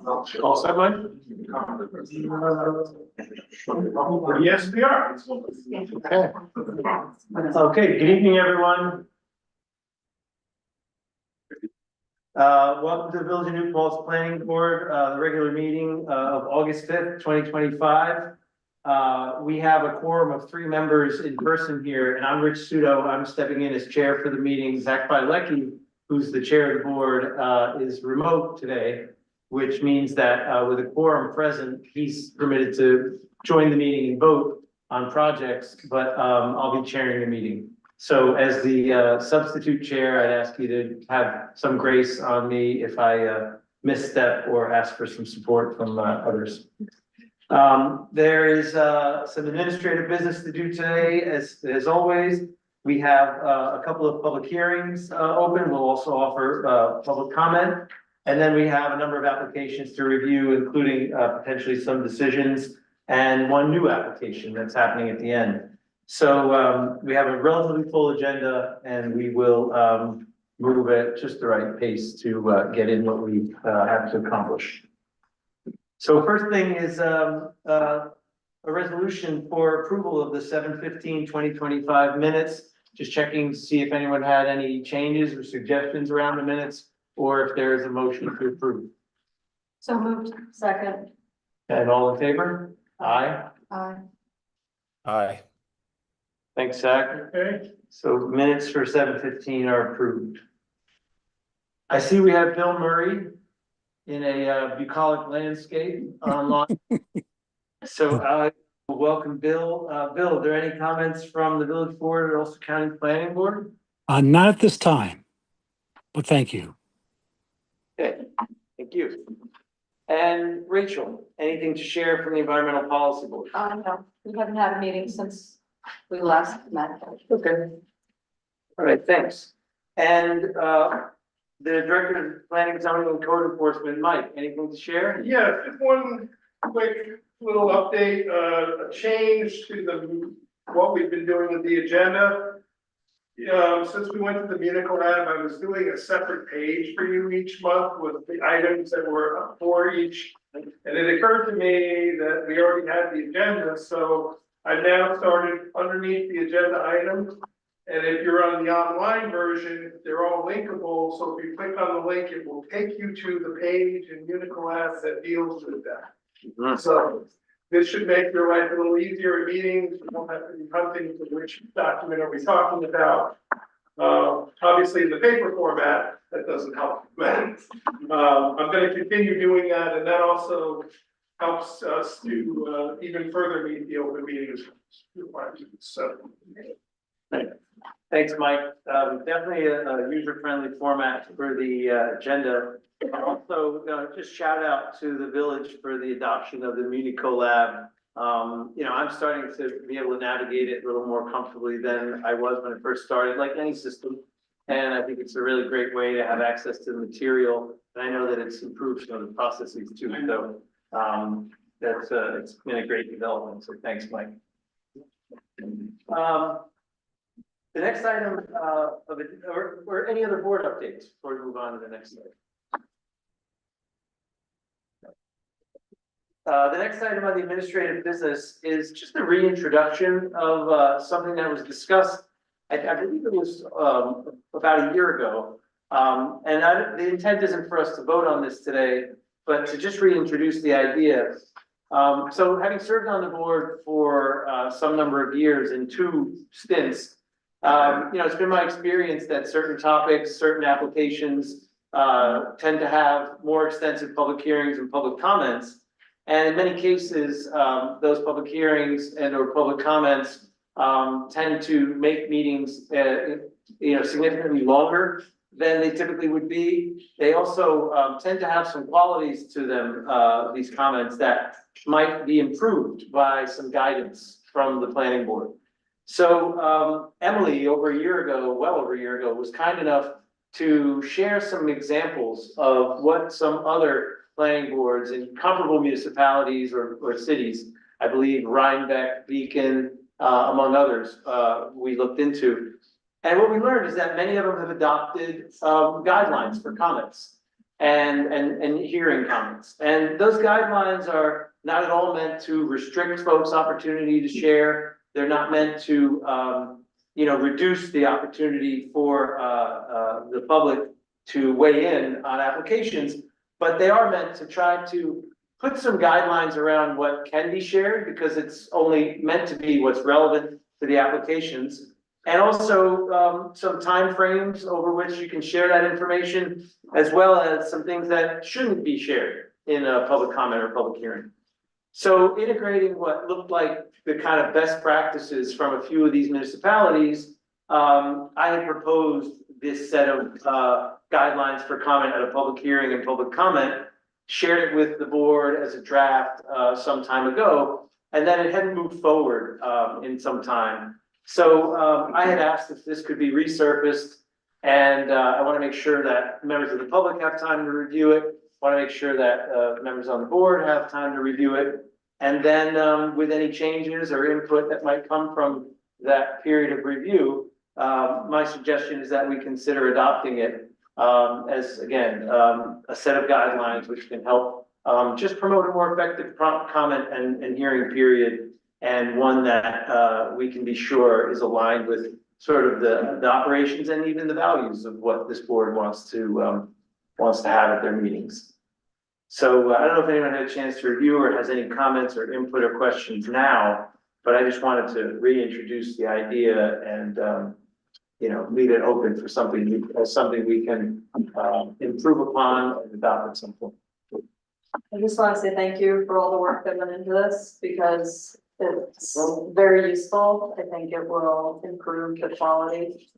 All set, Mike? Yes, we are. Okay. Okay, good evening, everyone. Welcome to the Village of New Paltz Planning Board, the regular meeting of August 5th, 2025. We have a quorum of 3 members in person here, and I'm Rich Sudo. I'm stepping in as chair for the meeting. Zach Bilecki, who's the chair of the board, is remote today, which means that with a quorum present, he's permitted to join the meeting and vote on projects, but I'll be chairing the meeting. So as the substitute chair, I'd ask you to have some grace on me if I misstep or ask for some support from others. There is some administrative business to do today. As always, we have a couple of public hearings open. We'll also offer public comment. And then we have a number of applications to review, including potentially some decisions and one new application that's happening at the end. So we have a relatively full agenda, and we will move at just the right pace to get in what we have to accomplish. So first thing is a resolution for approval of the 7/15/2025 minutes. Just checking to see if anyone had any changes or suggestions around the minutes, or if there is a motion to approve. So moved. Second. And all in favor? Aye. Aye. Aye. Thanks, Zach. Okay. So minutes for 7/15 are approved. I see we have Bill Murray in a bucolic landscape online. So welcome, Bill. Bill, are there any comments from the Village Board or Ulster County Planning Board? Not at this time, but thank you. Okay, thank you. And Rachel, anything to share from the Environmental Policy Board? No, we haven't had a meeting since we last met. Okay. All right, thanks. And the Director of Planning, Zoning and Code Enforcement, Mike, anything to share? Yeah, just one quick little update, a change to what we've been doing with the agenda. Since we went to the Munico Lab, I was doing a separate page for you each month with the items that were for each. And it occurred to me that we already had the agenda, so I now started underneath the agenda items. And if you're on the online version, they're all linkable. So if you click on the link, it will take you to the page in Munico Lab that deals with that. So this should make your life a little easier in meetings. You don't have to be hunting for which document are we talking about. Obviously in the paper format, that doesn't help. I'm going to continue doing that, and that also helps us to even further meet the open meetings requirements. So. Thanks, Mike. Definitely a user-friendly format for the agenda. Also, just shout out to the village for the adoption of the Munico Lab. I'm starting to be able to navigate it a little more comfortably than I was when I first started, like any system. And I think it's a really great way to have access to the material. And I know that it's improved some of the processes too. So it's been a great development. So thanks, Mike. The next item of it, or any other board updates before we move on to the next item. The next item on the administrative business is just a reintroduction of something that was discussed. I believe it was about a year ago. And the intent isn't for us to vote on this today, but to just reintroduce the idea. So having served on the board for some number of years in 2 stints, it's been my experience that certain topics, certain applications tend to have more extensive public hearings and public comments. And in many cases, those public hearings and or public comments tend to make meetings, significantly longer than they typically would be. They also tend to have some qualities to them, these comments, that might be improved by some guidance from the planning board. So Emily, well over a year ago, was kind enough to share some examples of what some other planning boards in comparable municipalities or cities, I believe Rhinebeck, Beacon, among others, we looked into. And what we learned is that many of them have adopted guidelines for comments. and hearing comments. And those guidelines are not at all meant to restrict folks' opportunity to share. They're not meant to, reduce the opportunity for, the public to weigh in on applications, but they are meant to try to put some guidelines around what can be shared, because it's only meant to be what's relevant to the applications. And also, some timeframes over which you can share that information, as well as some things that shouldn't be shared in a public comment or public hearing. So integrating what looked like the kind of best practices from a few of these municipalities, I had proposed this set of guidelines for comment at a public hearing and public comment, shared it with the board as a draft some time ago, and then it hadn't moved forward in some time. So I had asked if this could be resurfaced, and I want to make sure that members of the public have time to review it. I want to make sure that members on the board have time to review it. And then with any changes or input that might come from that period of review, my suggestion is that we consider adopting it as, again, a set of guidelines which can help just promote a more effective prompt comment and hearing period, and one that we can be sure is aligned with sort of the operations and even the values of what this board wants to have at their meetings. So I don't know if anyone had a chance to review or has any comments or input or questions now, but I just wanted to reintroduce the idea and leave it open for something we can improve upon and adopt at some point. I just want to say thank you for all the work that went into this, because it's very useful. I think it will improve the quality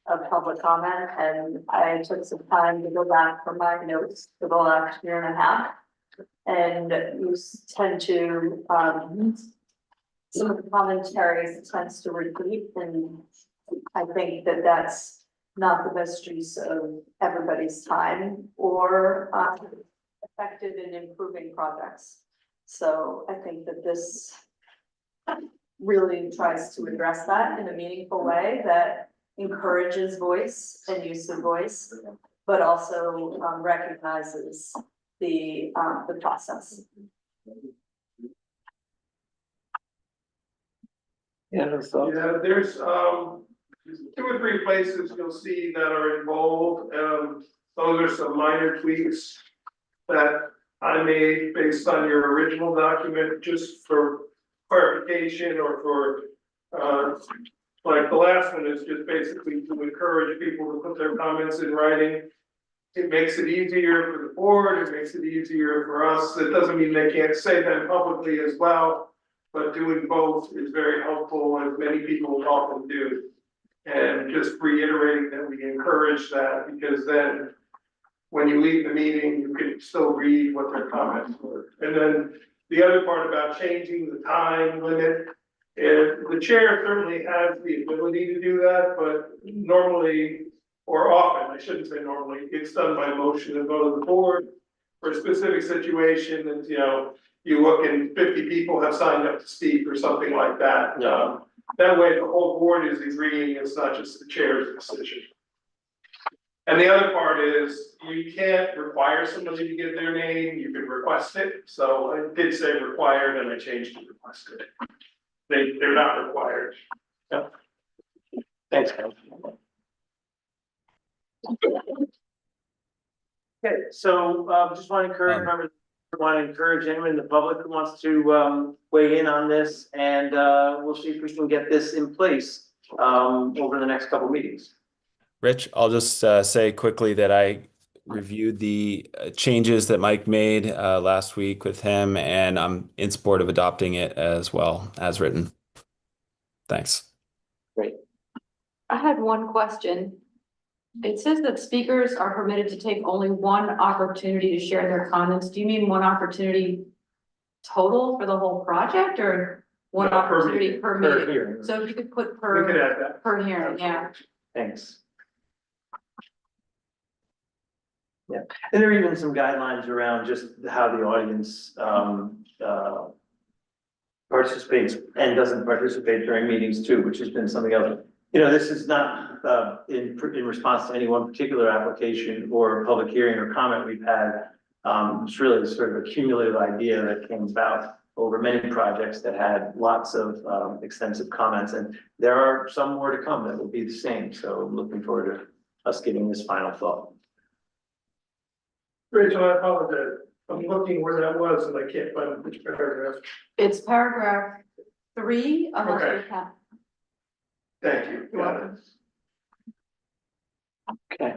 of public comment, and I took some time to go back for my notes for the last year and a half. And you tend to, some of the commentaries tends to repeat, and I think that that's not the best use of everybody's time or effective in improving projects. So I think that this really tries to address that in a meaningful way that encourages voice and use of voice, but also recognizes the process. Yeah, Yeah, there's 2 or 3 places you'll see that are in bold. Those are some minor tweaks that I made based on your original document, just for clarification or for like the last one is just basically to encourage people to put their comments in writing. It makes it easier for the board, it makes it easier for us. It doesn't mean they can't say them publicly as well, but doing both is very helpful, as many people often do. And just reiterating that we encourage that, because then when you leave the meeting, you can still read what their comments were. And then the other part about changing the time limit, the chair certainly has the ability to do that, but normally, or often, I shouldn't say normally, it's done by motion and vote of the board for a specific situation, and you look and 50 people have signed up to speak or something like that. That way the whole board is agreeing, it's not just the chair's decision. And the other part is, you can't require somebody to give their name, you can request it. So I did say required and I changed to requested. They're not required. Yeah. Thanks, Ken. Okay, so just want to encourage members, anyone in the public who wants to weigh in on this, and we'll see if we can get this in place over the next couple meetings. Rich, I'll just say quickly that I reviewed the changes that Mike made last week with him, and I'm in support of adopting it as well as written. Thanks. Great. I had one question. It says that speakers are permitted to take only one opportunity to share their comments. Do you mean one opportunity total for the whole project, or one No, per opportunity meeting. per Per meeting? hearing. So if you could put We could per, add that. per hearing, yeah. Thanks. Yeah, and there are even some guidelines around just how the audience participates and doesn't participate during meetings too, which has been something else This is not, in response to any one particular application or public hearing or comment we've had. It's really sort of a cumulative idea that came about over many projects that had lots of, extensive comments, and there are some more to come that will be the same, so I'm looking forward to us giving this final thought. Rachel, I apologize. I'm looking where that was and I can't find which paragraph. It's paragraph 3 unless Okay. we have. Thank you. You're Got it. welcome. Okay.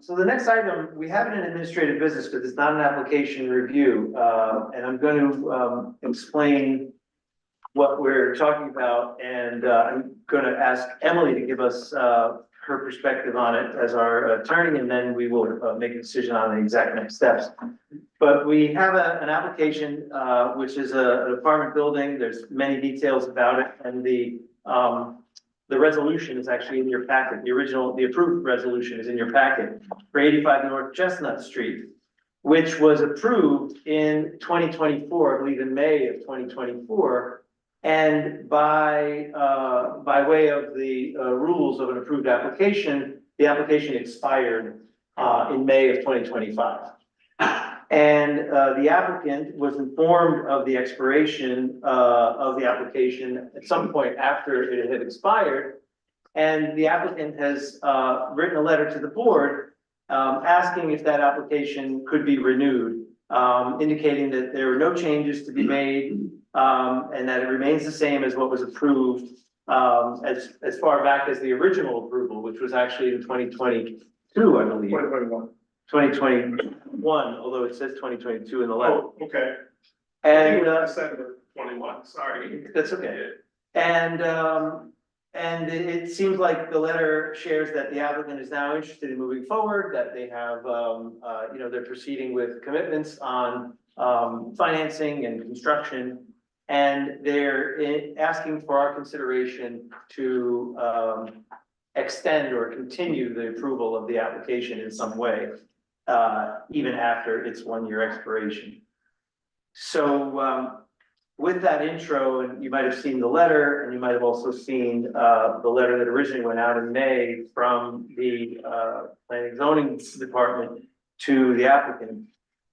So the next item, we have it in administrative business, but it's not an application review, and I'm going to, explain what we're talking about, and, I'm going to ask Emily to give us, her perspective on it as our attorney, and then we will, make a decision on the exact next steps. But we have an application, which is an apartment building. There's many details about it, and the resolution is actually in your packet. The approved resolution is in your packet for 85 North Chestnut Street, which was approved in 2024, I believe in May of 2024. And by way of the rules of an approved application, the application expired in May of 2025. And the applicant was informed of the expiration of the application at some point after it had expired. And the applicant has written a letter to the board asking if that application could be renewed, indicating that there were no changes to be made, and that it remains the same as what was approved as far back as the original approval, which was actually in 2022, I believe. 2021. 2021, although it says 2022 in the letter. Oh, okay. And December 21, sorry. that's okay. And it seems like the letter shares that the applicant is now interested in moving forward, that they have, they're proceeding with commitments on financing and construction. And they're asking for our consideration to extend or continue the approval of the application in some way, even after its 1-year expiration. So with that intro, and you might have seen the letter, and you might have also seen the letter that originally went out in May from the Planning and Zoning Department to the applicant.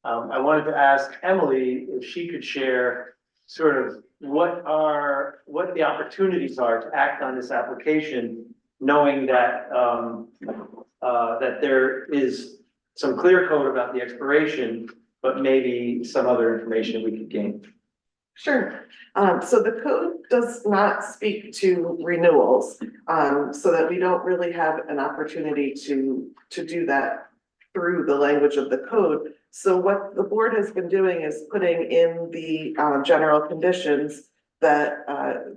I wanted to ask Emily if she could share sort of what the opportunities are to act on this application, knowing that that there is some clear code about the expiration, but maybe some other information we could gain. Sure. So the code does not speak to renewals, so that we don't really have an opportunity to do that through the language of the code. So what the board has been doing is putting in the general conditions that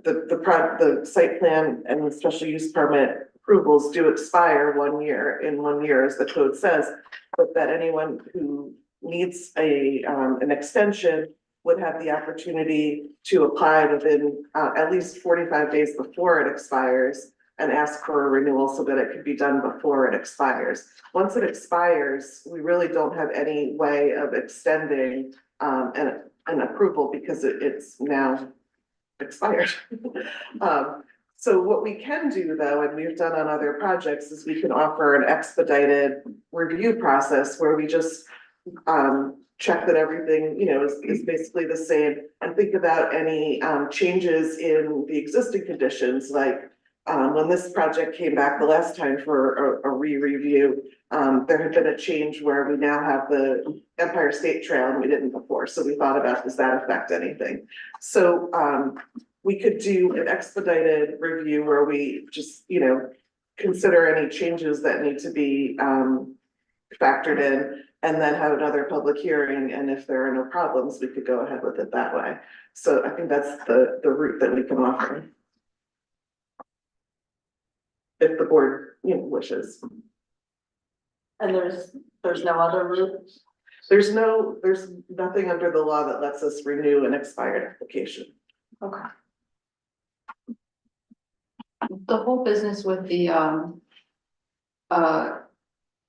the site plan and the special use permit approvals do expire 1 year in 1 year, as the code says, but that anyone who needs an extension would have the opportunity to apply within at least 45 days before it expires and ask for a renewal so that it could be done before it expires. Once it expires, we really don't have any way of extending an approval because it's now expired. So what we can do though, and we've done on other projects, is we can offer an expedited review process where we just check that everything, is basically the same, and think about any changes in the existing conditions, like when this project came back the last time for a re-review, there had been a change where we now have the Empire State Trail and we didn't before, so we thought about, does that affect anything? So we could do an expedited review where we just, consider any changes that need to be factored in, and then have another public hearing, and if there are no problems, we could go ahead with it that way. So I think that's the route that we can offer. If the board, wishes. And there's no other route? There's nothing under the law that lets us renew an expired application. Okay. The whole business with the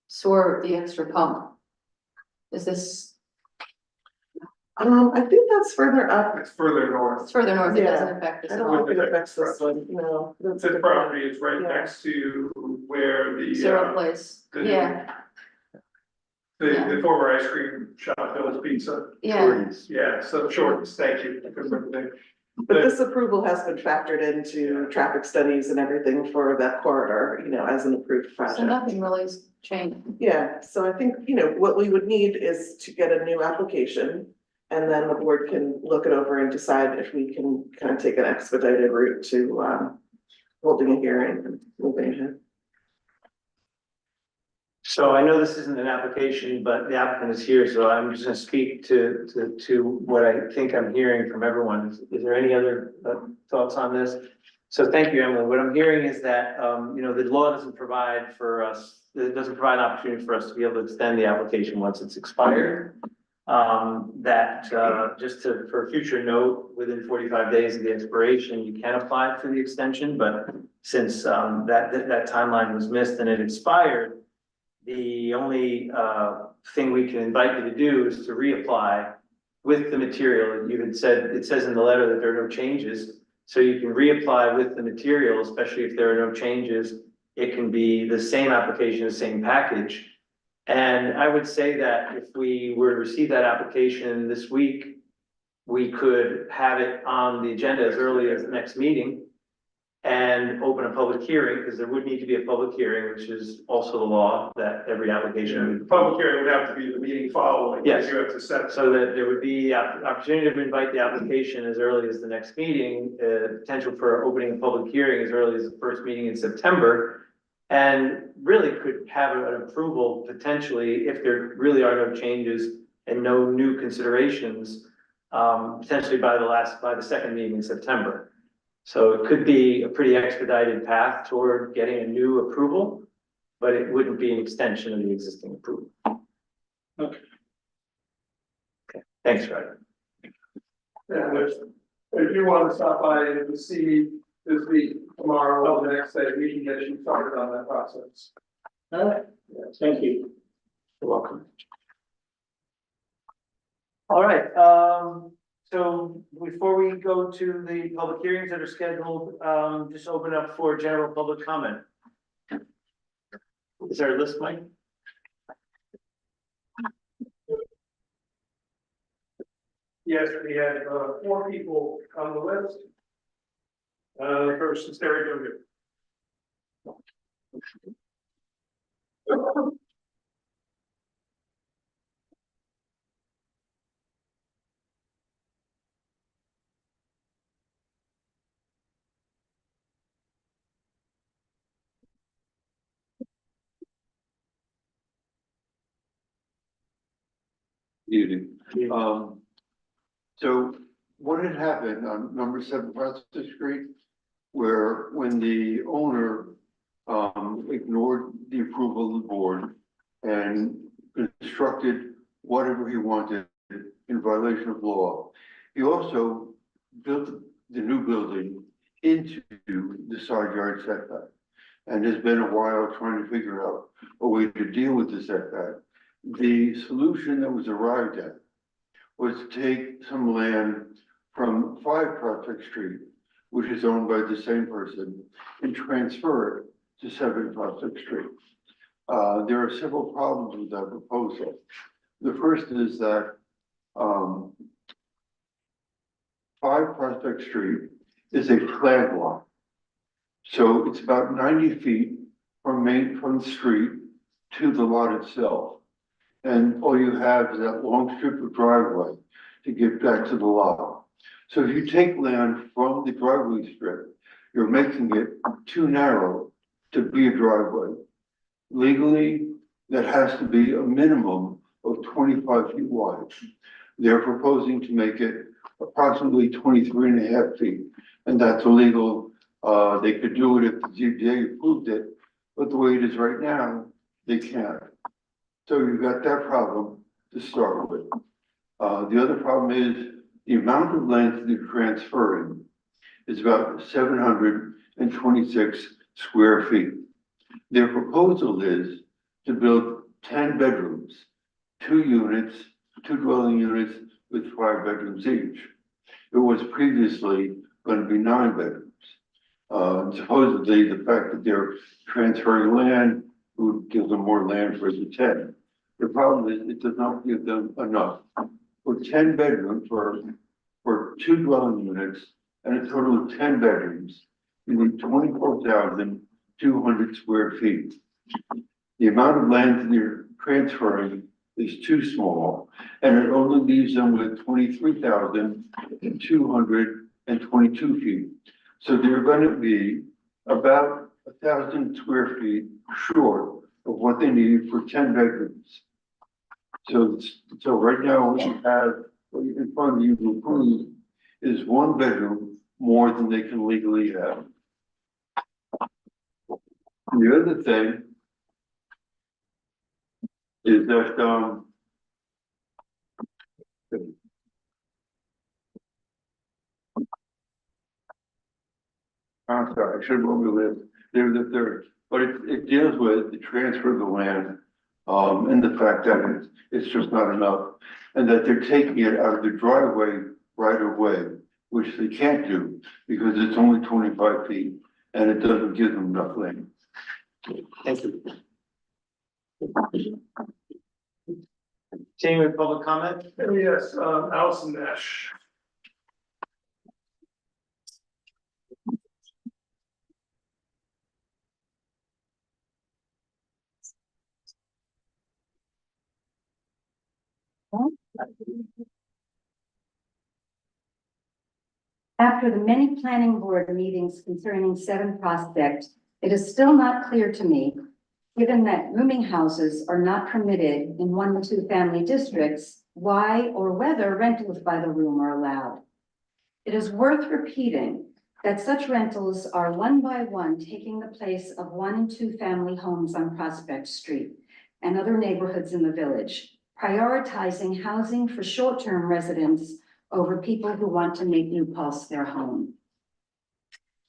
sewer, the extra pump. Is this, I think that's further up. It's further north. It's further north, it doesn't Yeah. affect us I at don't all. think it affects this one, no. that's a The different- property is right Yeah. next to where the, Zero place, the- yeah, the former ice cream shop, Bill's Pizza. yeah. Yeah, so Shortens, thank you. I couldn't remember the name. But this approval has been factored into traffic studies and everything for that corridor, as an approved So project. nothing really has changed. Yeah, so I think, what we would need is to get a new application. And then the board can look it over and decide if we can kind of take an expedited route to holding a hearing and moving ahead. So I know this isn't an application, but the applicant is here, so I'm just gonna speak to what I think I'm hearing from everyone. Is there any other thoughts on this? So thank you, Emily. What I'm hearing is that, the law doesn't provide for us, it doesn't provide an opportunity for us to be able to extend the application once it's expired. For future note, within 45 days of the expiration, you can apply for the extension, but since that timeline was missed and it expired, the only thing we can invite you to do is to reapply with the material. You had said, it says in the letter that there are no changes, so you can reapply with the material, especially if there are no changes. It can be the same application, the same package. And I would say that if we were to receive that application this week, we could have it on the agenda as early as the next meeting and open a public hearing, because there would need to be a public hearing, which is also the law that every The application. public hearing would have to be the meeting following. Yes. You have to set. So that there would be opportunity to invite the application as early as the next meeting, potential for opening a public hearing as early as the first meeting in September. And really could have an approval potentially if there really are no changes and no new considerations. Potentially by the second meeting in September. So it could be a pretty expedited path toward getting a new approval, but it wouldn't be an extension of the existing approval. Okay. Okay, thanks, Ryder. And if you want to stop by and see this week, tomorrow, or the next day, we can get you started on that process. All right, thank you. You're welcome. All right, so before we go to the public hearings that are scheduled, just open up for general public comment. Is there a list, Mike? Yes, we had 4 people on the list. The first is Terry Dugan. Evening. So what had happened on number 7 Prospect Street, where when the owner ignored the approval of the board and constructed whatever he wanted in violation of law, he also built the new building into the side yard setback. And has been a while trying to figure out a way to deal with the setback. The solution that was arrived at was to take some land from 5 Prospect Street, which is owned by the same person, and transfer it to 7 Prospect Street. There are several problems with that proposal. The first is that 5 Prospect Street is a flag lot. So it's about 90 feet from the street to the lot itself. And all you have is that long strip of driveway to get back to the lot. So if you take land from the driveway strip, you're making it too narrow to be a driveway. Legally, that has to be a minimum of 25 feet wide. They're proposing to make it approximately 23.5 feet, and that's illegal. They could do it if the ZBA approved it, but the way it is right now, they can't. So you've got that problem to start with. The other problem is the amount of land that you're transferring is about 726 square feet. Their proposal is to build 10 bedrooms, 2 units, 2 dwelling units with 5 bedrooms each. It was previously going to be 9 bedrooms. Supposedly, the fact that they're transferring land would give them more land for the 10. The problem is it does not give them enough. For 10 bedrooms, for 2 dwelling units and a total of 10 bedrooms, you need 24,200 square feet. The amount of land that they're transferring is too small, and it only leaves them with 23,222 feet. So they're going to be about 1,000 square feet short of what they need for 10 bedrooms. So right now, what you have in front of you to approve is 1 bedroom more than they can legally have. The other thing is that, I'm sorry, I should have moved the list. They're the third, but it deals with the transfer of the land, and the fact that it's just not enough. And that they're taking it out of the driveway right away, which they can't do because it's only 25 feet and it doesn't give them enough land. Thank you. Continuing with public comment? Yes, Allison Nash. After the many planning board meetings concerning 7 Prospect, it is still not clear to me, given that rooming houses are not permitted in 1 and 2 family districts, why or whether rentals by the room are allowed. It is worth repeating that such rentals are one by one taking the place of 1 and 2 family homes on Prospect Street and other neighborhoods in the village, prioritizing housing for short-term residents over people who want to make New Paltz their home.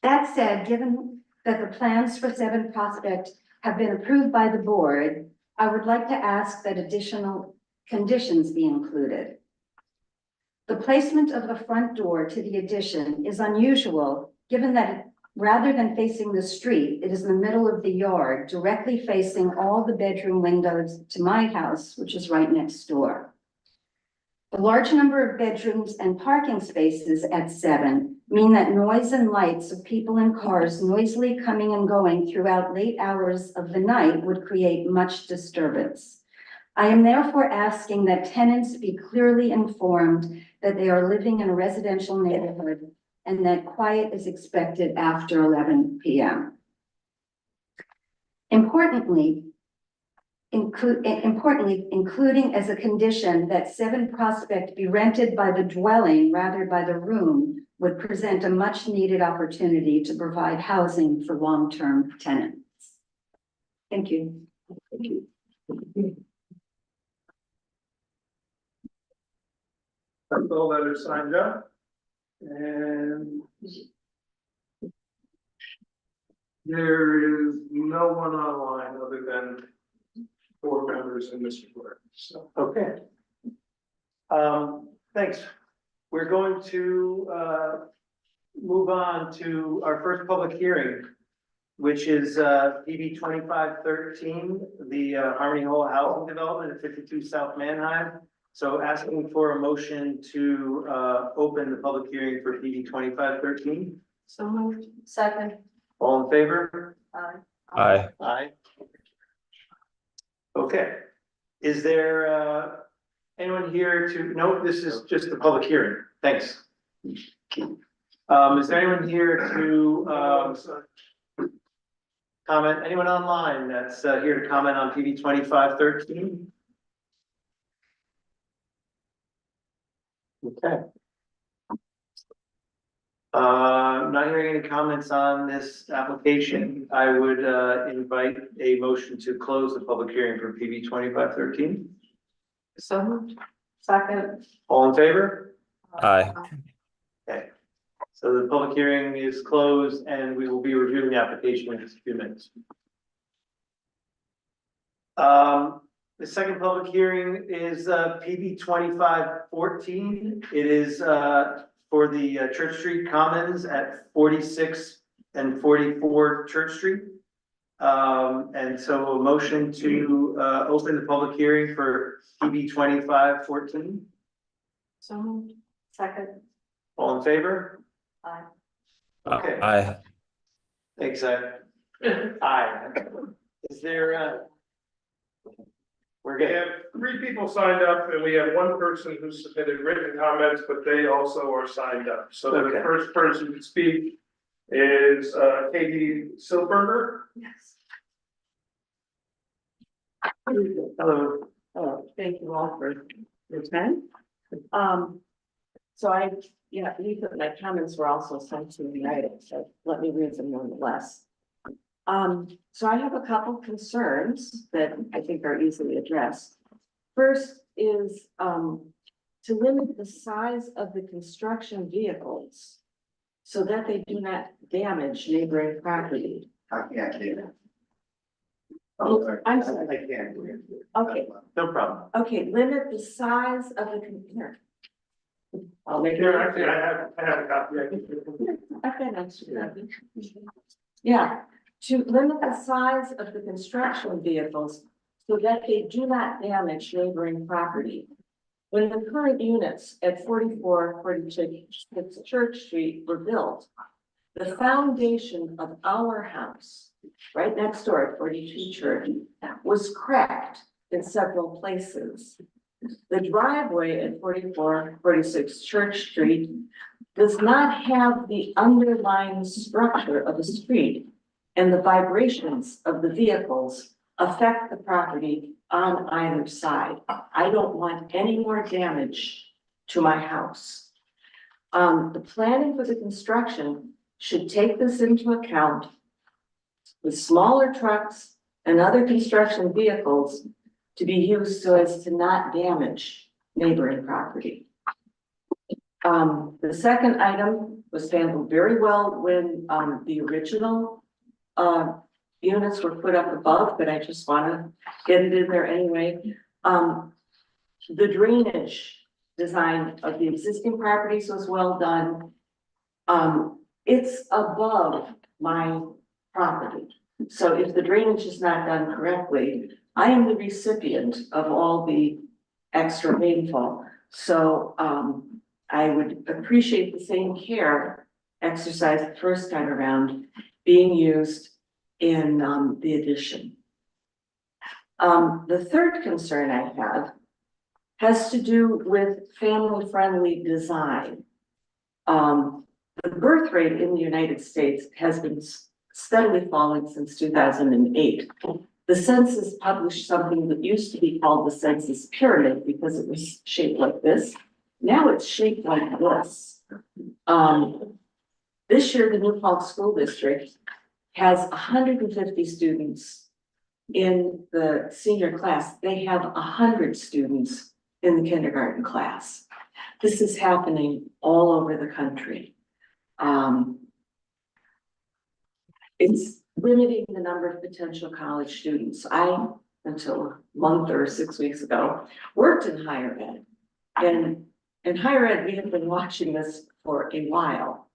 That said, given that the plans for 7 Prospect have been approved by the board, I would like to ask that additional conditions be included. The placement of the front door to the addition is unusual, given that rather than facing the street, it is in the middle of the yard, directly facing all the bedroom windows to my house, which is right next door. The large number of bedrooms and parking spaces at 7 mean that noise and lights of people in cars noisily coming and going throughout late hours of the night would create much disturbance. I am therefore asking that tenants be clearly informed that they are living in a residential neighborhood and that quiet is expected after 11 p.m. Importantly, including as a condition that 7 Prospect be rented by the dwelling rather by the room would present a much needed opportunity to provide housing for long-term tenants. Thank you. Thank you. That's all that are signed up. And there is no one online other than 4 members in this report, so. Okay. Thanks. We're going to move on to our first public hearing, which is PB 2513, the Harmony Hall Housing Development at 52 South Manheim. So asking for a motion to open the public hearing for PB 2513. So moved. Second. All in favor? Aye. Aye. Okay. Is there anyone here to, no, this is just the public hearing. Thanks. Is there anyone here to comment? Anyone online that's here to comment on PB 2513? Okay. Not hearing any comments on this application, I would invite a motion to close the public hearing for PB 2513. So moved. Second. All in favor? Aye. Okay. So the public hearing is closed and we will be reviewing the application in just a few minutes. The second public hearing is PB 2514. It is for the Church Street Commons at 46 and 44 Church Street. And so a motion to open the public hearing for PB 2514. So moved. Second. All in favor? Aye. Okay. Aye. Thanks, Zach. Aye. Is there we're We good. have 3 people signed up and we have 1 person who submitted written comments, but they also are signed up. So the Okay. first person to speak is Katie Silberger. Yes. Hello. Thank you all for your time. So these are my comments were also sent to me, right? So let me read them nonetheless. So I have a couple concerns that I think are easily addressed. First is, to limit the size of the construction vehicles so that they do not damage neighboring property. I can't do that. Oh, I'm sorry. I can't do it. Okay, No problem. okay, limit the size of the container. I'll make Here, actually, I have a copy. I've got an extra copy. Yeah, to limit the size of the construction vehicles so that they do not damage neighboring property. When the current units at 4446 Church Street were built, the foundation of our house, right next door at 42 Church, was cracked in several places. The driveway at 4446 Church Street does not have the underlying structure of a street, and the vibrations of the vehicles affect the property on either side. I don't want any more damage to my house. The planning for the construction should take this into account with smaller trucks and other construction vehicles to be used so as to not damage neighboring property. The second item was handled very well when the original units were put up above, but I just want to get it in there anyway. The drainage design of the existing properties was well done. It's above my property. So if the drainage is not done correctly, I am the recipient of all the extra rainfall. So I would appreciate the same care exercised the first time around being used in the addition. The third concern I have has to do with family-friendly design. The birth rate in the United States has been steadily falling since 2008. The census published something that used to be called the census pyramid because it was shaped like this. Now it's shaped like this. This year, the New Paltz School District has 150 students in the senior class. They have 100 students in the kindergarten class. This is happening all over the country. It's limiting the number of potential college students. I, until a month or 6 weeks ago, worked in higher ed. And in higher ed, we have been watching this for a while.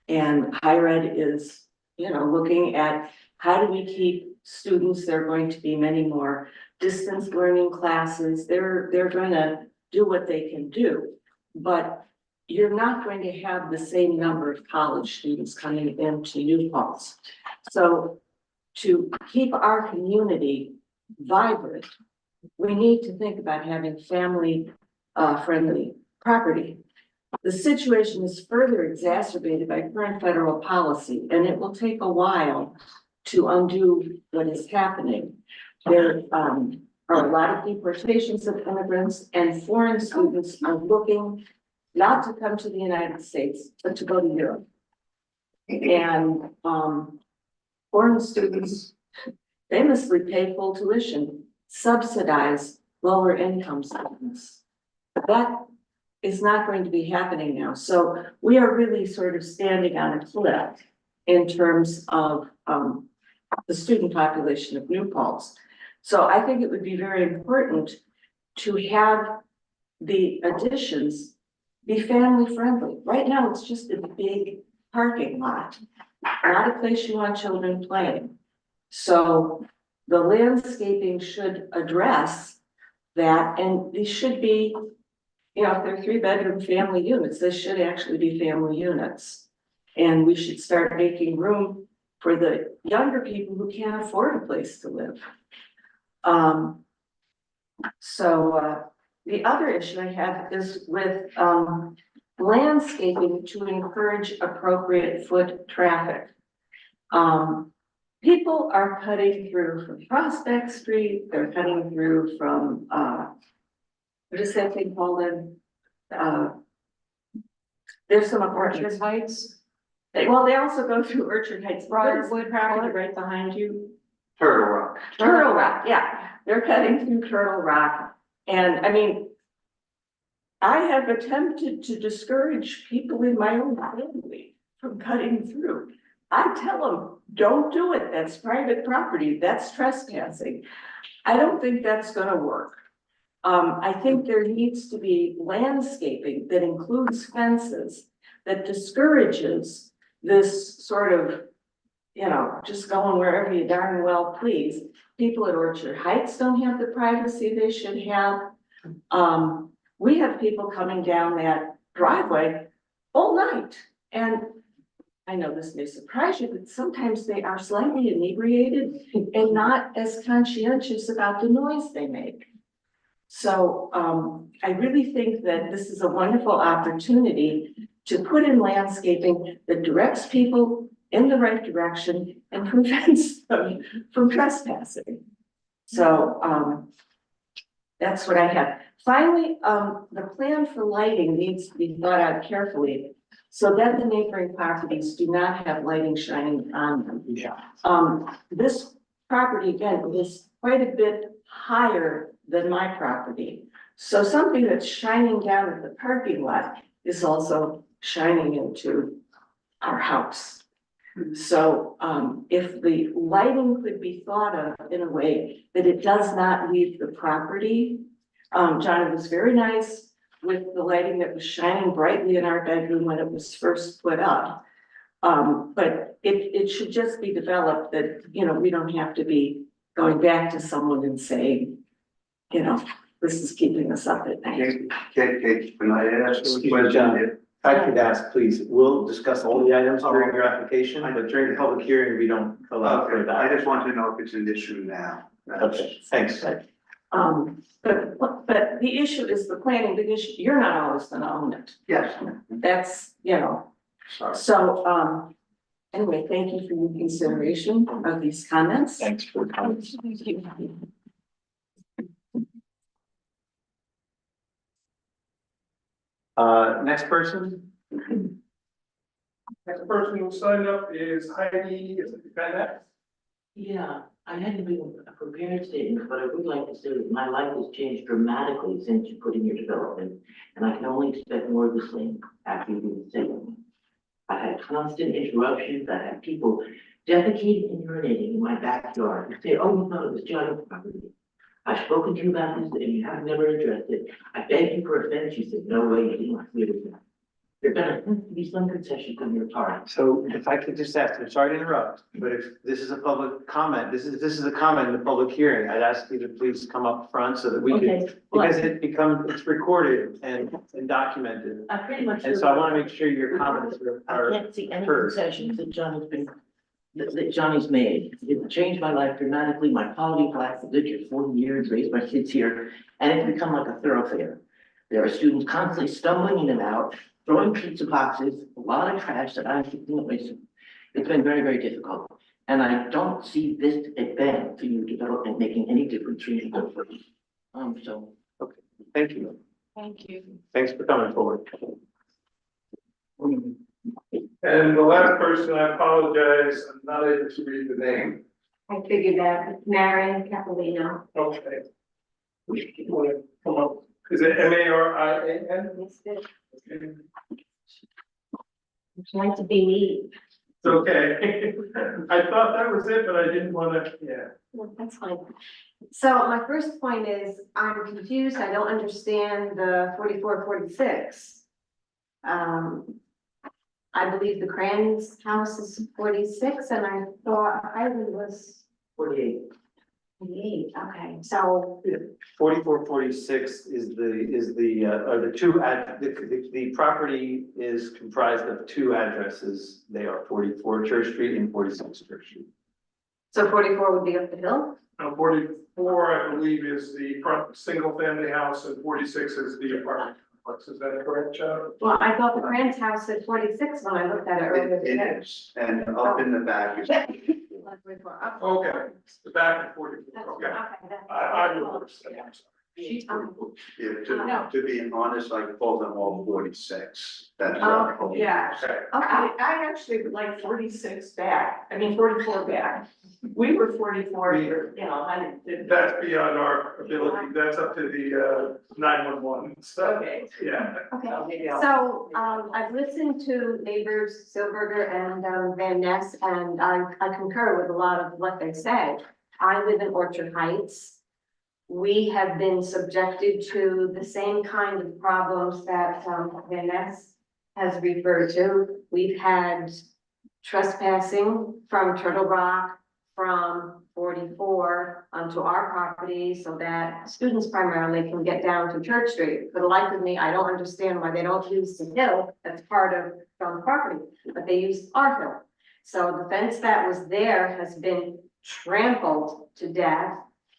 And higher ed is, looking at how do we keep students, there are going to be many more distance learning classes. They're going to do what they can do. But you're not going to have the same number of college students coming into New Paltz. So to keep our community vibrant, we need to think about having family friendly property. The situation is further exacerbated by current federal policy, and it will take a while to undo what is happening. There are a lot of deportations of immigrants, and foreign students are looking not to come to the United States, but to go to Europe. And foreign students famously pay full tuition, subsidize lower income students. That is not going to be happening now. So we are really sort of standing on a cliff in terms of the student population of New Paltz. So I think it would be very important to have the additions be family friendly. Right now, it's just a big parking lot, not a place you want children playing. So the landscaping should address that, and these should be, you know, if they're 3-bedroom family units, this should actually be family units. And we should start making room for the younger people who can't afford a place to live. The other issue I have is with, landscaping to encourage appropriate foot traffic. People are cutting through from Prospect Street, they're cutting through from, what is that thing called in? There's some Orchard apartments. Heights, They also go through Orchard Heights. Briarwood Property Court. right behind you. Turtle Rock. Turtle Rock, yeah, they're cutting through Turtle Rock, and I mean. I have attempted to discourage people in my own family from cutting through. I tell them, don't do it, that's private property, that's trespassing. I don't think that's gonna work. I think there needs to be landscaping that includes fences, that discourages this sort of, you know, just going wherever you darn well please. People at Orchard Heights don't have the privacy they should have. We have people coming down that driveway all night, and I know this may surprise you, but sometimes they are slightly inebriated and not as conscientious about the noise they make. So, I really think that this is a wonderful opportunity to put in landscaping that directs people in the right direction and prevents them from trespassing. So, that's what I have. Finally, the plan for lighting needs to be thought out carefully so that the neighboring properties do not have lighting shining on them. Yeah. This property, again, is quite a bit higher than my property. So something that's shining down at the parking lot is also shining into our house. So, if the lighting could be thought of in a way that it does not leave the property. John was very nice with the lighting that was shining brightly in our bedroom when it was first put up. But it should just be developed that, you know, we don't have to be going back to someone and saying, you know, this is keeping us up at night. Kate, can I ask a Excuse me, question? John. If I could ask, please, we'll discuss all the items during your application, but during the public hearing, we don't allow for Okay, I that. just want to know if it's an issue now. Okay, thanks. But the issue is the planning, because you're not always gonna own it. Yes. That's, you know, Sorry. so, anyway, thank you for your consideration of these comments. Thanks for coming. Next person? Next person who signed up is Heidi Bennett. Yeah, I hadn't been prepared statement, but I would like to say that my life has changed dramatically since you put in your development, and I can only expect more of the same after you do the same. I had constant interruptions, I had people defecating and urinating in my backyard, and say, oh, no, it was John's property. I've spoken to you about this, and you have never addressed it. I begged you for a fence, you said, no way, you didn't clear it. There gonna have to be some concessions on your part. So if I could just ask, I'm sorry to interrupt, but if this is a public comment, this is a comment in the public hearing, I'd ask you to please come up front so that we can, Okay, well, because it's recorded and documented. I pretty much. And so I want to make sure your comments I are, can't see any heard. concessions that Johnny's been, that Johnny's made. It changed my life dramatically, my quality of life, I've lived here 40 years, raised my kids here, and it's become like a thoroughfare. There are students constantly stumbling in and out, throwing pizza boxes, a lot of trash that I think, it's been very, very difficult. And I don't see this event for your development making any difference for you. So. Thank you. thank you. Thanks for coming forward. And the last person, I apologize, I'm not able to read the name. I figured that, Marion Capolino. Okay. You wanna come up, is it Marian? It's nice to be me. It's okay. I thought that was it, but I didn't wanna, yeah. No, that's fine. So my first point is, I'm confused, I don't understand the 44-46. I believe the Cran's house is 46, and I thought Highland was 48. 48, okay, so, 4446 is the two the property is comprised of two addresses. They are 44 Church Street and 46 Church Street. so 44 would be up the hill? Now, 44, I believe, is the front, single family house, and 46 is the apartment complex. Is that correct, John? Well, I thought the Cran's house said 46 when I looked at it earlier It today. is, and up in the back is. 44, up. Okay, the back of 44, That's- okay. that's- I reversed that, I'm sorry. Yeah, to be honest, I call them all 46. That's. Oh, yeah. Okay. Okay, I actually would like 46 back, 44 back. We were 44, you know, I did. That's beyond our ability, that's up to the 911, so, Okay. yeah. okay. So, I've listened to neighbors Silberger and Van Ness, and I concur with a lot of what they say. I live in Orchard Heights. We have been subjected to the same kind of problems that Van Ness has referred to. We've had trespassing from Turtle Rock, from 44 onto our property so that students primarily can get down to Church Street. For the life of me, I don't understand why they don't use the hill that's part of Stone property, but they use our hill. So the fence that was there has been trampled to death.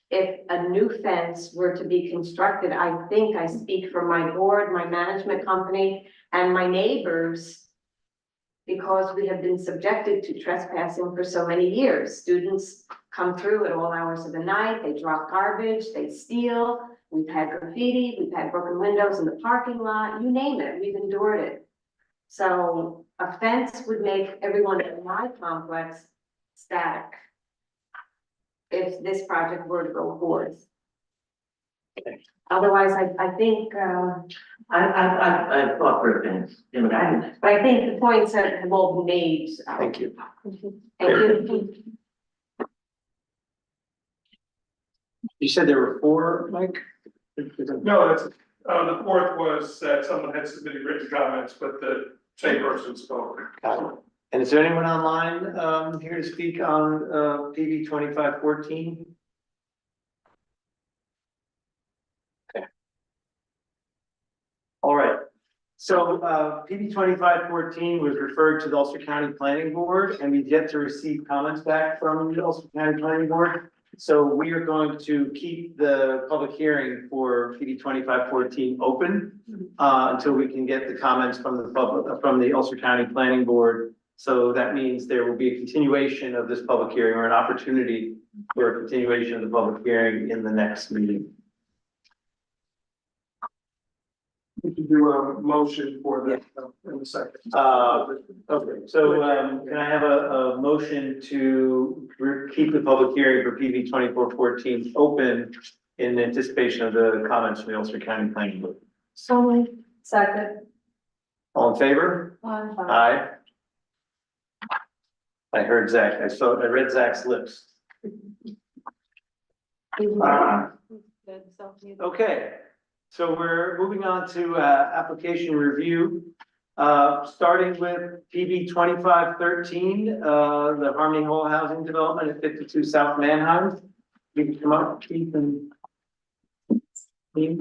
If a new fence were to be constructed, I think I speak for my board, my management company, and my neighbors, because we have been subjected to trespassing for so many years. Students come through at all hours of the night, they drop garbage, they steal. We've had graffiti, we've had broken windows in the parking lot, you name it, we've endured it. So a fence would make everyone in my complex static if this project were to go forth. Otherwise, I think, I fought for a fence, yeah, but I didn't. but I think the points have all been made. Thank you. Thank you. You said there were four, Mike? No, that's, the fourth was that someone had submitted written comments, but the same person spoke. Got it. And is there anyone online here to speak on PB 2514? Okay. All right, so PB 2514 was referred to the Ulster County Planning Board, and we've yet to receive comments back from the Ulster County Planning Board. So we are going to keep the public hearing for PB 2514 open until we can get the comments from the public, from the Ulster County Planning Board. So that means there will be a continuation of this public hearing, or an opportunity for a continuation of the public hearing in the next meeting. We can do a motion for that in a second. Okay, so can I have a motion to keep the public hearing for PB 2414 open in anticipation of the comments from the Ulster County Planning Board? So, second. All in favor? Aye. I heard Zach, I read Zach's lips. Okay, so we're moving on to application review. Starting with PB 2513, the Harmony Hall Housing Development at 52 South Manheim. You can come up, Keith and team.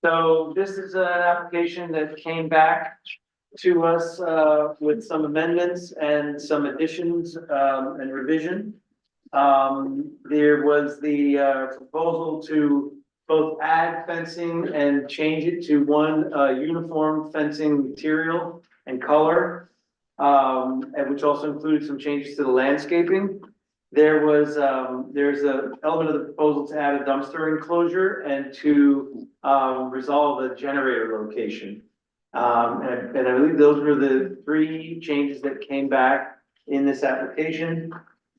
So this is an application that came back to us with some amendments and some additions and revision. There was the proposal to both add fencing and change it to one uniform fencing material and color, and which also included some changes to the landscaping. There was, there's an element of the proposal to add a dumpster enclosure and to resolve the generator location. And I believe those were the three changes that came back in this application.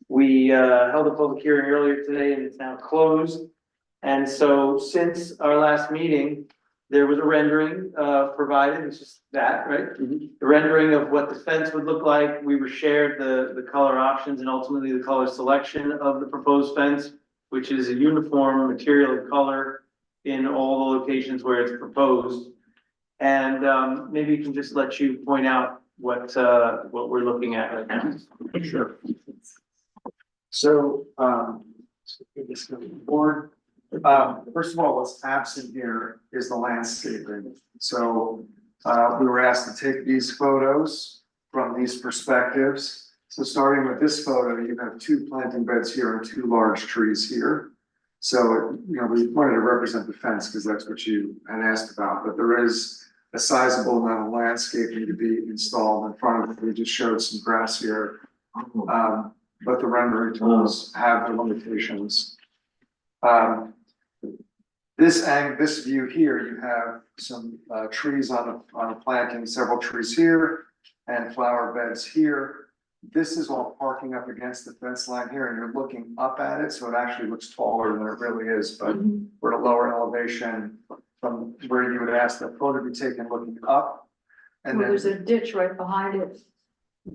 We held a public hearing earlier today and it's now closed. And so since our last meeting, there was a rendering provided, it's just that, right? The rendering of what the fence would look like. We were shared the color options and ultimately the color selection of the proposed fence, which is a uniform material and color in all the locations where it's proposed. And maybe we can just let you point out what we're looking at right now. Sure. So, this board, first of all, what's absent here is the landscaping. So, we were asked to take these photos from these perspectives. So starting with this photo, you have 2 planting beds here and 2 large trees here. So, you know, we wanted to represent the fence because that's what you had asked about, but there is a sizable amount of landscaping to be installed in front of it. We just showed some grass here. But the rendering tools have the limitations. This view here, you have some trees on a planting, several trees here and flower beds here. This is all parking up against the fence line here and you're looking up at it, so it actually looks taller than it really is, but we're at a lower elevation from where you would ask the photo to be taken looking up. And then, There's a ditch right behind it.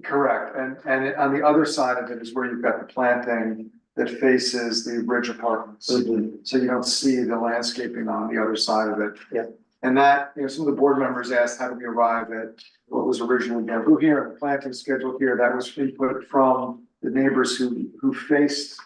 correct, and on the other side of it is where you've got the planting that faces the ridge apartments. So you don't see the landscaping on the other side of it. Yeah. And that, you know, some of the board members asked, how do we arrive at what was originally there? Who here, the planting schedule here, that was input from the neighbors who faced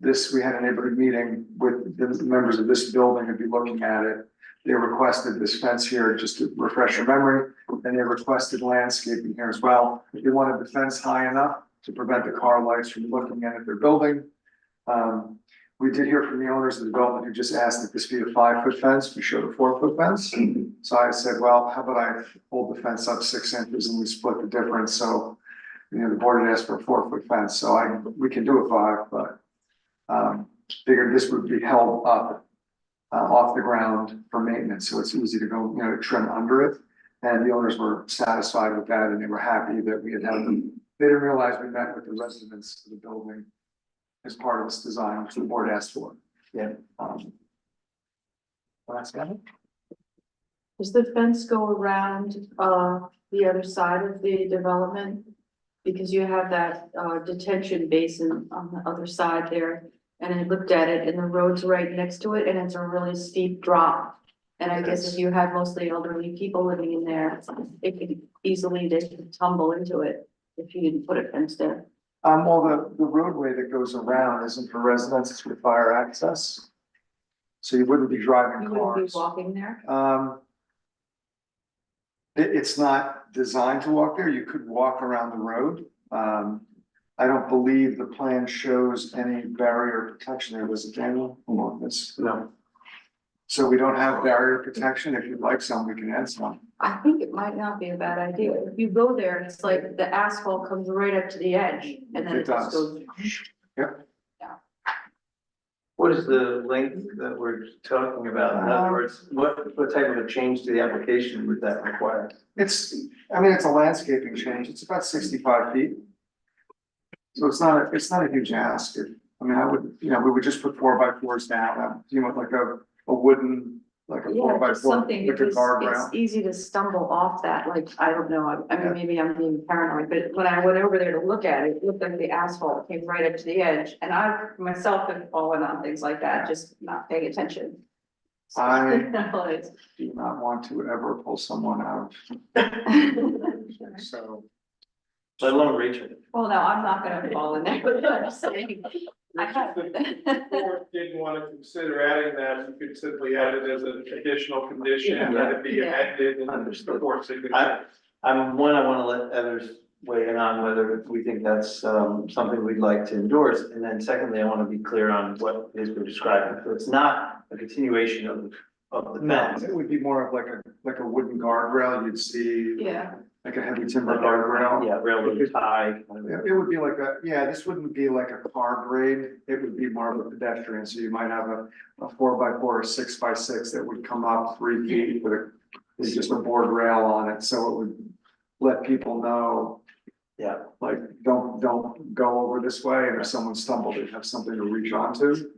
this. We had a neighborhood meeting with the members of this building who'd be looking at it. They requested this fence here, just to refresh your memory, and they requested landscaping here as well. They wanted the fence high enough to prevent the car lights from looking in at their building. We did hear from the owners of the development who just asked that this be a 5-foot fence. We showed a 4-foot fence. So I said, well, how about I hold the fence up 6 inches and we split the difference? So, you know, the board had asked for a 4-foot fence, so we can do a 5, but figured this would be held up off the ground for maintenance, so it's easy to go, you know, trim under it. And the owners were satisfied with that and they were happy that we had them. They didn't realize we met with the residents of the building as part of this design, which the board asked for. Yeah. Last guy? Does the fence go around the other side of the development? Because you have that detention basin on the other side there. And I looked at it and the road's right next to it and it's a really steep drop. And I guess if you had mostly elderly people living in there, it could easily just tumble into it if you didn't put a fence there. Well, the roadway that goes around isn't for residents, it's for fire access. So you wouldn't be driving You wouldn't be cars. walking there? It's not designed to walk there. You could walk around the road. I don't believe the plan shows any barrier protection there, was it, Daniel? No. So we don't have barrier protection. If you'd like some, we can add some. I think it might not be a bad idea. If you go there, it's like the asphalt comes right up to the edge and then It it just does. goes. What is the length that we're talking about? In other words, what type of a change to the application would that require? It's a landscaping change. It's about 65 feet. So it's not a huge ask. We would just put 4x4s down, like a wooden, like a Yeah, 4x4, just something like a because guardrail. it's easy to stumble off that, like, I don't know, I Yeah. mean, maybe I'm being paranoid, but when I went over there to look at it, it looked like the asphalt came right up to the edge, and I myself have fallen on things like that, just not paying attention. So, I- it's- Do not want to ever pull someone out. So, Let alone Rachel. Well, no, I'm not gonna fall in there, but I'm just saying. I have. If the board didn't want to consider adding that, you could simply add it as an additional condition and let it be Yeah. amended and Understood. before signature. I wanna let others weigh in on whether we think that's something we'd like to endorse. And then secondly, I wanna be clear on what it is we're describing. So it's not a continuation of the no, fence. it would be more of like a wooden guardrail. You'd see Yeah, like a heavy timber guardrail. Yeah, railroad tie. It would be this wouldn't be like a car grade, it would be more of a pedestrian, so you might have a 4x4 or 6x6 that would come up 3 feet with just a board rail on it, so it would let people know Yeah. Like, don't go over this way, and if someone stumbled, they have something to reach onto.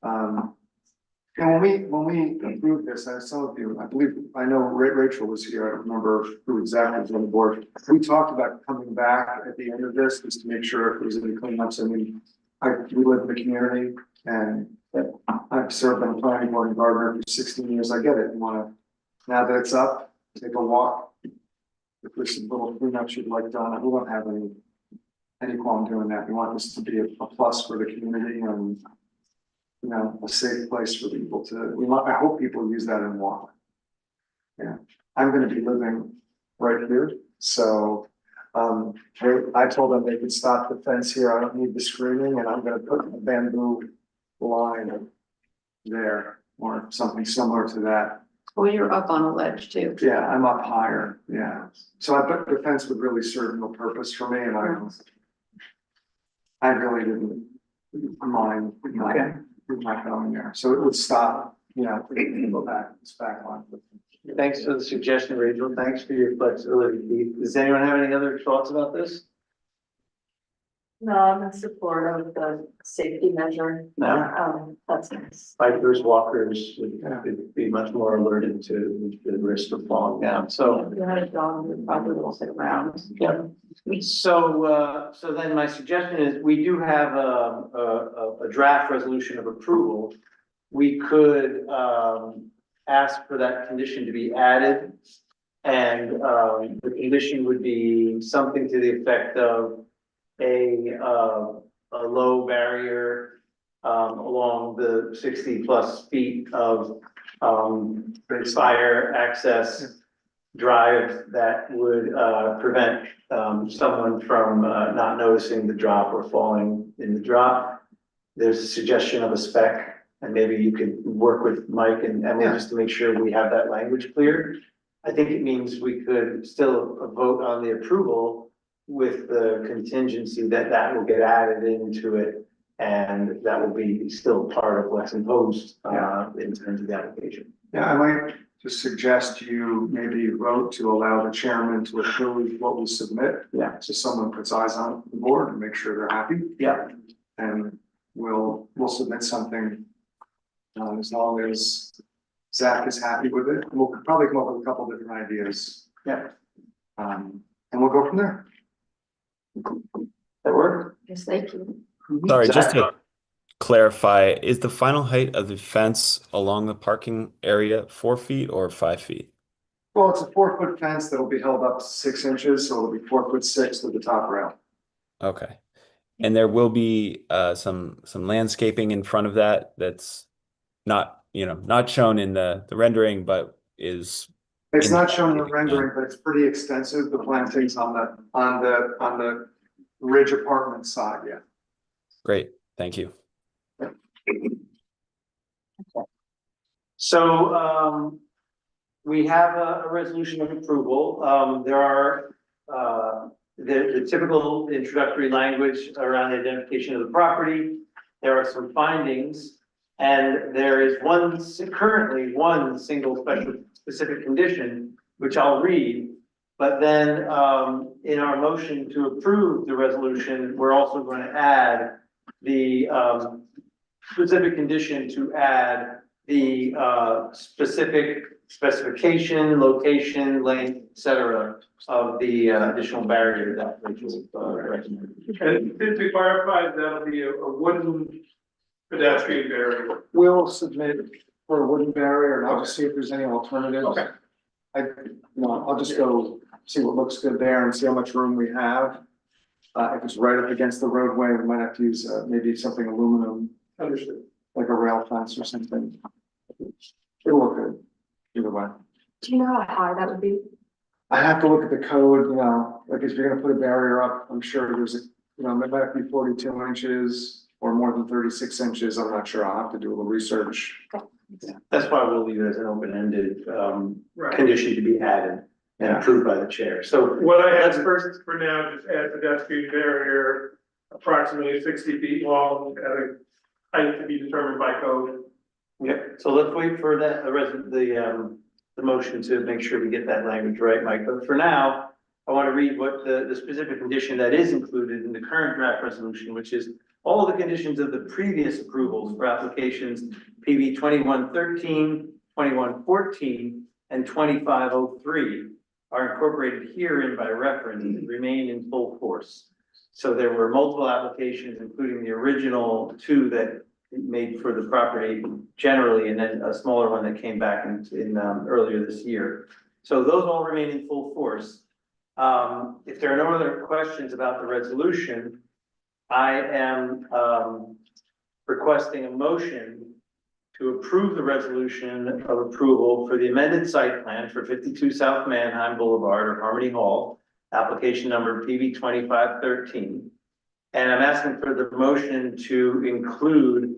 And when we approved this, some of you, I believe, I know Rachel was here, I don't remember who exactly was on the board. We talked about coming back at the end of this, just to make sure if there's any cleanups. I mean, we live in the community, and I've served on the planning board in Gardner for 16 years. I get it. You wanna, now that it's up, take a walk. If there's some little cleanups you'd like done, we don't have any qualm doing that. We want this to be a plus for the community and, you know, a safe place for people to, I hope people use that and walk. Yeah, I'm gonna be living right here, so, I told them they could stop the fence here. I don't need the screening, and I'm gonna put a bamboo line there or something similar to that. Well, you're up on a ledge too. Yeah, I'm up higher, yeah. So I bet the fence would really serve no purpose for me, and I really didn't mind not going there. So it would stop, you know, go back, it's back on. Thanks for the suggestion, Rachel. Thanks for your flexibility. Keith. Does anyone have any other thoughts about this? No, I'm in support of the safety measure. No. That's nice. Bikers, walkers would be much more alerted to the risk of falling down. So, If you had a dog, you probably will sit around. yeah. So then my suggestion is, we do have a draft resolution of approval. We could, ask for that condition to be added. And, the condition would be something to the effect of a low barrier, along the 60+ feet of, fire access drive that would, prevent, someone from, not noticing the drop or falling in the drop. There's a suggestion of a spec, and maybe you could work with Mike and Emily just to make sure we have that language clear. I think it means we could still vote on the approval with the contingency that that will get added into it. And that will be still part of what's imposed, in terms of the application. Yeah, I might just suggest you maybe vote to allow the chairman to approve what we submit. Yeah. So someone puts eyes on the board and make sure they're happy. Yeah. And we'll submit something. As long as Zach is happy with it, we'll probably come up with a couple different ideas. Yeah. And we'll go from there. That work? Yes, thank you. Sorry, just to clarify, is the final height of the fence along the parking area 4 feet or 5 feet? Well, it's a 4-foot fence that'll be held up 6 inches, so it'll be 4'6" with the top rail. Okay. And there will be some landscaping in front of that that's not, not shown in the rendering, but is. It's not shown in the rendering, but it's pretty extensive. The plantings on the Ridge apartment side, yeah. Great, thank you. So, we have a resolution of approval. There are, the typical introductory language around the identification of the property. There are some findings, and there is currently one single specific condition, which I'll read. But then, in our motion to approve the resolution, we're also going to add the, specific condition to add the, specific specification, location, length, et cetera, of the additional barrier that Rachel recommended. And to clarify, that'll be a wooden pedestrian barrier. We'll submit for a wooden barrier, and I'll just see if there's any alternatives. Okay. I'll just go see what looks good there and see how much room we have. If it's right up against the roadway, we might have to use maybe something aluminum. Understood. Like a rail fence or something. It'll look good either way. Do you know how high that would be? I have to look at the code, like if you're gonna put a barrier up, I'm sure there's it might be 42 inches or more than 36 inches. I'm not sure. I'll have to do a little research. Yeah, that's why we'll leave it as an open-ended, Right. condition to be added and approved by the chair. So What I have let's first, for now, just add pedestrian barrier approximately 60 feet long at a height to be determined by code. yeah, so let's wait for that, the motion to make sure we get that language right, Mike. But for now, I want to read what the specific condition that is included in the current draft resolution, which is all the conditions of the previous approvals for applications PB 2113, 2114, and 2503 are incorporated herein by reference and remain in full force. So there were multiple applications, including the original two that made for the property generally, and then a smaller one that came back in earlier this year. So those all remain in full force. If there are no other questions about the resolution, I am requesting a motion to approve the resolution of approval for the amended site plan for 52 South Manheim Boulevard or Harmony Hall, application number PB 2513. And I'm asking for the motion to include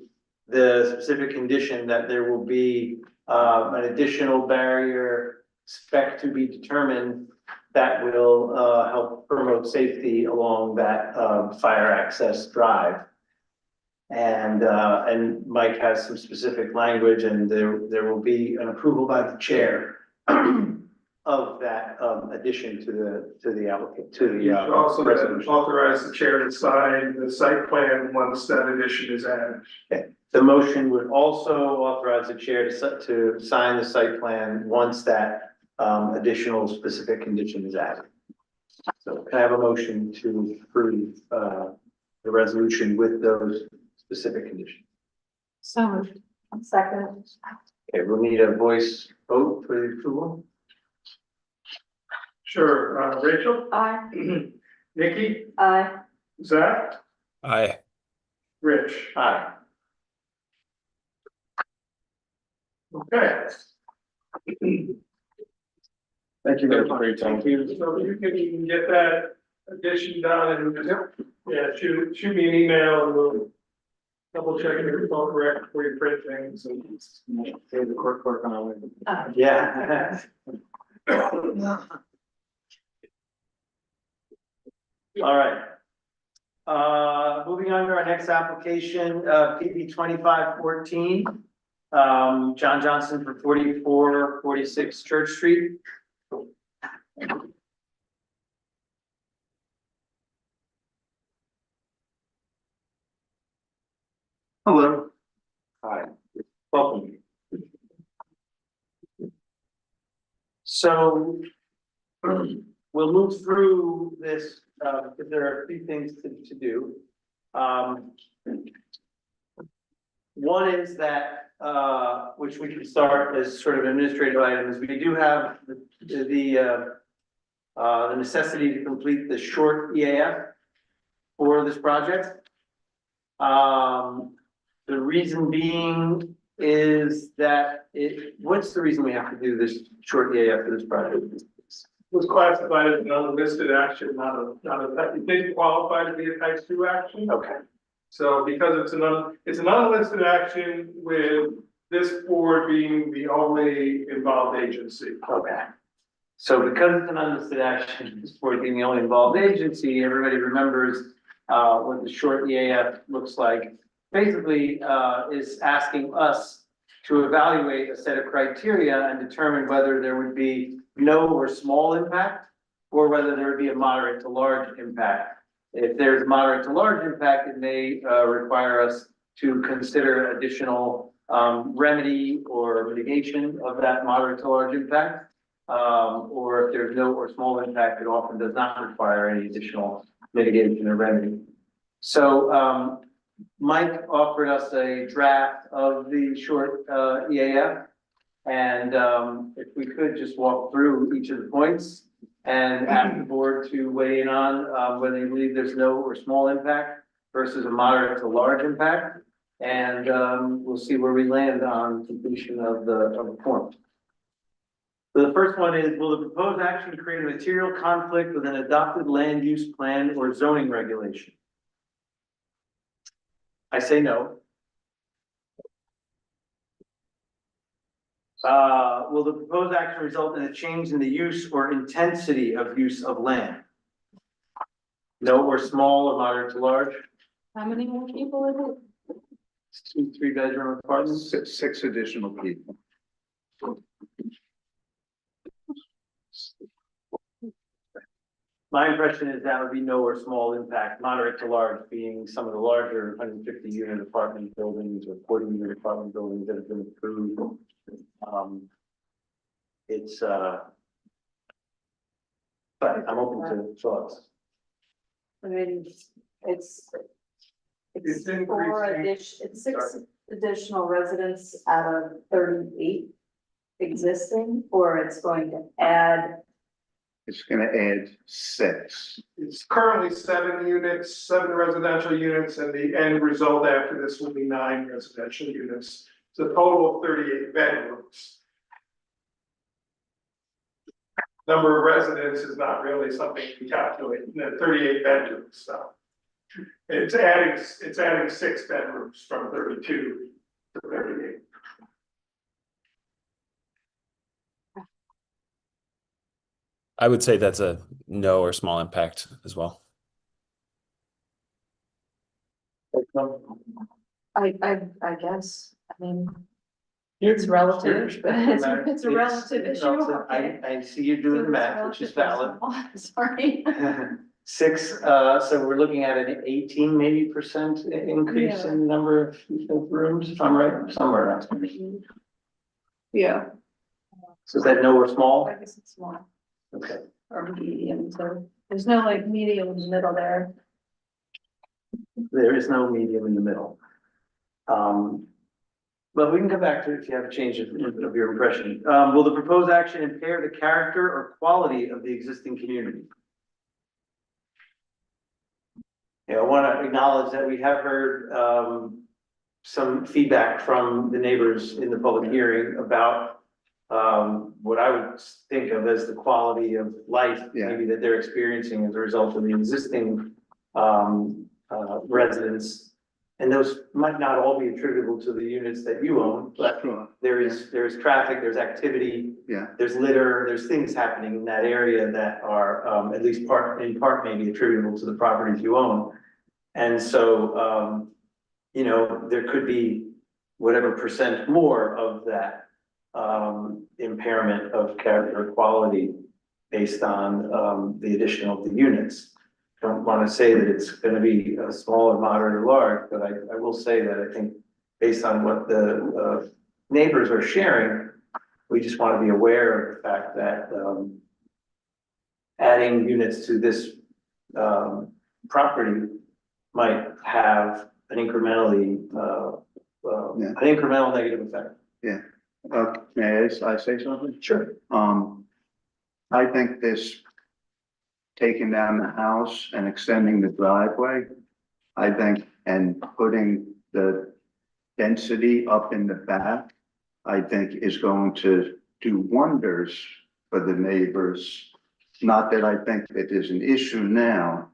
the specific condition that there will be an additional barrier spec to be determined that will help promote safety along that fire access drive. And Mike has some specific language, and there will be an approval by the chair of that addition to the applicant, to the You should also resolution. authorize the chair to sign the site plan once that addition is added. Okay. The motion would also authorize the chair to sign the site plan once that additional specific condition is added. So can I have a motion to approve the resolution with those specific conditions? So moved. Second. Okay, we'll need a voice vote for the approval. Sure, Rachel? Aye. Nikki? Aye. Zach? Aye. Rich? Aye. Okay. Thank you very much. Thank you. So you can get that addition done and, yeah, shoot me an email and we'll double check if it's all correct before you print things and save the court clerk on our way. Yeah. All right. Moving on to our next application, PB 2514. John Johnson for 4446 Church Street. Hello. Hi, welcome. So we'll move through this, because there are a few things to do. One is that, which we can start as sort of administrative items, we do have the necessity to complete the short EAF for this project. The reason being is that what's the reason we have to do this short EAF for this project? Was classified as an unlisted action, not a, it didn't qualify to be a type 2 action. Okay. So because it's an unlisted action with this board being the only involved agency. Okay. So because it's an unlisted action, this board being the only involved agency, everybody remembers what the short EAF looks like. Basically, is asking us to evaluate a set of criteria and determine whether there would be no or small impact, or whether there would be a moderate to large impact. If there's moderate to large impact, it may require us to consider additional remedy or mitigation of that moderate to large impact. Or if there's no or small impact, it often does not require any additional mitigation or remedy. So Mike offered us a draft of the short EAF. And if we could just walk through each of the points and ask the board to weigh in on whether you believe there's no or small impact versus a moderate to large impact. And we'll see where we land on completion of the form. So the first one is, will the proposed action create a material conflict with an adopted land use plan or zoning regulation? I say no. Will the proposed action result in a change in the use or intensity of use of land? No or small or moderate to large? How many more people is it? 2, 3 bedroom apartments? Six additional people. My impression is that would be no or small impact, moderate to large being some of the larger 150-unit apartment buildings or 40-unit apartment buildings that have been approved. It's, but I'm open to thoughts. I mean, it's It's four increasing. it's 6 additional residents out of 38 existing, or it's going to add. It's gonna add 6. It's currently 7 units, 7 residential units, and the end result after this will be 9 residential units. It's a total of 38 bedrooms. Number of residents is not really something to calculate, 38 bedrooms, so. It's adding 6 bedrooms from 32 to 38. I would say that's a no or small impact as well. I guess, I mean, it's relative, but it's a relative issue. Okay. I see you doing the math, which is valid. Sorry. 6, so we're looking at an 18 maybe % increase in the number of rooms, if I'm right, somewhere around. Yeah. So is that no or small? I guess it's small Okay. or medium, so there's no like medium in the middle there. There is no medium in the middle. But we can come back to it if you have a change of your impression. Will the proposed action impair the character or quality of the existing community? Yeah, I want to acknowledge that we have heard some feedback from the neighbors in the public hearing about what I would think of as the quality of life maybe that they're experiencing as a result of the existing residents. And those might not all be attributable to the units that you own, but there's traffic, there's activity. Yeah. There's litter, there's things happening in that area that are at least in part maybe attributable to the properties you own. And so, you know, there could be whatever % more of that impairment of character or quality based on the addition of the units. Don't want to say that it's going to be small or moderate or large, but I will say that I think based on what the neighbors are sharing, we just want to be aware of the fact that adding units to this property might have an incremental negative effect. Yeah. May I say something? Sure. I think this taking down the house and extending the driveway, I think, and putting the density up in the back, I think is going to do wonders for the neighbors. Not that I think it is an issue now.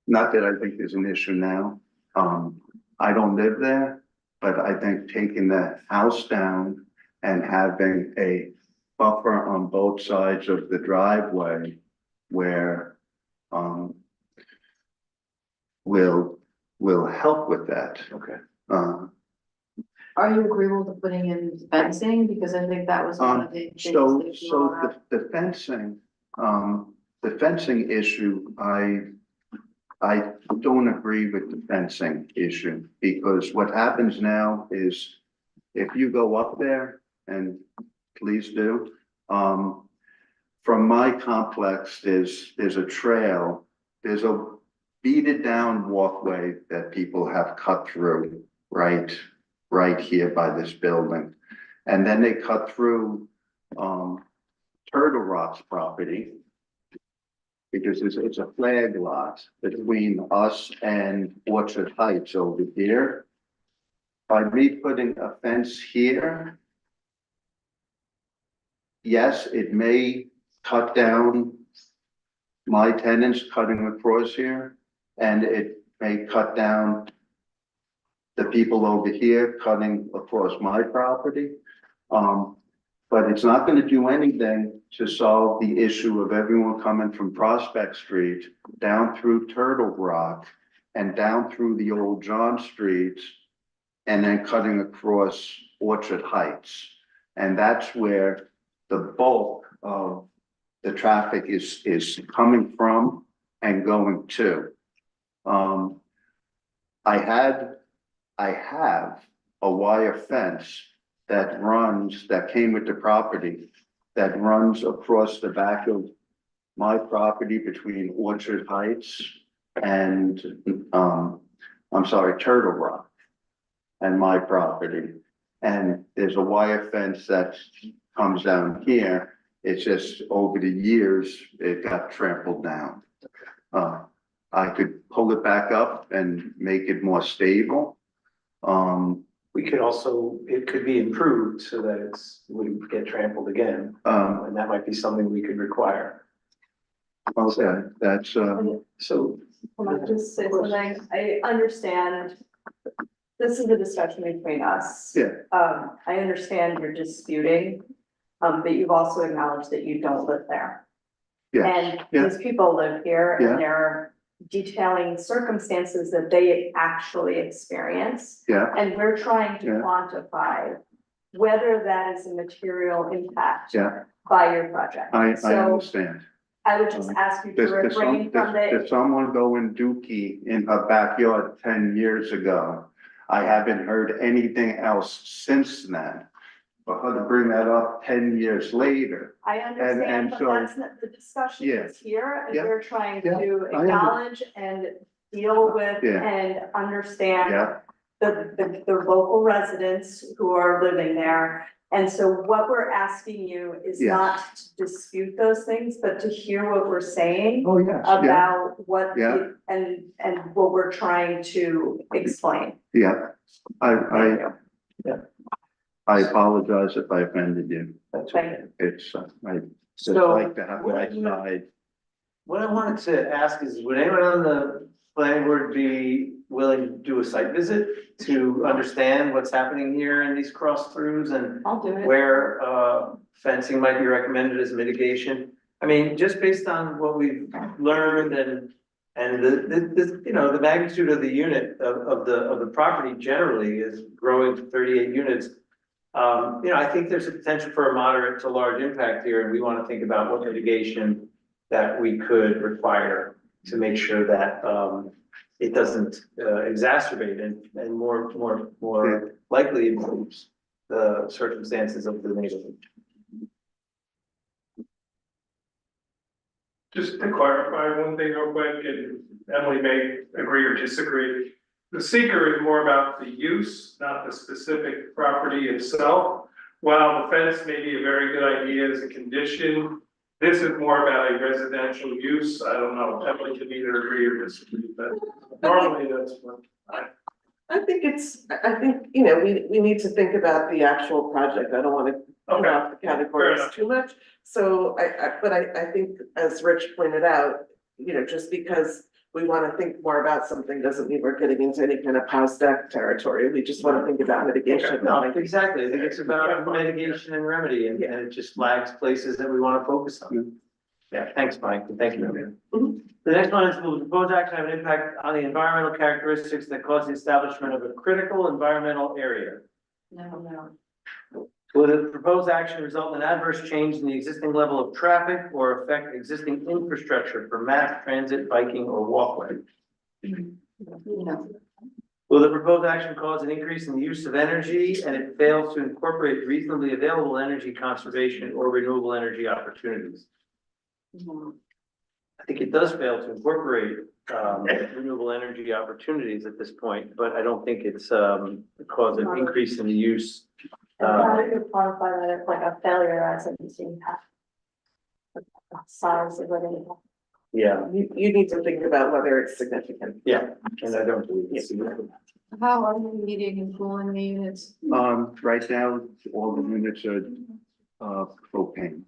Not that I think there's an issue now. I don't live there, but I think taking that house down and having a buffer on both sides of the driveway where will help with that. Okay. Are you agreeable to putting in fencing? Because I think that was one of the things. So that you brought up. the fencing issue, I don't agree with the fencing issue, because what happens now is if you go up there, and please do, from my complex, there's a trail, there's a beaded down walkway that people have cut through right here by this building. And then they cut through Turtle Rock's property, because it's a flag lot between us and Orchard Heights over here. By me putting a fence here, yes, it may cut down my tenants cutting across here, and it may cut down the people over here cutting across my property. But it's not going to do anything to solve the issue of everyone coming from Prospect Street down through Turtle Rock and down through the old John Street and then cutting across Orchard Heights. And that's where the bulk of the traffic is coming from and going to. I have a wire fence that came with the property, that runs across the back of my property between Orchard Heights and, Turtle Rock and my property. And there's a wire fence that comes down here. It's just over the years, it got trampled down. I could pull it back up and make it more stable. We could also, it could be improved so that it's, wouldn't get trampled again, and that might be something we could require. Okay, that's, So, Can I just say something? I understand. This is a discussion between us. Yeah. I understand you're disputing, but you've also acknowledged that you don't live there. yeah, And yeah. these people live here Yeah. and they're detailing circumstances that they actually experience. yeah, And we're trying to Yeah. quantify whether that is a material impact yeah, by your project. I So understand. I would just ask you to refrain from Did the, someone go in Dookie in her backyard 10 years ago? I haven't heard anything else since then. For her to bring that up 10 years later, I understand, and but so- that's not, the discussion Yeah. is here and Yeah. we're trying Yeah. to I acknowledge and deal with Yeah. and understand yeah, the local residents who are living there. And so what we're asking you is Yes. not to dispute those things, but to hear what we're saying oh, yes, yeah, about what, Yeah. and what we're trying to explain. yeah. Thank you. I apologize if I offended you. that's Thank okay. It's, I just So, like to have my side. what I wanted to ask is, would anyone on the planning board be willing to do a site visit to understand what's happening here in these cross throughs and I'll do it. where fencing might be recommended as mitigation? I mean, just based on what we've learned and the you know, the magnitude of the unit of the property generally is growing to 38 units. You know, I think there's a potential for a moderate to large impact here, and we want to think about what mitigation that we could require to make sure that it doesn't exacerbate and more likely improves the circumstances of the neighborhood. Just to clarify one thing real quick, and Emily may agree or disagree. The seeker is more about the use, not the specific property itself. While the fence may be a very good idea as a condition, this is more about a residential use. I don't know, Emily can either agree or disagree, but normally that's what I think you know, we need to think about the actual project. I don't want to put Okay. off the Fair categories enough. too much. So I think, as Rich pointed out, you know, just because we want to think more about something doesn't mean we're getting into any kind of house deck territory. We just want to think about mitigation. No, exactly. I think it's about mitigation and remedy, and it just flags places that we want to focus on. Yeah, thanks, Mike, and thank you. The next one is, will the proposed action have an impact on the environmental characteristics that cause the establishment of a critical environmental area? No. Will the proposed action result in adverse change in the existing level of traffic or affect existing infrastructure for mass transit, biking, or walkway? No. Will the proposed action cause an increase in the use of energy and it fails to incorporate reasonably available energy conservation or renewable energy opportunities? I think it does fail to incorporate renewable energy opportunities at this point, but I don't think it's caused an increase in the use. I thought it could quantify that as like a failure as an impact. Size of it. Yeah, You need to think about whether it's significant. yeah, and I don't believe it's. How are you heating and cooling the units? Right now, all the units are, propane.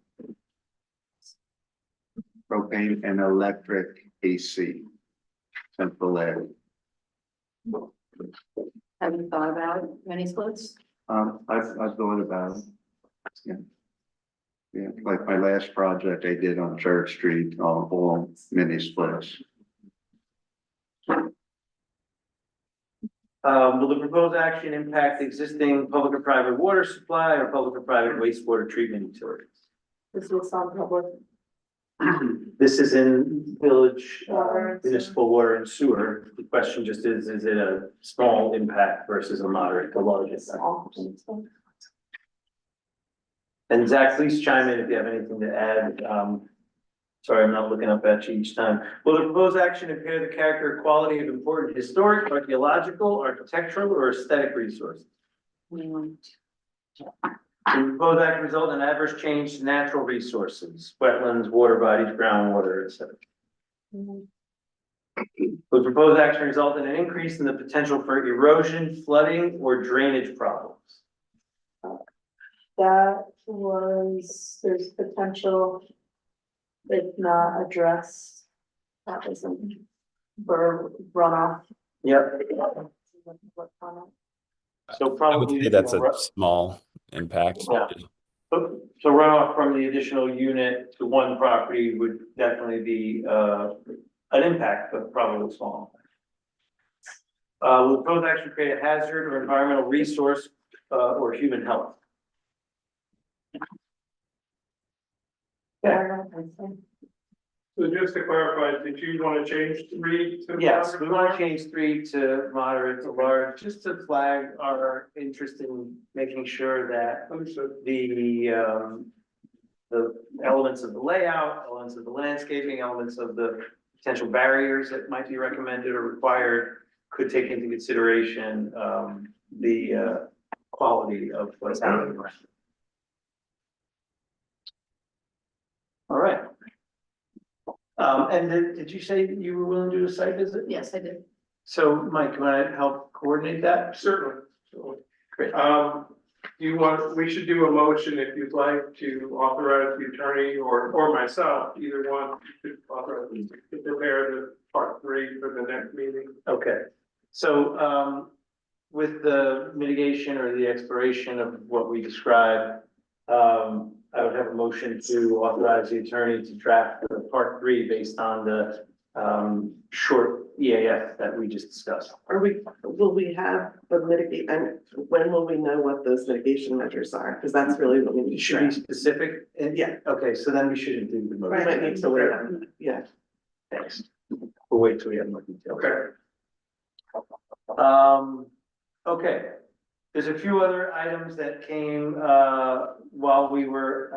Propane and electric AC, central air. Have you thought about mini splits? I've thought about it. Yeah. Yeah, like my last project I did on Church Street, all mini splits. Will the proposed action impact existing public or private water supply or public or private wastewater treatment utilities? This was on public. This is in village Water and sewer. municipal water and sewer. The question just is it a small impact versus a moderate to large impact? And Zach, please chime in if you have anything to add. Sorry, I'm not looking up at you each time. Will the proposed action impair the character or quality of important historic, archaeological, architectural, or aesthetic resources? Will the proposed act result in adverse change to natural resources, wetlands, water bodies, groundwater, etc.? Will the proposed action result in an increase in the potential for erosion, flooding, or drainage problems? That was, there's potential, if not addressed, that wasn't for runoff. Yep. So I would probably. say that's a small impact. Yeah. So runoff from the additional unit to one property would definitely be an impact, but probably small. Will the proposed action create a hazard or environmental resource or human health? So just to clarify, did you want to change 3 to? Yes, we want to change 3 to moderate to large, just to flag our interest in making sure that Understood. the elements of the layout, elements of the landscaping, elements of the potential barriers that might be recommended or required could take into consideration the quality of what's happening. All right. And did you say you were willing to do a site visit? Yes, I did. So Mike, you want to help coordinate that? Certainly. Great. Do you want, we should do a motion if you'd like to authorize the attorney or myself, either one, should authorize me to prepare the part 3 for the next meeting. Okay, so with the mitigation or the exploration of what we described, I would have a motion to authorize the attorney to draft the part 3 based on the short EAF that we just discussed. Will we have the mitigate, and when will we know what those mitigation measures are? Because that's really what we need to Should be track. specific, and yeah, okay, so then we shouldn't do the We motion. might need to wait on, yeah. Thanks. We'll wait till we have more details. Okay. Okay, there's a few other items that came, while we were,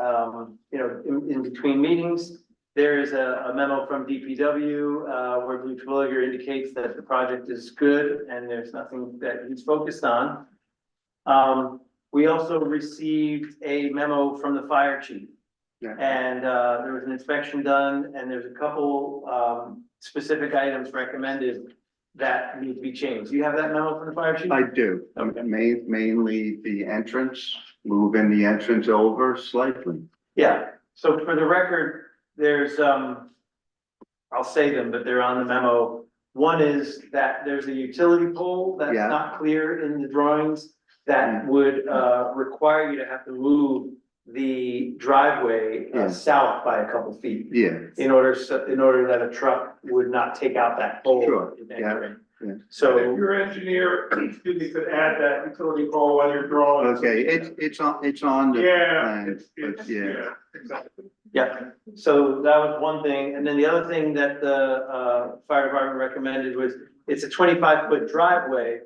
in between meetings. There is a memo from DPW, where Blue Terwilliger indicates that the project is good and there's nothing that he's focused on. We also received a memo from the fire chief. Yeah. And, there was an inspection done and there's a couple, specific items recommended that need to be changed. Do you have that memo from the fire chief? I do. Okay. Mainly the entrance, moving the entrance over slightly. Yeah, so for the record, there's, I'll say them, but they're on the memo. One is that there's a utility pole that's Yeah. not clear in the drawings that would, require you to have to move the driveway, Yeah. south by a couple feet. Yeah, In order that a truck would not take out that pole. Sure, in yeah, entering. yeah. So if So, your engineer, excuse me, could add that utility pole on your drawing. okay, it's on the Yeah, plan, but it's, yeah. yeah, exactly. yeah, so that was one thing, and then the other thing that the fire department recommended was, it's a 25-foot driveway.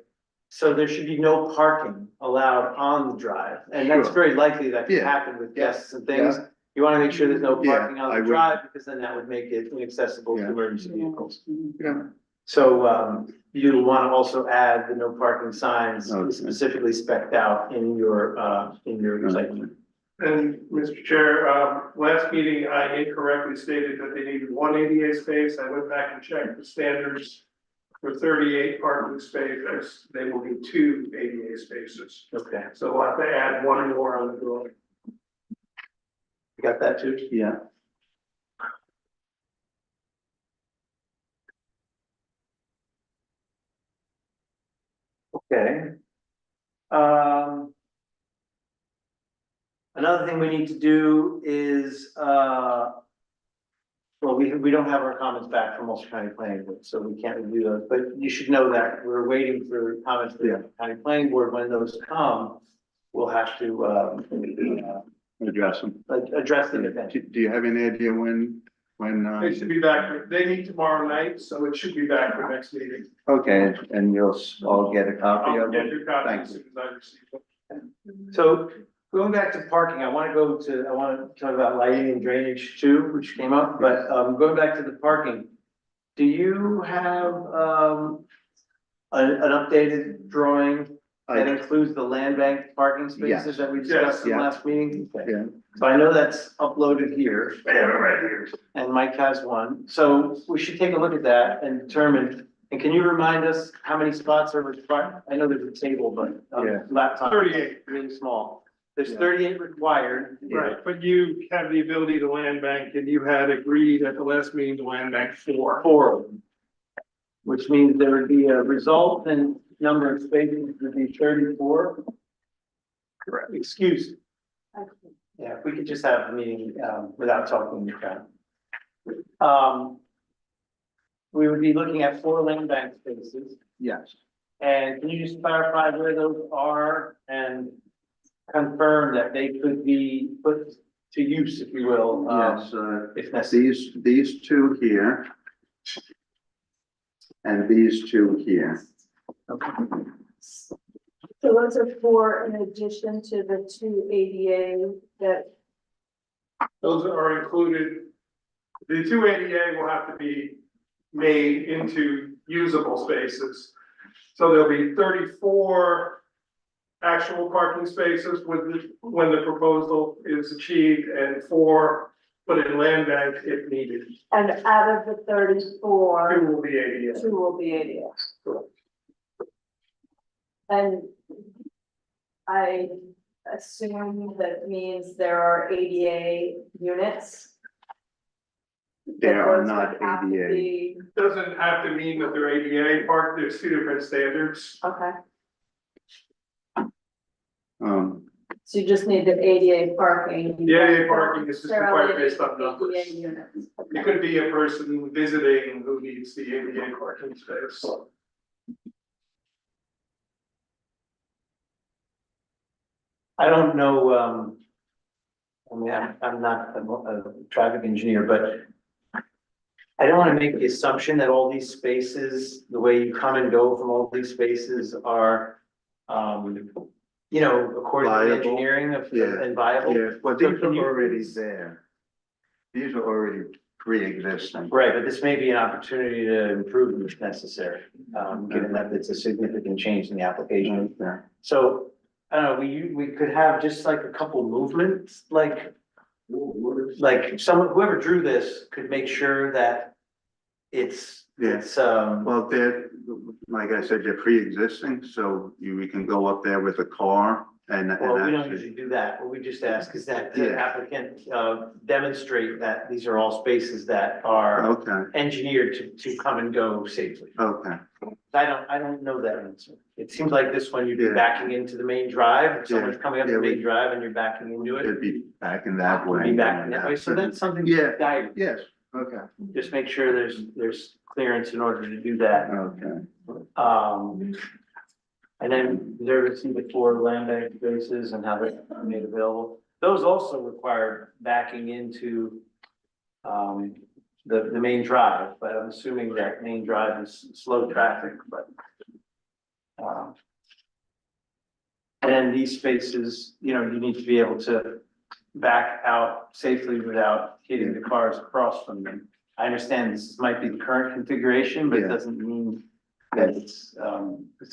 So there should be no parking allowed on the drive, and that's Sure. very likely that could Yeah. happen with guests and things. You wanna make sure there's no Yeah, parking on I the would. drive, because then that would make it inaccessible to Yeah. emergency vehicles. Yeah. So, you'll wanna also add the no parking signs Okay. specifically spec'd out in your site plan. And Mr. Chair, last meeting, I incorrectly stated that they needed 1 ADA space. I went back and checked the standards for 38 parking spaces. They will be 2 ADA spaces. Okay, So we'll have to add 1 more on the drawing. you got that too? Yeah, Okay. Another thing we need to do is, Well, we don't have our comments back from Ulster County Planning Board, so we can't review those, but you should know that we're waiting for comments from the County Planning Board. When those come, we'll have to, Address them. address them again. Do you have any idea when, They should be back, they meet tomorrow night, so it should be back for next meeting. okay, and you'll all get a copy I'll of get it? your copy Thank as soon as I receive it. So going back to parking, I want to talk about lighting and drainage too, which came up, but going back to the parking. Do you have an updated drawing that includes the land bank parking spaces that we discussed in the last meeting? Okay. Yeah. So I know that's uploaded here. I have it right here. And Mike has one, so we should take a look at that and determine, and can you remind us how many spots are required? I know there's a table, but laptop. 38. Really small. There's Yeah. 38 required. Right, but you have the ability to land bank, and you had agreed at the last meeting to land bank 4. 4 of them. Which means there would be a resultant number of spaces would be 34. Correct. Excuse. Yeah, if we could just have a meeting, without talking to John. We would be looking at 4 land bank spaces, Yes. and can you just clarify where those are and confirm that they could be put to use, if you will? Yes, If necessary. these two here. And these two here. Okay. So those are 4 in addition to the 2 ADA that, Those are included. The 2 ADA will have to be made into usable spaces. So there'll be 34 actual parking spaces when the proposal is achieved, and 4 put in land bank if needed. and out of the 34, 2 will be ADA. 2 will be ADA. And I assume that means there are ADA units. There are Those not would have to ADA. be- Doesn't have to mean that they're ADA park, there's 2 different standards. Okay, So you just need the ADA parking. The ADA parking is just required based on ADA numbers. units. It could be a person visiting who needs the ADA parking space. I don't know, I mean, I'm not a traffic engineer, but I don't want to make the assumption that all these spaces, the way you come and go from all these spaces are, you know, according to the Viable. engineering of, Yeah. and viable. yeah, well, So these can are you already please- there. These are already pre-existing. Right, but this may be an opportunity to improve if necessary, given that it's a significant change in the application. Okay. So, I don't know, we could have just like a couple movements, like whoever drew this could make sure that it's, Yeah. Well, they're, like I said, they're pre-existing, so we can go up there with a car and well, we don't actually, usually do that. What we just ask is that the Yeah. applicant, demonstrate that these are all spaces that are okay, engineered to come and go safely. okay, I don't know that answer. It seems like this one, you'd be Yeah. backing into the main drive, if someone's coming up the Yeah, main drive and you're backing into it. it'd be back in that Would way. be back that way, so that's something. Yeah. Guide, Yes, okay, just make sure there's clearance in order to do that. okay, And then there is the 4 land bank spaces and how they're made available. Those also require backing into the main drive, but I'm assuming that main drive is slow traffic, but. And then these spaces, you know, you need to be able to back out safely without hitting the cars across from them. I understand this might be the current configuration, but it Yeah. doesn't mean that it's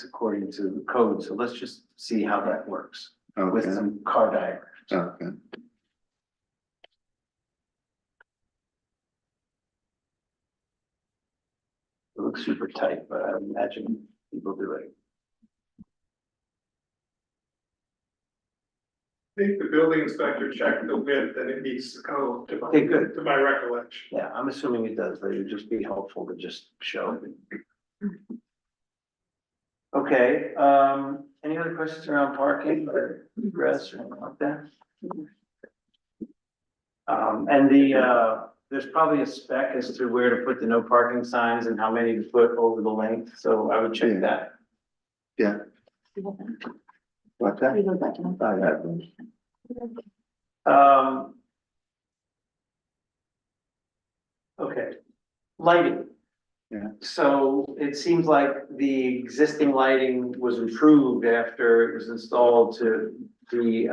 according to the code, so let's just see how that works with okay, some car diagrams. okay. It looks super tight, but I imagine people do it. I think the building inspector checked the width and it meets the code Okay, good. to my recollection. Yeah, I'm assuming it does, but it would just be helpful to just show. Okay, any other questions around parking or egress or anything like that? And there's probably a spec as to where to put the no parking signs and how many to put over the length, so I would check Yeah. that. Yeah, what's that? I have one. Okay, lighting. Yeah. So it seems like the existing lighting was improved after it was installed to be,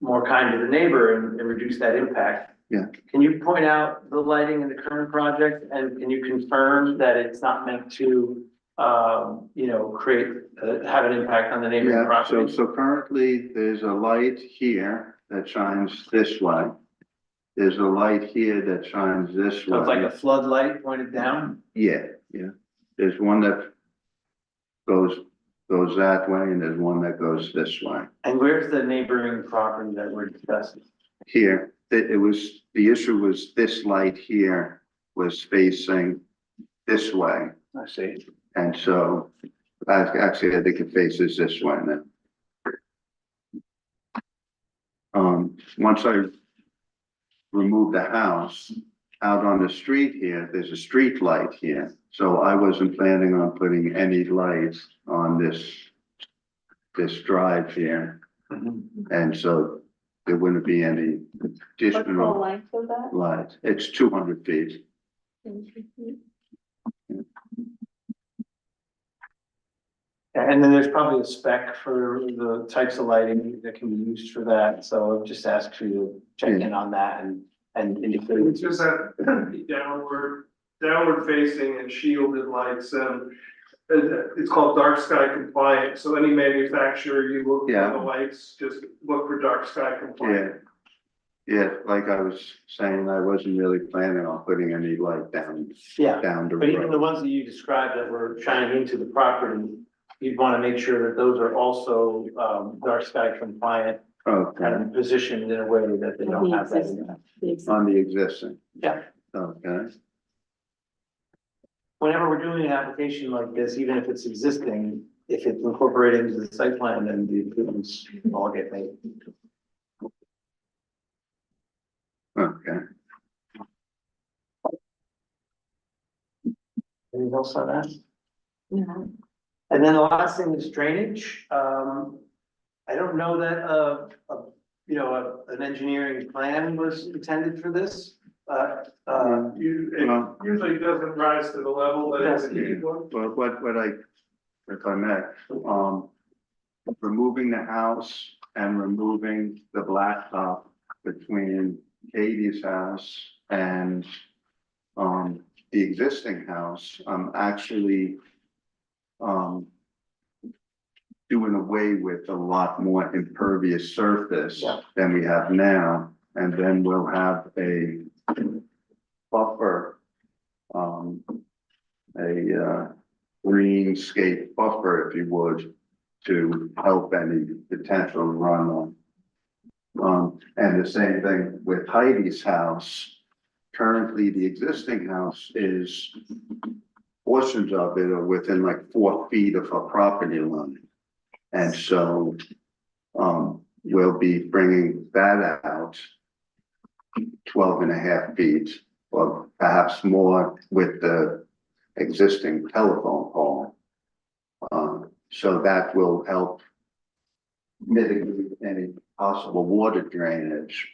more kind to the neighbor and reduce that impact. Yeah. Can you point out the lighting in the current project, and can you confirm that it's not meant to, create, have an impact on the neighboring Yeah, property? so currently there's a light here that shines this way. There's a light here that shines this So it's like way. a floodlight pointed down? Yeah, yeah. There's one that goes that way and there's one that goes this way. And where's the neighboring property that we're discussing? Here, the issue was this light here was facing this way. I see. And so, actually, I think it faces this way then. Once I remove the house, out on the street here, there's a street light here. So I wasn't planning on putting any lights on this drive here. And so there wouldn't be any What's the additional length of that? lights. It's 200 feet. And then there's probably a spec for the types of lighting that can be used for that, so I'll just ask you to check in on that and indicate. It's just that downward facing and shielded lights, it's called dark sky compliant, so any manufacturer you look Yeah. for the lights, just look for dark sky compliant. Yeah, like I was saying, I wasn't really planning on putting any light down Yeah, the but even the road. ones that you described that were shining into the property, you'd want to make sure that those are also, dark sky compliant Okay, and positioned in a way that they don't have that. on the existing. Yeah. Okay, Whenever we're doing an application like this, even if it's existing, if it's incorporated into the site plan, then the improvements all get made. okay. Anything else on that? No. And then the last thing is drainage. I don't know that, an engineering plan was intended for this. It Well- usually doesn't rise to the level that it's. Well, what if I may, removing the house and removing the blacktop between Katie's house and, the existing house, I'm actually, doing away with a lot more impervious surface Yeah. than we have now, and then we'll have a buffer, a greenscape buffer, if you would, to help any potential runoff. And the same thing with Heidi's house. Currently, the existing house is, portions of it are within like 4 feet of a property line. And so, we'll be bringing that out 12.5 feet, or perhaps more with the existing telephone pole. So that will help mitigate any possible water drainage.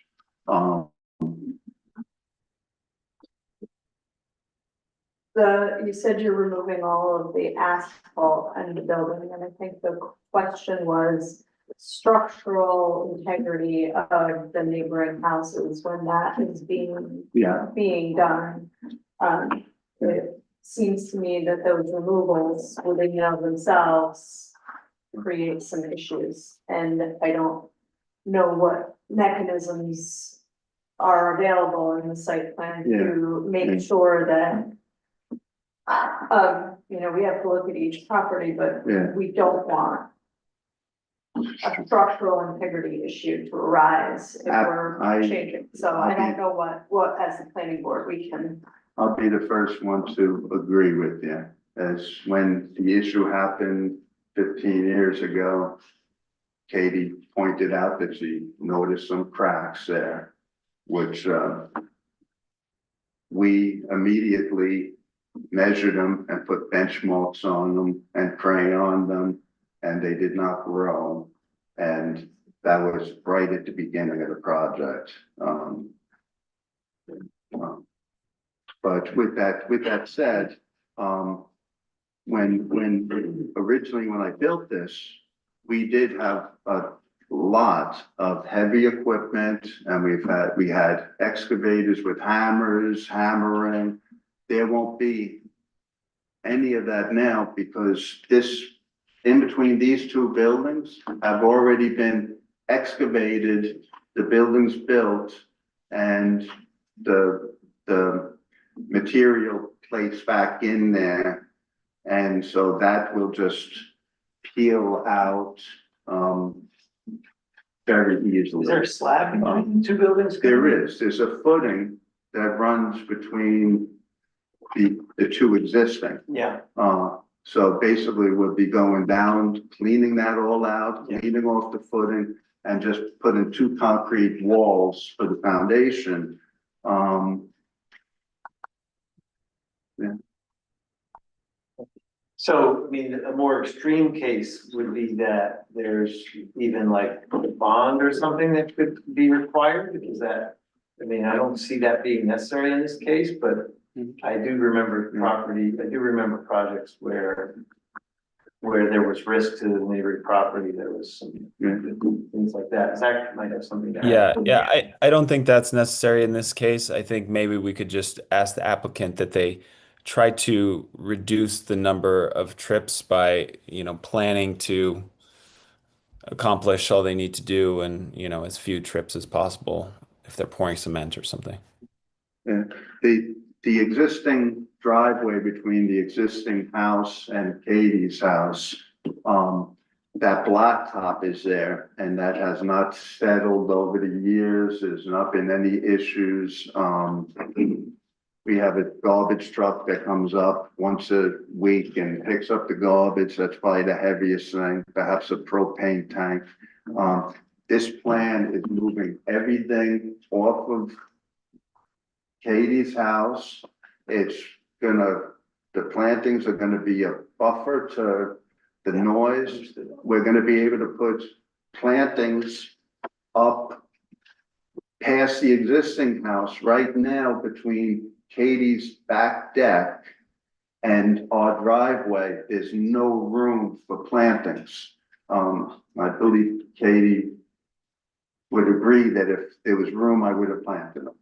You said you're removing all of the asphalt and the building, and I think the question was structural integrity of the neighboring houses when that is being done. It seems to me that those removals within and of themselves create some issues, and I don't know what mechanisms are available in the site plan to make sure that we have to look at each property, but we don't want a structural integrity issue to arise if we're changing. So I don't know what as the planning board we can. I'll be the first one to agree with you, as when the issue happened 15 years ago, Katie pointed out that she noticed some cracks there, which we immediately measured them and put benchmarks on them and crayon them, and they did not grow. And that was right at the beginning of the project. But with that said, when originally when I built this, we did have a lot of heavy equipment, and we had excavators with hammers, hammering. There won't be any of that now because this, in between these two buildings have already been excavated, the buildings built, and the material placed back in there. And so that will just peel out, very easily. Is there a slab between the two buildings? There's a footing that runs between the two existing. Yeah, So basically we'll be going down, cleaning that all out, cleaning off the footing, and just putting two concrete walls for the foundation. so, I mean, a more extreme case would be that there's even like a bond or something that could be required, because that, I mean, I don't see that being necessary in this case, but I do remember projects where there was risk to the neighboring property, there was some things like that. Zach might have something to add. Yeah, I don't think that's necessary in this case. I think maybe we could just ask the applicant that they try to reduce the number of trips by, planning to accomplish all they need to do and, as few trips as possible if they're pouring cement or something. Yeah, the existing driveway between the existing house and Katie's house, that blacktop is there, and that has not settled over the years. There's not been any issues. We have a garbage truck that comes up once a week and picks up the garbage. That's probably the heaviest thing, perhaps a propane tank. This plan is moving everything off of Katie's house. The plantings are gonna be a buffer to the noise. We're gonna be able to put plantings up past the existing house right now between Katie's back deck and our driveway. There's no room for plantings. I believe Katie would agree that if there was room, I would have planted them.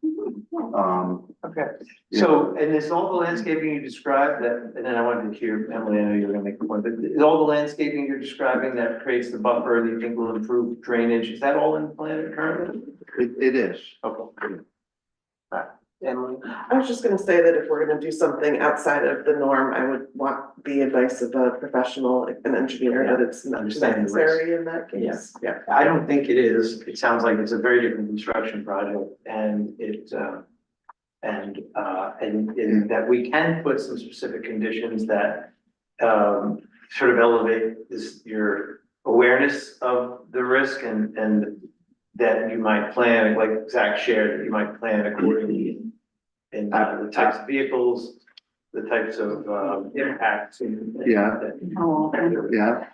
Okay, so, and is all the landscaping you described that, and then I wanted to hear, Emily, I know you were gonna make a point, but is all the landscaping you're describing that creates the buffer that you think will improve drainage, is that all in the plan currently? It is. Okay. Emily? I was just gonna say that if we're gonna do something outside of the norm, I would want the advice of a professional, like an engineer, that it's not Understand the risk. necessary in that case. Yeah. I don't think it is. It sounds like it's a very different construction project and that we can put some specific conditions that sort of elevate your awareness of the risk and that you might plan, like Zach shared, that you might plan accordingly in the types of vehicles, the types of impacts. Yeah. Yeah.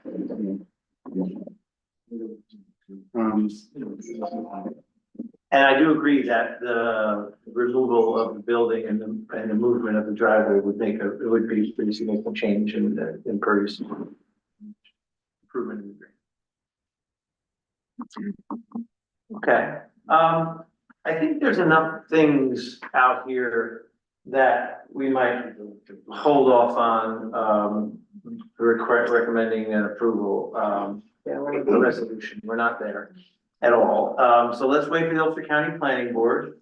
And I do agree that the removal of the building and the movement of the driveway would be a pretty significant change in the impervious improvement in the grade. Okay, I think there's enough things out here that we might hold off on, recommending an approval, the resolution. We're not there at all. So let's wait for the Ulster County Planning Board.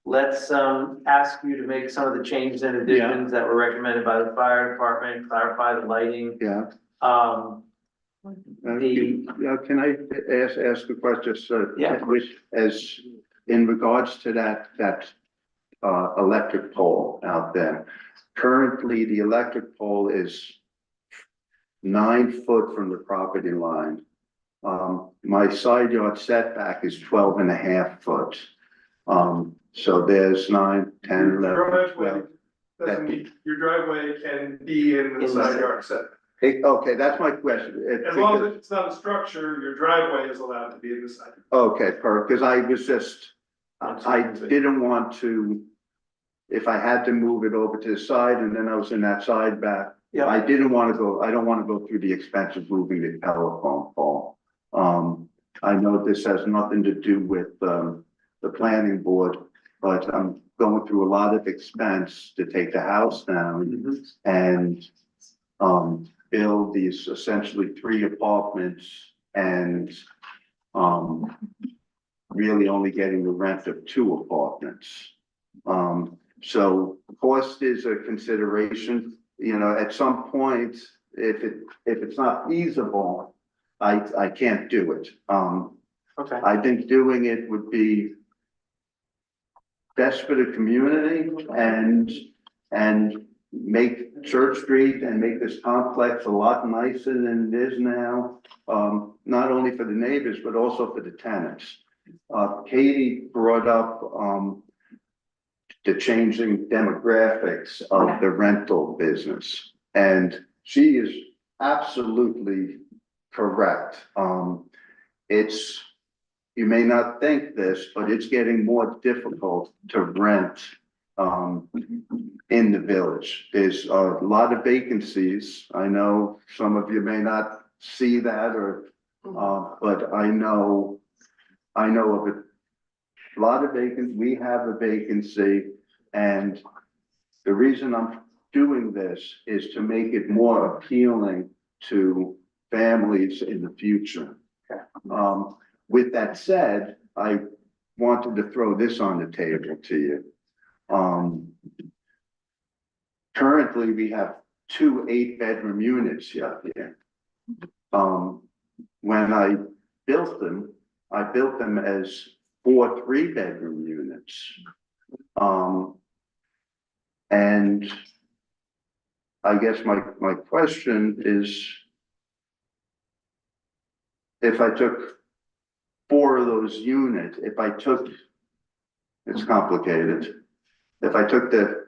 Let's, ask you to make some of the changes and additions that were recommended by the fire department, clarify the lighting. Yeah. Can I ask a question, sir? Yeah. Which, as in regards to that electric pole out there, currently the electric pole is 9 foot from the property line. My side yard setback is 12.5 foot. So there's 9, 10, Your 11, 12. driveway doesn't need, your driveway can be in the In the side yard setback. Okay, that's my question. As long as it's not a structure, your driveway is allowed to be in the side. Okay, because I was just, I didn't want to, if I had to move it over to the side and then I was in that side back, Yeah. I didn't want to go, I don't want to go through the expense of moving the telephone pole. I know this has nothing to do with, the planning board, but I'm going through a lot of expense to take the house down and, build these essentially 3 apartments and, really only getting the rent of 2 apartments. So cost is a consideration, you know, at some point, if it's not feasible, I can't do it. Okay. I think doing it would be best for the community and make Church Street and make this complex a lot nicer than it is now. Not only for the neighbors, but also for the tenants. Katie brought up, the changing demographics of the rental business. And she is absolutely correct. You may not think this, but it's getting more difficult to rent in the village. There's a lot of vacancies. I know some of you may not see that or, but I know of it. A lot of vacancies. We have a vacancy, and the reason I'm doing this is to make it more appealing to families in the future. With that said, I wanted to throw this on the table to you. Currently, we have 2 8-bedroom units up here. When I built them as 4 3-bedroom units. And I guess my question is, if I took 4 of those units, it's complicated. If I took the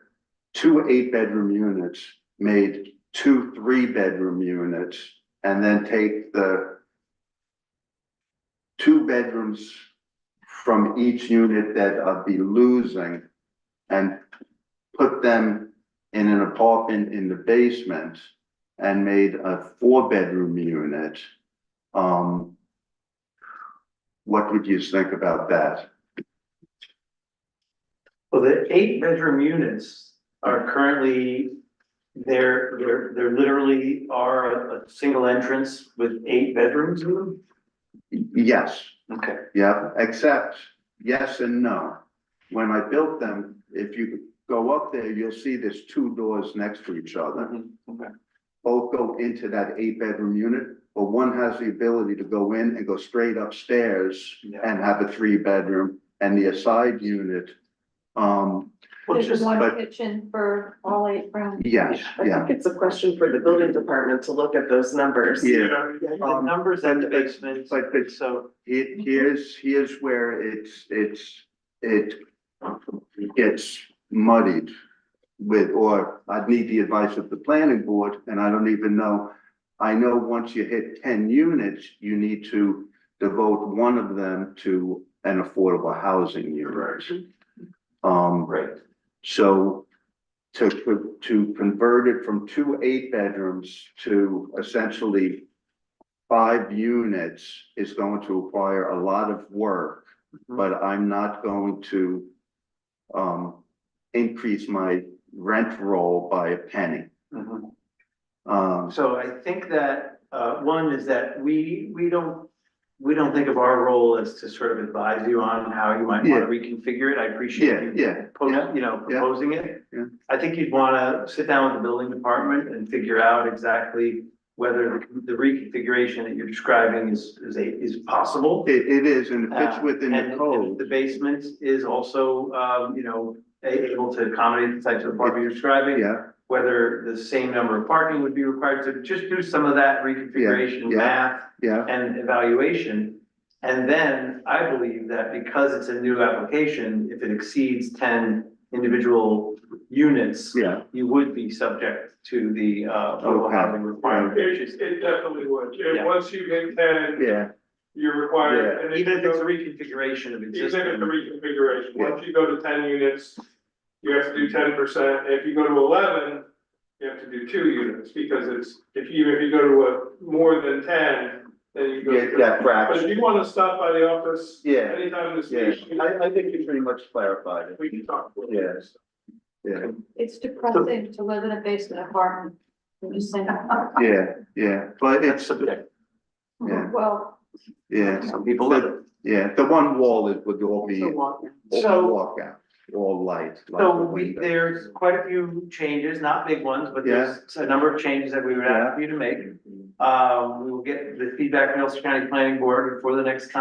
2 8-bedroom units, made 2 3-bedroom units, and then take the 2 bedrooms from each unit that I'd be losing and put them in an apartment in the basement and made a 4-bedroom unit, what would you think about that? Well, the 8-bedroom units are currently, they're literally are a single entrance with 8 bedrooms in them? Yes. Okay. Yeah, except yes and no. When I built them, if you go up there, you'll see there's 2 doors next to each other. Okay. Both go into that 8-bedroom unit, but one has the ability to go in and go straight upstairs and have a 3-bedroom, and the side unit, There's just one but- kitchen for all 8 rooms. yes, I yeah. think it's a question for the building department to look at those numbers. Yeah. The numbers at the basement, But so, here's where it gets muddied with, or I'd need the advice of the planning board, and I don't even know. I know once you hit 10 units, you need to devote one of them to an affordable housing unit. right. So to convert it from 2 8-bedrooms to essentially 5 units is going to require a lot of work, but I'm not going to increase my rent roll by a penny. So I think that, one is that we don't think of our role as to sort of advise you on how you might want to reconfigure it. I appreciate you. Proposing it. Yeah. I think you'd want to sit down with the building department and figure out exactly whether the reconfiguration that you're describing is possible. It is, and it fits within And the if code. the basement is also, able to accommodate the types of apartment you're describing. Yeah, Whether the same number of parking would be required to just do some of that reconfiguration Yeah. math yeah, and evaluation. And then I believe that because it's a new application, if it exceeds 10 individual units, Yeah, you would be subject to the affordable Okay. housing requirement, which is, It definitely would. Yeah. Once you hit 10, yeah, you're required. and even if it's a you go- reconfiguration of Even if it's a existing. reconfiguration, Yeah. once you go to 10 units, you have to do 10%. If you go to 11, you have to do 2 units, because even if you go to more than 10, then you go. get that But fraction. if you wanna stop by the office. Yeah. Anytime this Yeah, week. I think you pretty much clarified it. We can talk. Yes. Yeah, It's depressing to live in a basement apartment. I'm just saying. yeah, but That's it's, subjective. yeah, Well, yeah, Some people love it. yeah, the one wall is would all be, So walk. So- walkout, all light. like So the we, window. there's quite a few changes, not big ones, but there's a number of changes that we would ask you to make. We will get the feedback from Ulster County Planning Board before the next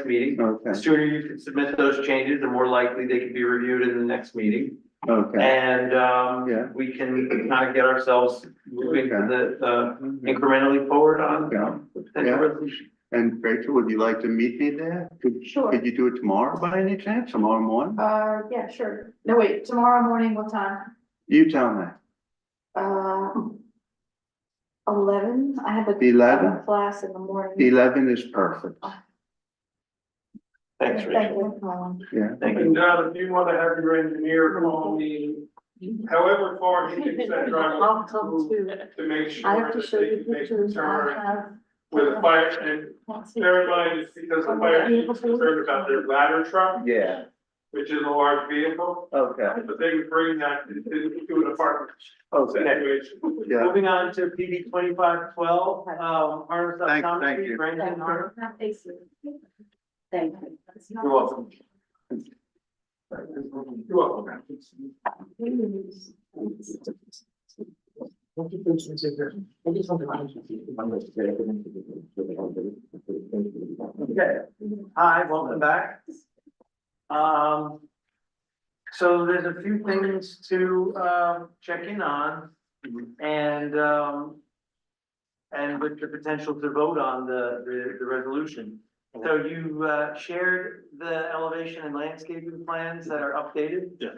meeting. Okay, The sooner you can submit those changes, the more likely they can be reviewed in the next meeting. okay, And, Yeah. we can kind of get ourselves moving Okay. the incrementally forward on Yeah. the potential Yeah. resolution. and Rachel, would you like to meet me there? Sure. Could you do it tomorrow by any chance, tomorrow morning? yeah, sure. No, wait, tomorrow morning, what time? You tell me. 11, I have a 11? class in the morning. 11 is perfect, Thanks, Thank Rachel. you. yeah. Thank And you. John, if you wanna have your engineer call me, however far he thinks that drive I'll come too. to make sure. I have to that show they you can make the pictures. I turn have. With a fire, and bear in mind, it's because the fire chief is concerned about their ladder truck, Yeah, which is a large vehicle, okay, but they would bring that to an apartment okay, situation. yeah. Moving on to PB 2512, Harvard Thank Optometry, you. Brandon Harder. Thank you. You're welcome. You're welcome. Okay, hi, welcome back. So there's a few things to, check in on and with the potential to vote on the resolution. So you, shared the elevation and landscaping plans that are updated? Yes.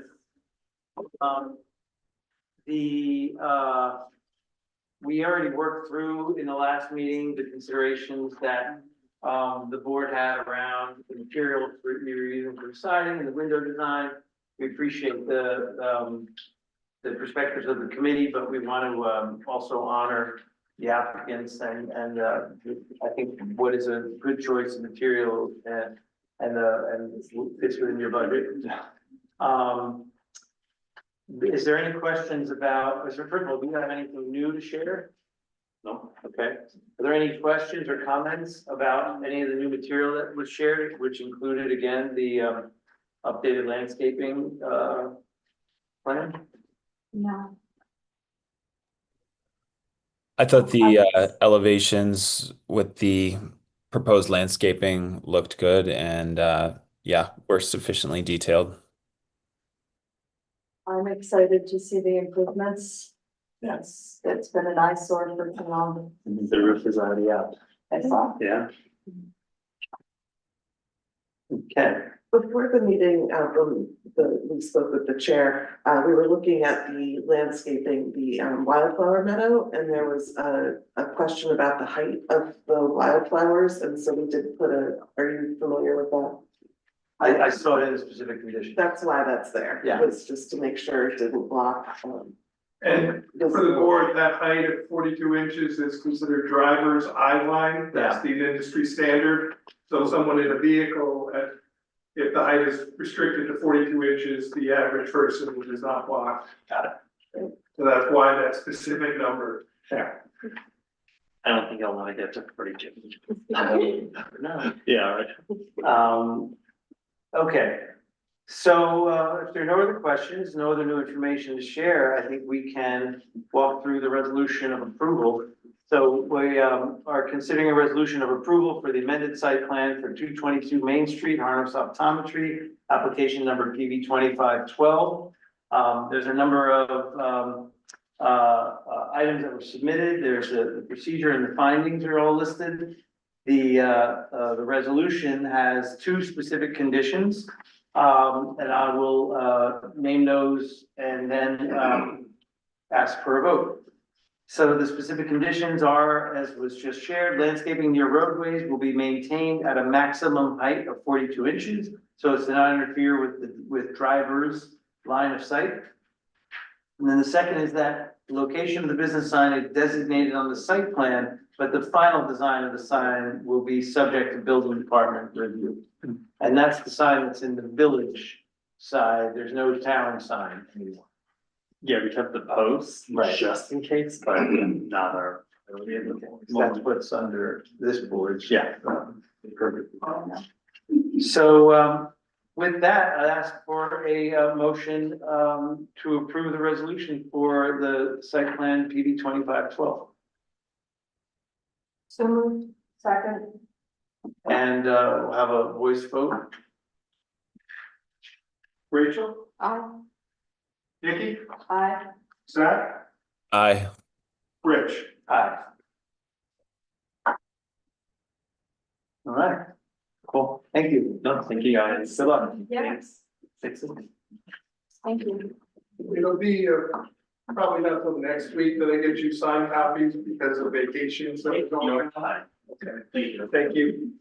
We already worked through in the last meeting, the considerations that the board had around the materials you're using for siding and the window design. We appreciate the perspectives of the committee, but we want to also honor the applicants and I think what is a good choice of material and fits within your budget. Is there any questions about, first of all, do you have anything new to share? No, okay. Are there any questions or comments about any of the new material that was shared, which included, again, the updated landscaping plan? No. I thought the elevations with the proposed landscaping looked good and yeah, were sufficiently detailed. I'm excited to see the improvements. It's been an eyesore for too long. The roof is already out. I saw. Yeah. Okay. Before the meeting, we spoke with the chair, we were looking at the landscaping, the wildflower meadow, and there was a question about the height of the wildflowers, and so we did put are you familiar with that? I saw it in a specific condition. That's why that's there. Yeah. It was just to make sure it didn't block. And for the board, that height of 42 inches is considered driver's eye line. That's the industry standard. So someone in a vehicle, if the height is restricted to 42 inches, the average person does not block. Got it. So that's why that specific number. Fair. I don't think I'll want to get to 42. No. Yeah, right. Okay, so if there are no other questions, no other new information to share, I think we can walk through the resolution of approval. So we are considering a resolution of approval for the amended site plan for 222 Main Street, Harness Optometry, application number PV 2512. There's a number of items that were submitted. There's the procedure and the findings are all listed. The resolution has two specific conditions. And I will, name those and then, ask for a vote. So the specific conditions are, as was just shared, landscaping near roadways will be maintained at a maximum height of 42 inches. So as to not interfere with drivers' line of sight. And then the second is that the location of the business sign is designated on the site plan, but the final design of the sign will be subject to building department review. And that's the sign that's in the village side. There's no town sign anymore. Yeah, we kept the posts Right. just in case, but not our. That's what's under this board. Yeah. Perfect. So, with that, I'd ask for a, motion, to approve the resolution for the site plan PB 2512. So moved. Second. And, we'll have a voice vote. Rachel, Aye. Nikki, Aye. Zach, Aye. Rich. Aye. All right, cool, thank you. No, thank you guys. Good luck. Yes. Fix it. Thank you. It'll be, probably not till next week that I get you signed copies because of vacation, so. Okay, thank you.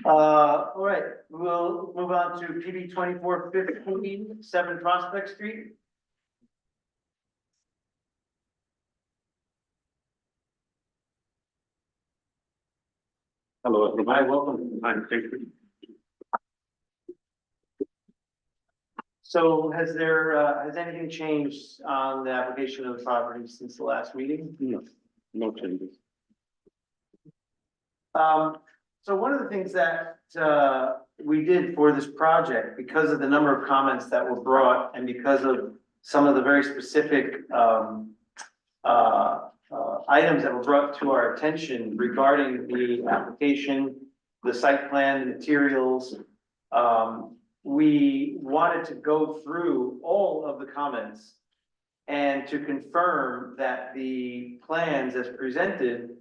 All right, we'll move on to PB 2415, 7 Prospect Street. Hello, everybody. Hi, welcome. Hi, thank you. So has anything changed on the application of the property since the last meeting? No changes. So one of the things that, we did for this project, because of the number of comments that were brought and because of some of the very specific, items that were brought to our attention regarding the application, the site plan, the materials, we wanted to go through all of the comments and to confirm that the plans as presented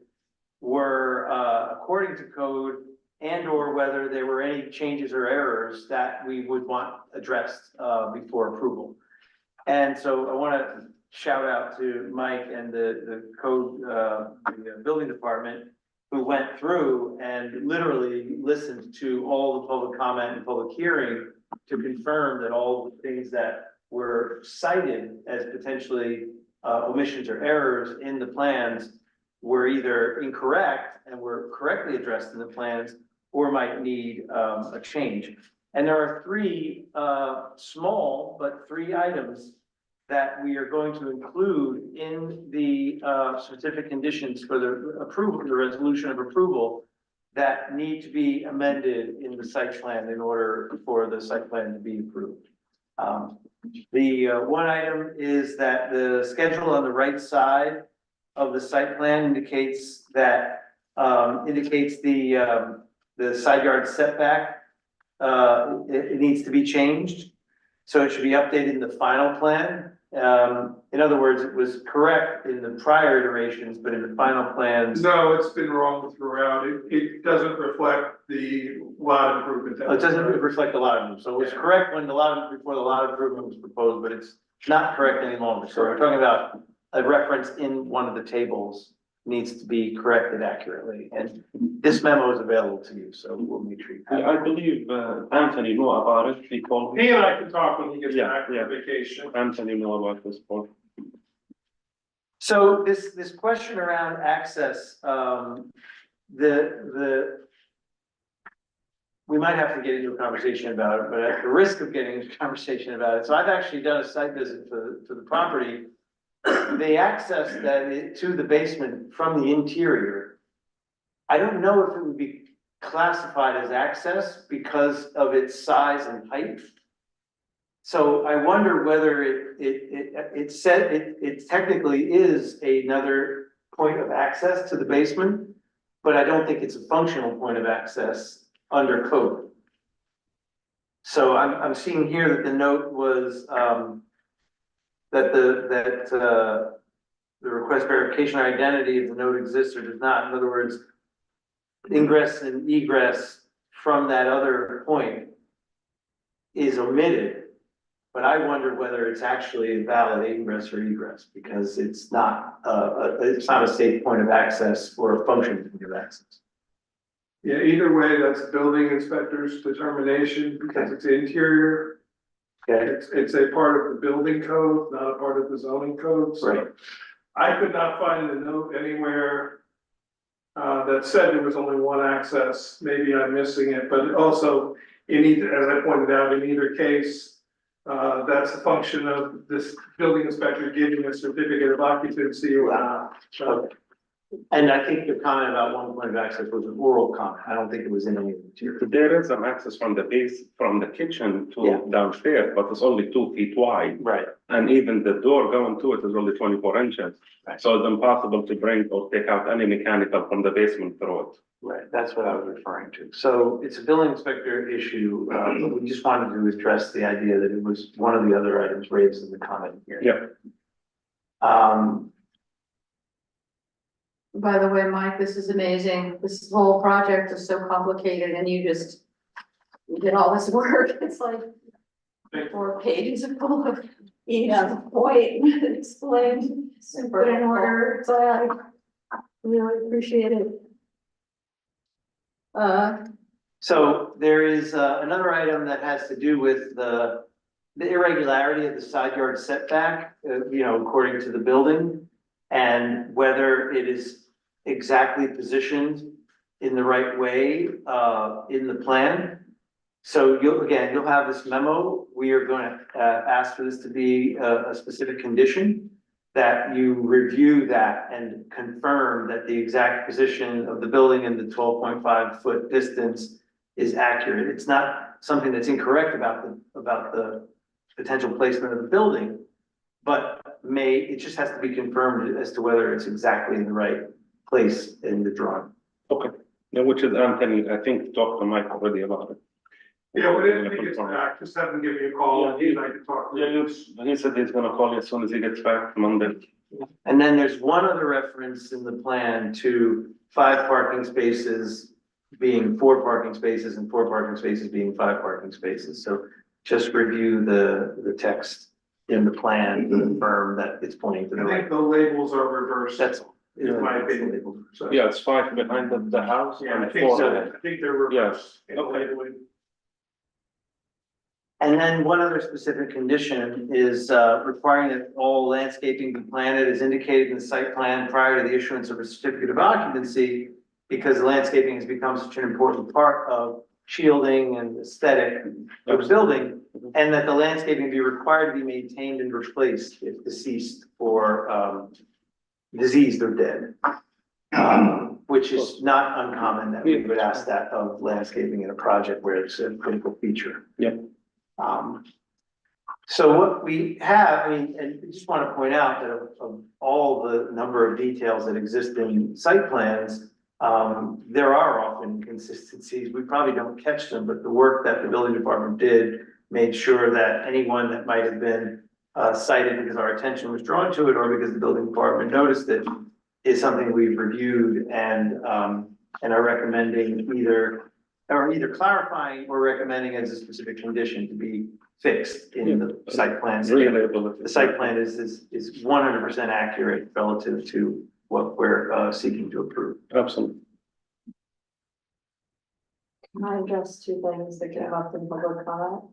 were, according to code, and or whether there were any changes or errors that we would want addressed, before approval. And so I want to shout out to Mike and the code, the building department, who went through and literally listened to all the public comment and public hearing to confirm that all the things that were cited as potentially, omissions or errors in the plans were either incorrect and were correctly addressed in the plans or might need, a change. And there are three, small, but three items that we are going to include in the, specific conditions for the approval, the resolution of approval that need to be amended in the site plan in order for the site plan to be approved. The one item is that the schedule on the right side of the site plan indicates that, indicates the side yard setback. It needs to be changed. So it should be updated in the final plan. In other words, it was correct in the prior iterations, but in the final plans. No, it's been wrong throughout. It doesn't reflect the lot improvement. It doesn't reflect a lot of them. So it was correct when before the lot improvement was proposed, but it's not correct any longer. So we're talking about a reference in one of the tables needs to be corrected accurately. And this memo is available to you, so we'll make sure you have it. I believe Anthony know about it. He called me. He and I can talk when he gets Yeah, back yeah. from vacation. Anthony know about this point. So this question around access, we might have to get into a conversation about it, but at the risk of getting into a conversation about it, so I've actually done a site visit to the property. The access to the basement from the interior, I don't know if it would be classified as access because of its size and height. So I wonder whether it technically is another point of access to the basement, but I don't think it's a functional point of access under code. So I'm seeing here that the note was, that the request verification identity of the note exists or does not. In other words, ingress and egress from that other point is omitted. But I wonder whether it's actually a valid ingress or egress, because it's not a safe point of access or a functioning point of access. Yeah, either way, that's building inspector's determination because it's interior. Okay, It's a part of the building code, not a part of the zoning code, so. right. I could not find a note anywhere that said there was only one access. Maybe I'm missing it, but also in either, as I pointed out, in either case, that's a function of this building inspector giving a certificate of occupancy or not. So, And I think the comment about one point of access was an oral comment. I don't think it was in any of the material. There is an access from the base, from the kitchen Yeah. to downstairs, but it's only 2 feet wide. Right. And even the door going to it is only 24 inches. Right. So it's impossible to bring or take out any mechanical from the basement through it. Right, that's what I was referring to. So it's a building inspector issue, but we just wanted to address the idea that it was one of the other items raised in the comment here. Yeah. By the way, Mike, this is amazing. This whole project is so complicated and you just did all this work. It's like 4 pages full of each point explained, put in order. So I really appreciate it. So there is another item that has to do with the irregularity of the side yard setback, according to the building, and whether it is exactly positioned in the right way in the plan. So you'll have this memo. We are going to ask for this to be a specific condition, that you review that and confirm that the exact position of the building and the 12.5 foot distance is accurate. It's not something that's incorrect about the potential placement of the building, but it just has to be confirmed as to whether it's exactly in the right place in the drawing. Okay, yeah, which is Anthony, I think, talked to Mike already about it. yeah, whenever he gets back, just have him give me a call and he and I can talk. Yeah, he said he's gonna call you as soon as he gets back Monday. And then there's one other reference in the plan to 5 parking spaces being 4 parking spaces and 4 parking spaces being 5 parking spaces. So just review the text in the plan to confirm that it's pointing to the I right. think the labels are reversed. That's all. In my opinion. So, Yeah, it's 5 behind the house. yeah, I and think 4 so. there. I think they're reversed. in the Okay. labeling. And then one other specific condition is requiring that all landscaping be planted as indicated in the site plan prior to the issuance of a certificate of occupancy, because landscaping has become such an important part of shielding and aesthetic of the building, and that the landscaping be required to be maintained and replaced if deceased or diseased or dead. Which is not uncommon that we would ask that of landscaping in a project where it's a critical feature. Yeah. So what we have, and I just want to point out that of all the number of details that exist in site plans, there are often inconsistencies. We probably don't catch them, but the work that the building department did made sure that anyone that might have been cited because our attention was drawn to it or because the building department noticed it is something we've reviewed and are recommending either clarifying or recommending as a specific condition to be fixed in the site plan. The site plan is 100% accurate relative to what we're seeking to approve. Absolutely. Can I address 2 things that came up in public comment?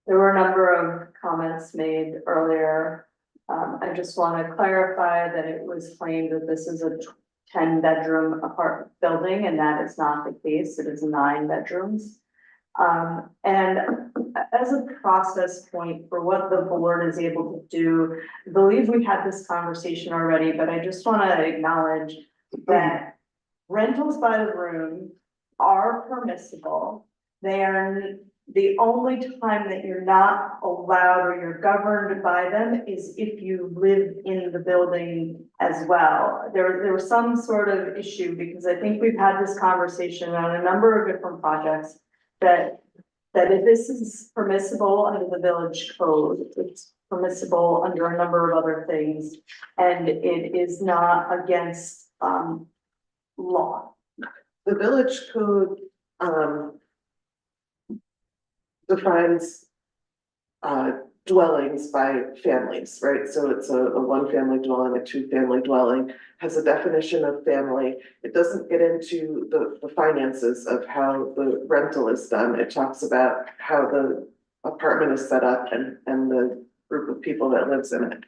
There were a number of comments made earlier. I just want to clarify that it was claimed that this is a 10-bedroom apartment building, and that is not the case. It is 9 bedrooms. And as a process point for what the board is able to do, I believe we had this conversation already, but I just want to acknowledge that rentals by the room are permissible. They are, the only time that you're not allowed or you're governed by them is if you live in the building as well. There was some sort of issue because I think we've had this conversation on a number of different projects that if this is permissible under the village code, it's permissible under a number of other things. And it is not against law? The village code, defines dwellings by families, right? So it's a one-family dwelling, a two-family dwelling, has a definition of family. It doesn't get into the finances of how the rental is done. It talks about how the apartment is set up and the group of people that lives in it.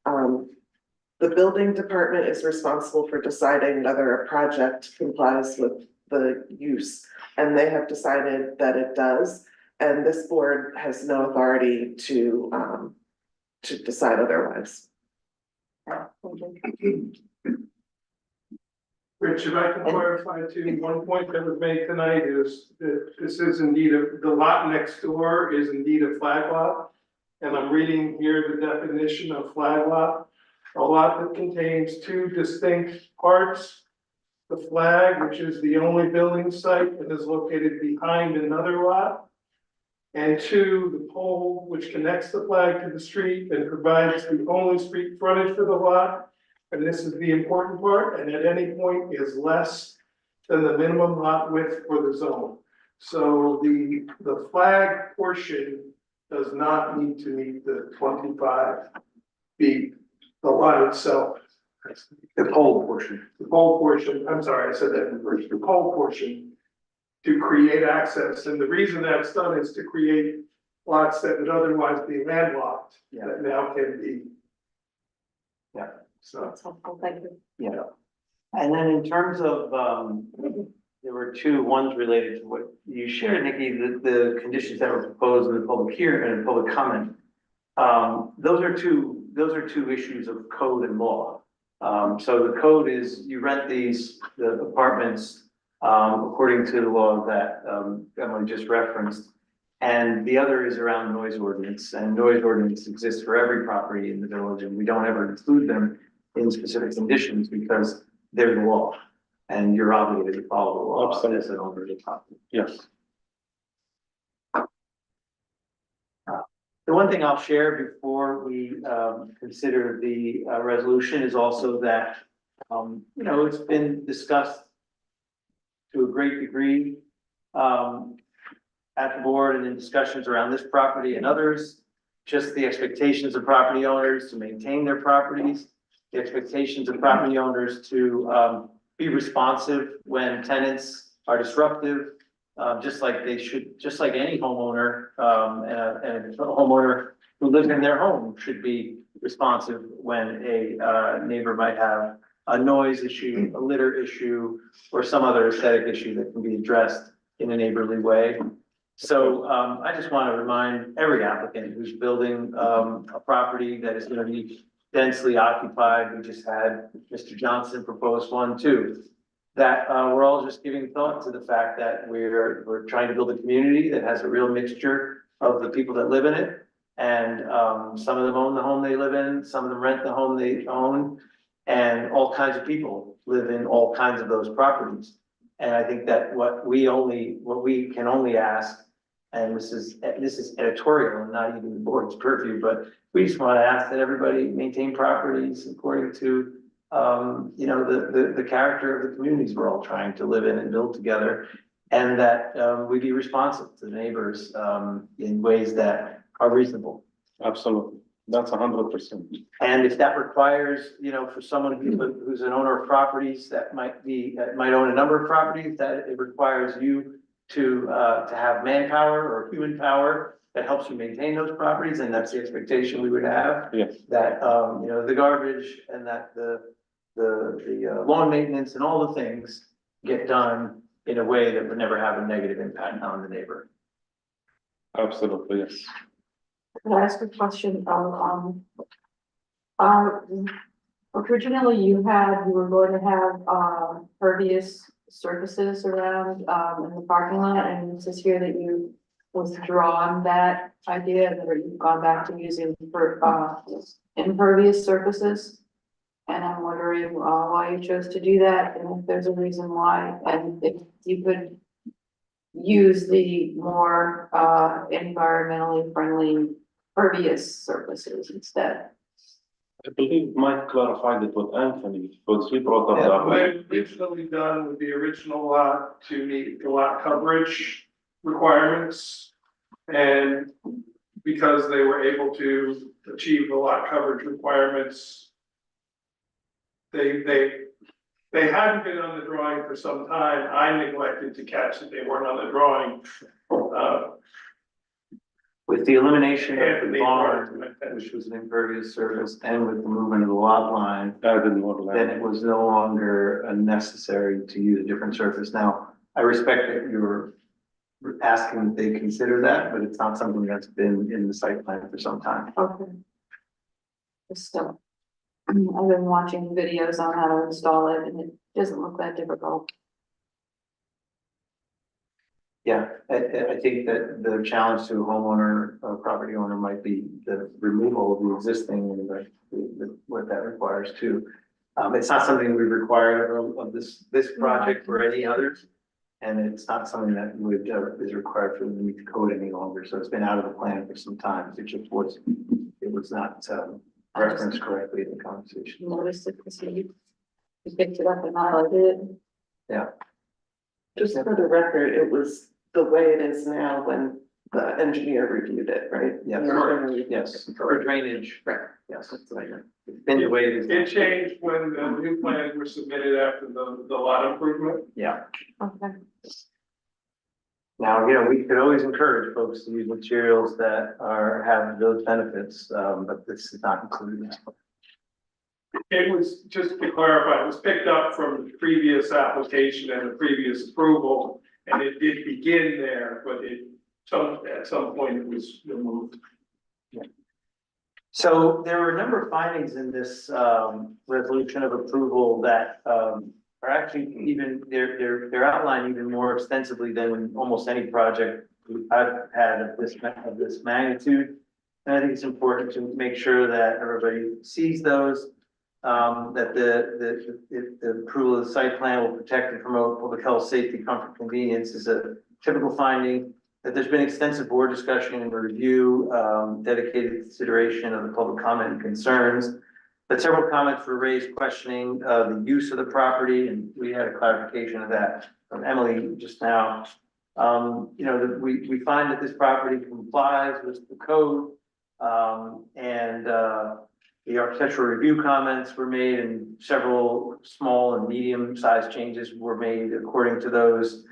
The building department is responsible for deciding whether a project complies with the use, and they have decided that it does. And this board has no authority to decide otherwise. Rich, if I can clarify too, one point that was made tonight is that this is indeed the lot next door is indeed a flag lot. And I'm reading here the definition of flag lot, a lot that contains two distinct parts. The flag, which is the only building site that is located behind another lot. And two, the pole which connects the flag to the street and provides the only street frontage for the lot. And this is the important part, and at any point is less than the minimum lot width for the zone. So the flag portion does not need to meet the 25 feet, the lot itself. The pole portion. The pole portion, I'm sorry, I said that in first, the pole portion to create access, and the reason that's done is to create lots that would otherwise be landlocked, that now can be. Yeah. So. That's helpful, thank you. Yeah. And then in terms of, there were two ones related to what you shared, Nikki, the conditions that were proposed in the public hearing and public comment. Those are two issues of code and law. So the code is you rent the apartments according to the law that Emily just referenced. And the other is around noise ordinance, and noise ordinance exists for every property in the village, and we don't ever include them in specific conditions because they're the law. And you're obligated to follow the law as an owner of the property. Yes. The one thing I'll share before we consider the resolution is also that, it's been discussed to a great degree at the board and in discussions around this property and others, just the expectations of property owners to maintain their properties, the expectations of property owners to be responsive when tenants are disruptive, just like they should, just like any homeowner, and a homeowner who lives in their home should be responsive when a neighbor might have a noise issue, a litter issue, or some other aesthetic issue that can be addressed in a neighborly way. So I just want to remind every applicant who's building a property that is going to be densely occupied, we just had Mr. Johnson propose one too, that we're all just giving thought to the fact that we're trying to build a community that has a real mixture of the people that live in it. And some of them own the home they live in, some of them rent the home they own, and all kinds of people live in all kinds of those properties. And I think that what we can only ask, and this is editorial and not even the board's purview, but we just want to ask that everybody maintain properties according to, the character of the communities we're all trying to live in and build together. And that we be responsive to the neighbors in ways that are reasonable. Absolutely. That's 100%. And if that requires, for someone who's an owner of properties that might own a number of properties, that it requires you to have manpower or human power that helps you maintain those properties, and that's the expectation we would have. Yes. That, the garbage and that the lawn maintenance and all the things get done in a way that would never have a negative impact on the neighbor. Absolutely, yes. Can I ask a question? Originally you were going to have, pervious surfaces around, in the parking lot, and it says here that you withdrawn that idea, or you've gone back to using impervious surfaces. And I'm wondering, why you chose to do that, and if there's a reason why, and if you could use the more, environmentally friendly pervious surfaces instead. I believe Mike clarified it with Anthony, because he brought up Yeah, that. What I originally done with the original lot to meet the lot coverage requirements. And because they were able to achieve the lot coverage requirements. They hadn't been on the drawing for some time. I neglected to catch that they weren't on the drawing. With the elimination of the Anthony barn, brought it to my which was an impervious surface, and with the movement of the lot line, Added more then land. it was no longer necessary to use a different surface. Now, I respect that you're asking that they consider that, but it's not something that's been in the site plan for some time. Okay. So, I've been watching videos on how to install it and it doesn't look that difficult. Yeah, I think that the challenge to a homeowner, a property owner might be the removal of the existing and what that requires too. It's not something we require of this project or any others. And it's not something that would, is required for them to meet the code any longer. So it's been out of the plan for some time. It just was, it was not, referenced correctly in the conversation. Noticed it because you picked it up and highlighted it. Yeah. Just for the record, it was the way it is now when the engineer reviewed it, right? Yes. The engineer reviewed Yes, it. for drainage. Right. Yes, that's what I meant. It's been the way it is. It changed when the new plans were submitted after the lot improvement. Yeah. Okay. Now, we could always encourage folks to use materials that have those benefits, but this is not included. It was, just to clarify, it was picked up from the previous application and the previous approval. And it did begin there, but at some point it was removed. So there were a number of findings in this resolution of approval that are actually even, they're outlined even more extensively than almost any project I've had of this magnitude. And I think it's important to make sure that everybody sees those. That the approval of the site plan will protect and promote public health, safety, comfort, convenience is a typical finding. That there's been extensive board discussion and review, dedicated consideration of the public comment and concerns. But several comments were raised questioning the use of the property, and we had a clarification of that from Emily just now. We find that this property complies with the code, and the architectural review comments were made, and several small and medium-sized changes were made according to those,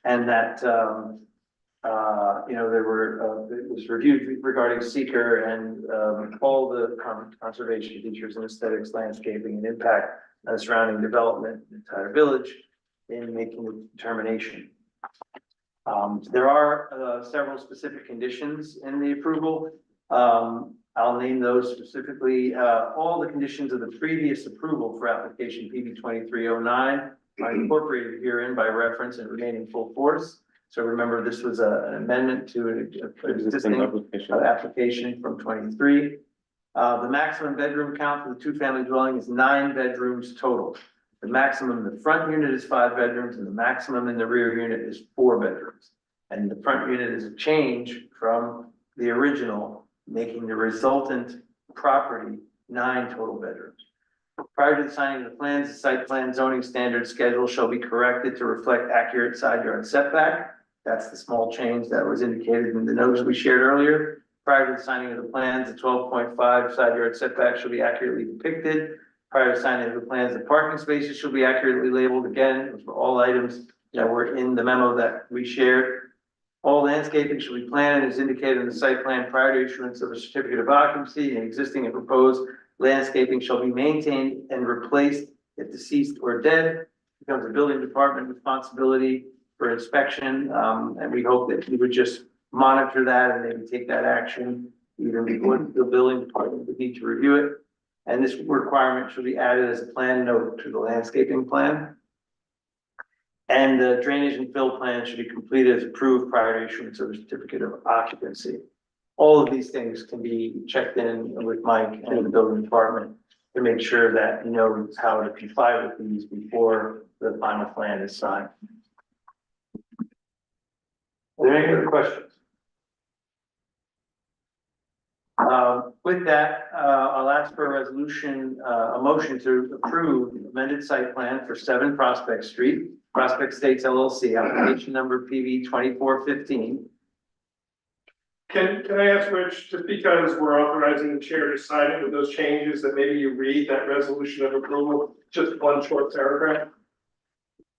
and that it was reviewed regarding seeker and all the conservation features and aesthetics, landscaping and impact on surrounding development, in the entire village in making the determination. There are several specific conditions in the approval. I'll name those specifically. All the conditions of the previous approval for application PB 2309 are incorporated herein by reference and remain in full force. So remember, this was an amendment to an existing application from 23. The maximum bedroom count for the two-family dwelling is 9 bedrooms total. The maximum in the front unit is 5 bedrooms, and the maximum in the rear unit is 4 bedrooms. And the front unit is a change from the original, making the resultant property 9 total bedrooms. Prior to the signing of the plans, the site plan zoning standard schedule shall be corrected to reflect accurate side yard setback. That's the small change that was indicated in the notes we shared earlier. Prior to the signing of the plans, the 12.5 side yard setback shall be accurately depicted. Prior to signing of the plans, the parking spaces shall be accurately labeled. Again, those were all items that were in the memo that we shared. All landscaping shall be planned as indicated in the site plan prior to issuance of a certificate of occupancy, and existing and proposed landscaping shall be maintained and replaced if deceased or dead. Becomes a building department responsibility for inspection, and we hope that you would just monitor that and maybe take that action even before the building department would need to review it. And this requirement should be added as a plan note to the landscaping plan. And the drainage and fill plan should be completed as approved prior to issuance of a certificate of occupancy. All of these things can be checked in with Mike and the building department to make sure that he knows how to comply with these before the final plan is signed. Are there any other questions? With that, I'll ask for a resolution, a motion to approve amended site plan for 7 Prospect Street, Prospect Estates LLC, application number PV 2415. Can I ask Rich, just because we're authorizing the chair to sign it with those changes, that maybe you read that resolution of approval, just one short paragraph?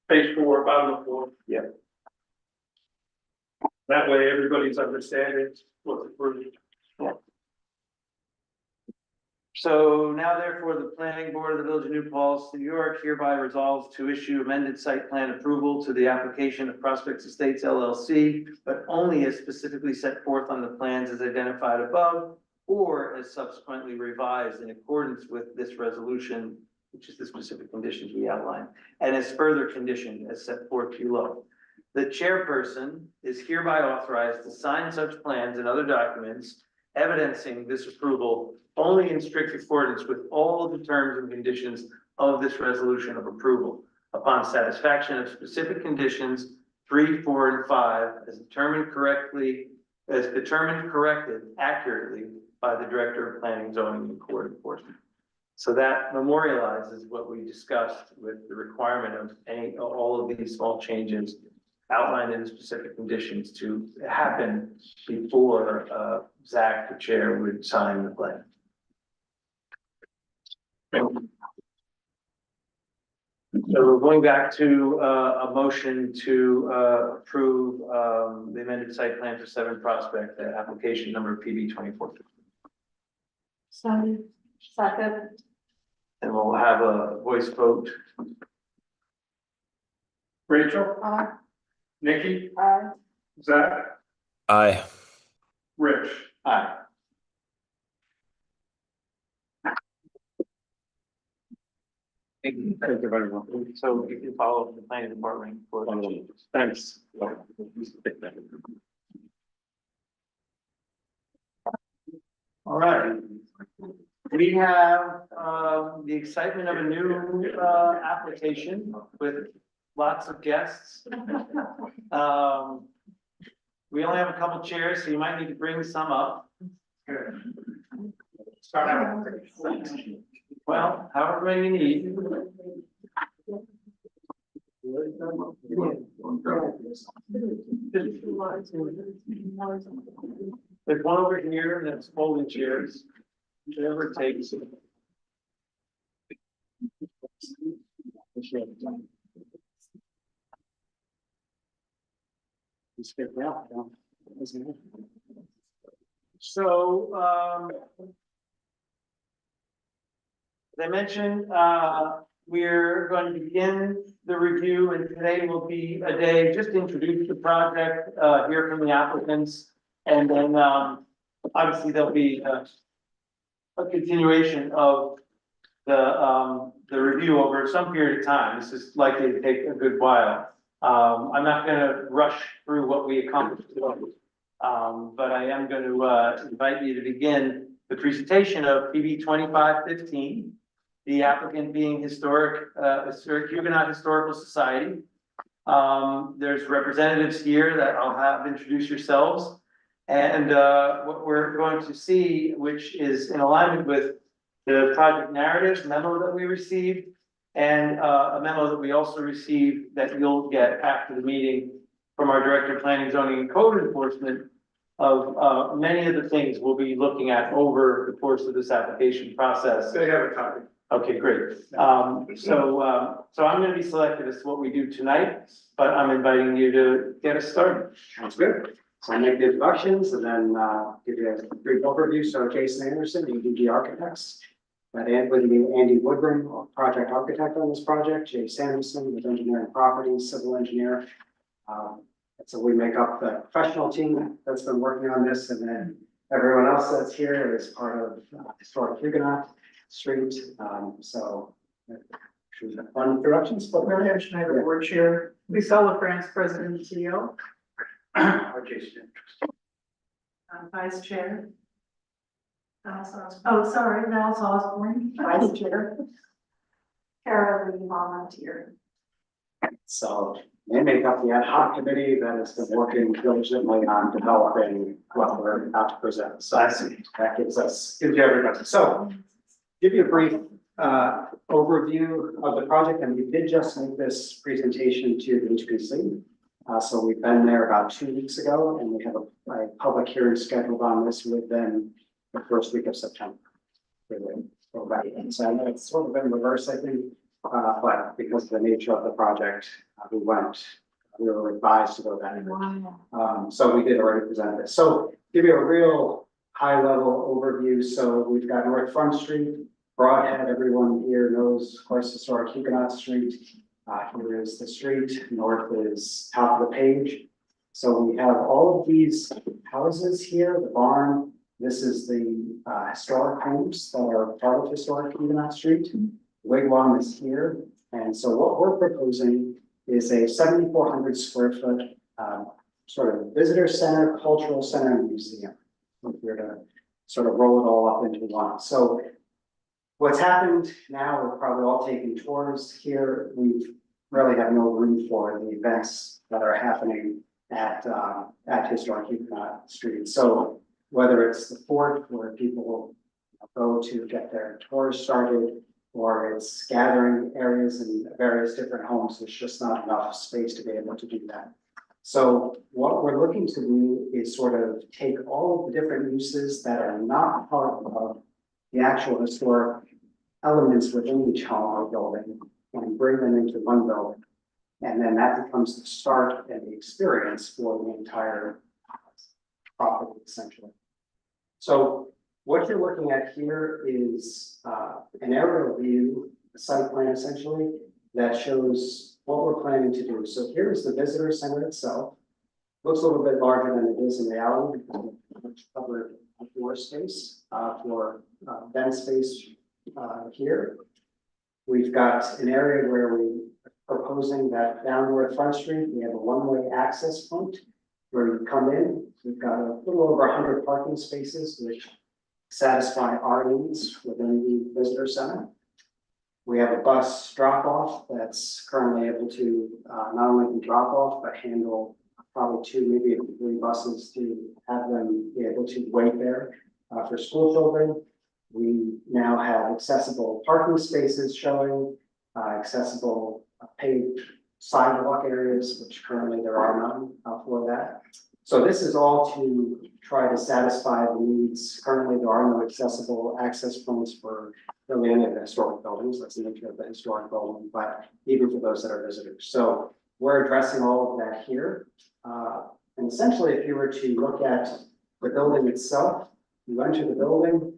Page 4, bottom of 4. Yeah. That way everybody's understanding what's approved. So now therefore, the planning board of the Village of New Paltz, New York hereby resolves to issue amended site plan approval to the application of Prospect Estates LLC, but only as specifically set forth on the plans as identified above, or as subsequently revised in accordance with this resolution, which is the specific conditions we outlined, and as further conditioned as set forth below. The chairperson is hereby authorized to sign such plans and other documents evidencing this approval only in strict accordance with all of the terms and conditions of this resolution of approval, upon satisfaction of specific conditions 3, 4, and 5, as determined correctly, corrected accurately by the Director of Planning, Zoning, and Code Enforcement. So that memorializes what we discussed with the requirement of all of these small changes outlined in the specific conditions to happen before Zach, the chair, would sign the plan. So we're going back to a motion to approve the amended site plan for 7 Prospect, application number PB 24. Second. And we'll have a voice vote. Rachel, Aye. Nikki, Aye. Zach, Aye. Rich. Aye. Thank you very much. So you can follow the planning department for the changes. Thanks. All right. We have the excitement of a new application with lots of guests. We only have a couple chairs, so you might need to bring some up. Start out. Well, however many you need. There's one over here that's folding chairs, whatever it takes. So, as I mentioned, we're going to begin the review, and today will be a day just to introduce the project, hear from the applicants, and then obviously there'll be a continuation of the review over some period of time. This is likely to take a good while. I'm not going to rush through what we accomplished today, but I am going to invite you to begin the presentation of PB 2515. The applicant being Historic Huguenot Historical Society. There's representatives here that I'll have introduce yourselves. And what we're going to see, which is in alignment with the project narrative memo that we received, and a memo that we also received that you'll get after the meeting from our Director of Planning, Zoning, and Code Enforcement, of many of the things we'll be looking at over the course of this application process. They have a copy. Okay, great. So I'm going to be selective as to what we do tonight, but I'm inviting you to get us started. Sounds good. So I make the introductions and then give you a brief overview. So Jason Anderson, EDG Architects. With Andy Woodburn, project architect on this project. Jay Samuelson with Engineering Properties, civil engineer. So we make up the professional team that's been working on this, and then everyone else that's here is part of Historic Huguenot Street. So fun introductions. But Marianne Schneider, board chair. Lisa LaFrance, president and CEO. Jason. Vice chair. Val Osborne, vice chair. Carol Lee, volunteer. So They make up the ad hoc committee that has been working diligently on developing what we're about to present. So that gives you everybody. So give you a brief overview of the project, and we did just make this presentation to the HPC. So we've been there about 2 weeks ago, and we have a public hearing scheduled on this within the first week of September. So I know it's sort of in reverse, I think, but because of the nature of the project, we were advised to go that way. So we did already present this. So give you a real high level overview. So we've got North Front Street, Broadhead, everyone here knows, of course, historic Huguenot Street. Here is the street, north is top of the page. So we have all of these houses here, the barn. This is the historic homes that are part of historic Huguenot Street. Wigwam is here. And so what we're proposing is a 7,400 square foot sort of visitor center, cultural center, and museum. We're to sort of roll it all up into one. So what's happened now, we're probably all taking tours here. We really have no room for the events that are happening at historic Huguenot Street. So whether it's the fort where people go to get their tours started, or it's gathering areas in various different homes, there's just not enough space to be able to do that. So what we're looking to do is sort of take all of the different uses that are not part of the actual historic elements within each home or building and bring them into one building. And then that becomes the start and the experience for the entire property, essentially. So what you're looking at here is an aerial view, a site plan essentially, that shows what we're planning to do. So here's the visitor center itself. Looks a little bit larger than it is in reality because we've covered floor space for event space here. We've got an area where we are proposing that down North Front Street, we have a one-way access point where you come in. We've got a little over 100 parking spaces, which satisfy our needs within the visitor center. We have a bus drop-off that's currently able to not only drop off, but handle probably 2, maybe 3 buses to have them be able to wait there for school children. We now have accessible parking spaces showing, accessible paved sidewalk areas, which currently there are none for that. So this is all to try to satisfy the needs. Currently, there are no accessible access points for really any of the historic buildings. That's the nature of the historic building, but even for those that are visitors. So we're addressing all of that here. And essentially, if you were to look at the building itself, you enter the building,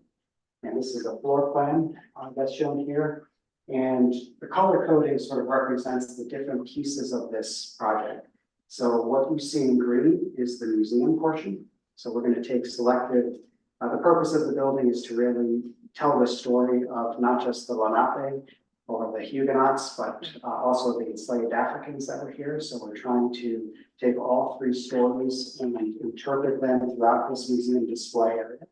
and this is a floor plan that's shown here. And the color coding sort of represents the different pieces of this project. So what you see in green is the museum portion. So we're going to take selective, the purpose of the building is to really tell the story of not just the Lenape or the Huguenots, but also the enslaved Africans that were here. So we're trying to take all 3 stories and interpret them throughout this museum display area.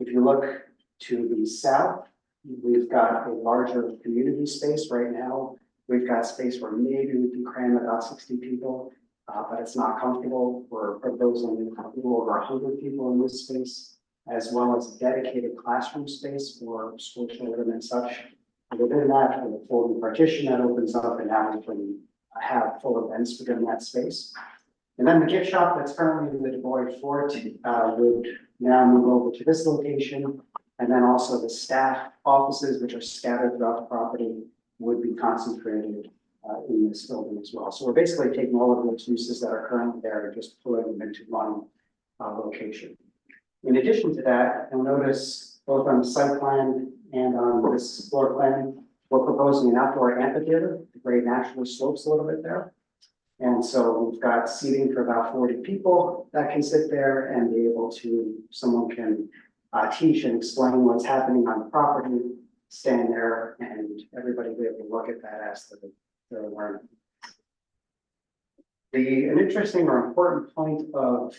If you look to the south, we've got a larger community space right now. We've got space where maybe we can cram about 60 people, but it's not comfortable. We're proposing a little over 100 people in this space, as well as dedicated classroom space for school children and such. And within that, we have a folding partition that opens up, and now we can have full events within that space. And then the gift shop that's currently in the Du Bois Fort would now move over to this location. And then also the staff offices, which are scattered throughout the property, would be concentrated in this building as well. So we're basically taking all of those uses that are currently there and just pulling them into one location. In addition to that, you'll notice both on the site plan and on this floor plan, we're proposing an outdoor amphitheater. The grade naturally slopes a little bit there. And so we've got seating for about 40 people that can sit there and be able to, someone can teach and explain what's happening on the property, stand there, and everybody be able to look at that as they're learning. An interesting or important point of,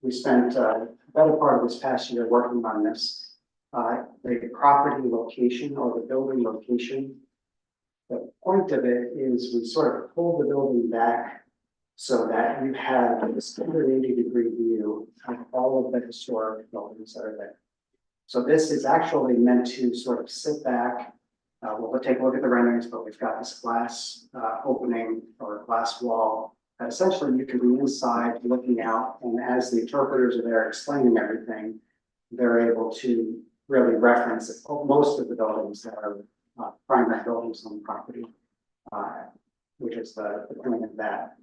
we spent a better part of this past year working on this, the property location or the building location The point of it is we sort of pull the building back so that you have this 180-degree view of all of the historic buildings that are there. So this is actually meant to sort of sit back. We'll take a look at the renderings, but we've got this glass opening or glass wall that essentially you can be inside looking out, and as the interpreters are there explaining everything, they're able to really reference most of the buildings that are primary buildings on the property, which is the point of that.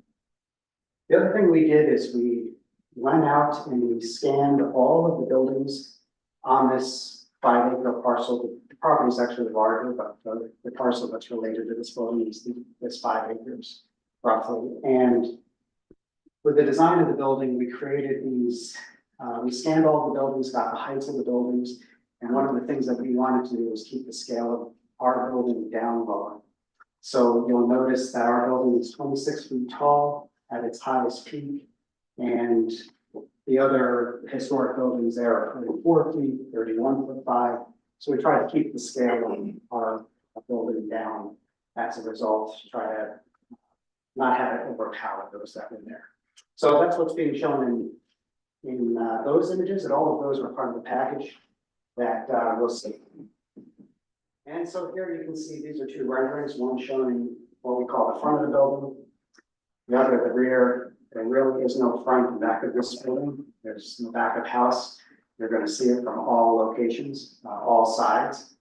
The other thing we did is we went out and we scanned all of the buildings on this 5-acre parcel. The property is actually larger, but the parcel that's related to this building is this 5 acres roughly. And with the design of the building, we created these, we scanned all the buildings, got the heights of the buildings. And one of the things that we wanted to do was keep the scale of our building down lower. So you'll notice that our building is 26 feet tall at its highest peak. And the other historic buildings there are 34 feet, 31'5". So we try to keep the scale of our building down as a result, to try to not have it overpower those that were there. So that's what's being shown in those images, and all of those were part of the package that we'll see. And so here you can see these are two renderings, one showing what we call the front of the building, the other the rear. There really is no front and back of this building. There's no back of house. You're going to see it from all locations, all sides.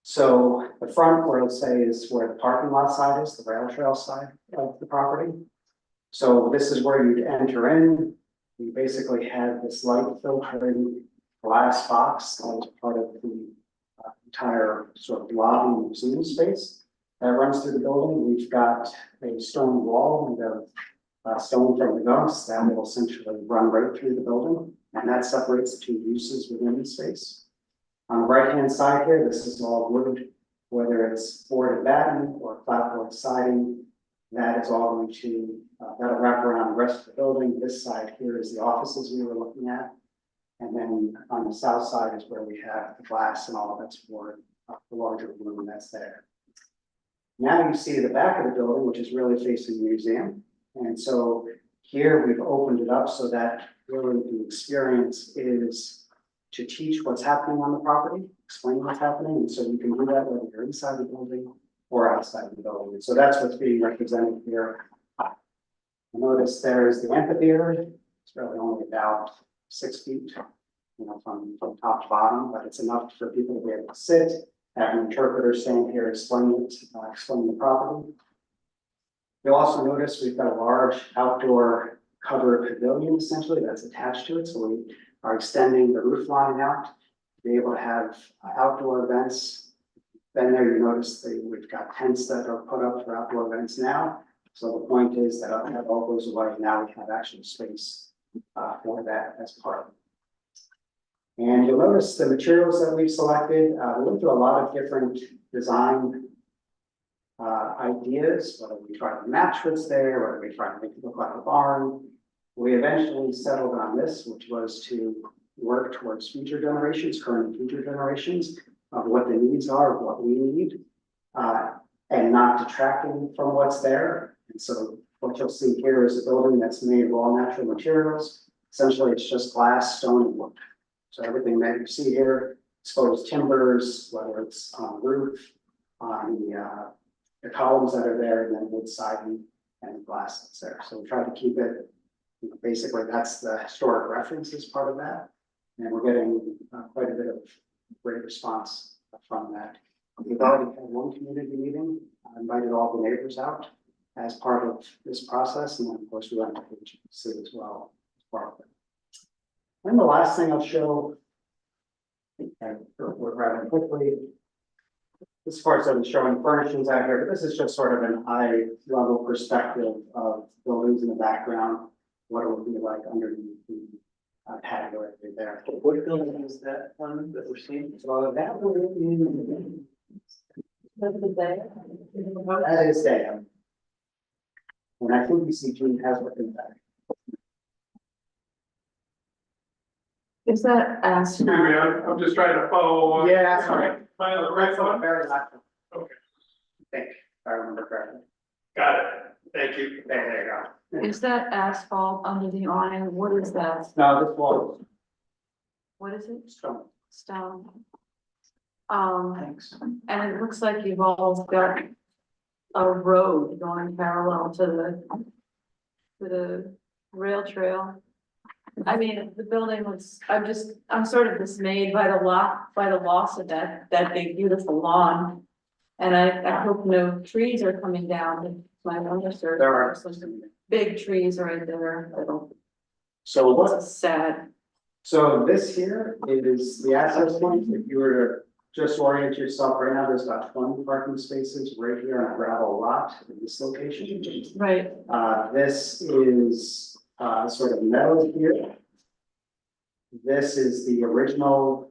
So the front, where let's say, is where the parking lot side is, the rail trail side of the property. So this is where you'd enter in. You basically have this light filtering glass box that is part of the entire sort of lobby museum space that runs through the building. We've got a stone wall made of stone from the gumps that will essentially run right through the building, and that separates the two uses within the space. On the right-hand side here, this is all wood, whether it's boarded batten or clapboard siding. That is all going to, that'll wrap around the rest of the building. This side here is the offices we were looking at. And then on the south side is where we have the glass and all of that's for the larger room that's there. Now you see the back of the building, which is really facing the museum. And so here we've opened it up so that really the experience is to teach what's happening on the property, explain what's happening. And so you can do that whether you're inside the building or outside the building. And so that's what's being represented here. Notice there's the amphitheater. It's really only about 6 feet, from top to bottom, but it's enough for people to be able to sit, have an interpreter standing here explaining the property. You'll also notice we've got a large outdoor covered pavilion essentially that's attached to it. So we are extending the roof line out to be able to have outdoor events. Then there you notice we've got tents that are put up for outdoor events now. So the point is that that all goes away. Now we have actual space for that as part of it. And you'll notice the materials that we've selected. We went through a lot of different design ideas, whether we try to match what's there, whether we try to make it look like a barn. We eventually settled on this, which was to work towards future generations, current and future generations, of what the needs are, of what we need, and not detracting from what's there. And so what you'll see here is a building that's made of all natural materials. Essentially, it's just glass, stone, and wood. So everything that you see here, exposed timbers, whether it's on the roof, on the columns that are there, and then wood siding and glass that's there. So we try to keep it, basically that's the historic reference as part of that. And we're getting quite a bit of great response from that. We've already had one community meeting, invited all the neighbors out as part of this process. And then of course we went to HPC as well as part of it. And the last thing I'll show, we're rather quickly, this part's of showing furnishings out here, but this is just sort of an eye level perspective of buildings in the background, what it would be like underneath the patio area there. What building is that one that we're seeing? So that would be. That That is there. And I think BCG has what in back. Is that asked? Excuse me, I'm just trying to follow along. Yeah, sorry. Am I on the right one? Very last one. Okay. Thank I remember correctly. Got it. Thank you. There you go. Is that asphalt under the awning? What is that? No, this wall What is it? is stone. Stone. Thanks. And it looks like you've all got a road going parallel to the rail trail. I mean, the building was, I'm sort of dismayed by the loss of that big beautiful lawn. And I hope no trees are coming down, my understanding. There are. Some big trees right there, that'll, So what, it's sad. so this here is the access point. If you were to just orient yourself right now, there's about 20 parking spaces right here on a gravel lot in this location. Right, This is, sort of metal here. This is the original.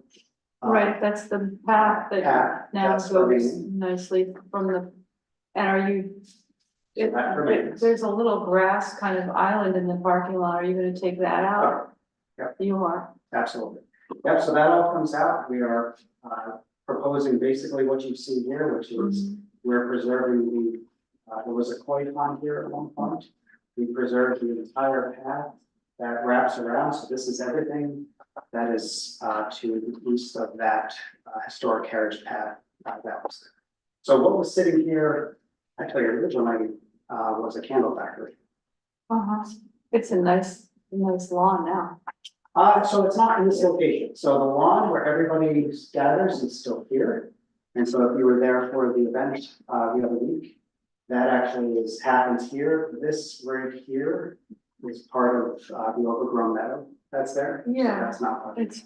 right, that's the path that Path, now that's goes remaining. nicely from the, and are you? That remains. There's a little grass kind of island in the parking lot, are you gonna take that out? Yep. You are, Absolutely. Yep, so that all comes out. We are, proposing basically what you see here, which is we're preserving the, there was a koi pond here at one point. We preserved the entire path that wraps around, so this is everything that is, to the east of that, historic carriage path, that was there. So what was sitting here, actually originally, was a candle factory. it's a nice lawn now. So it's not in this location. So the lawn where everybody gathers is still here. And so if you were there for the event, the other week, that actually happens here. This right here is part of, the overgrown meadow that's there. So Yeah, that's not. part of it.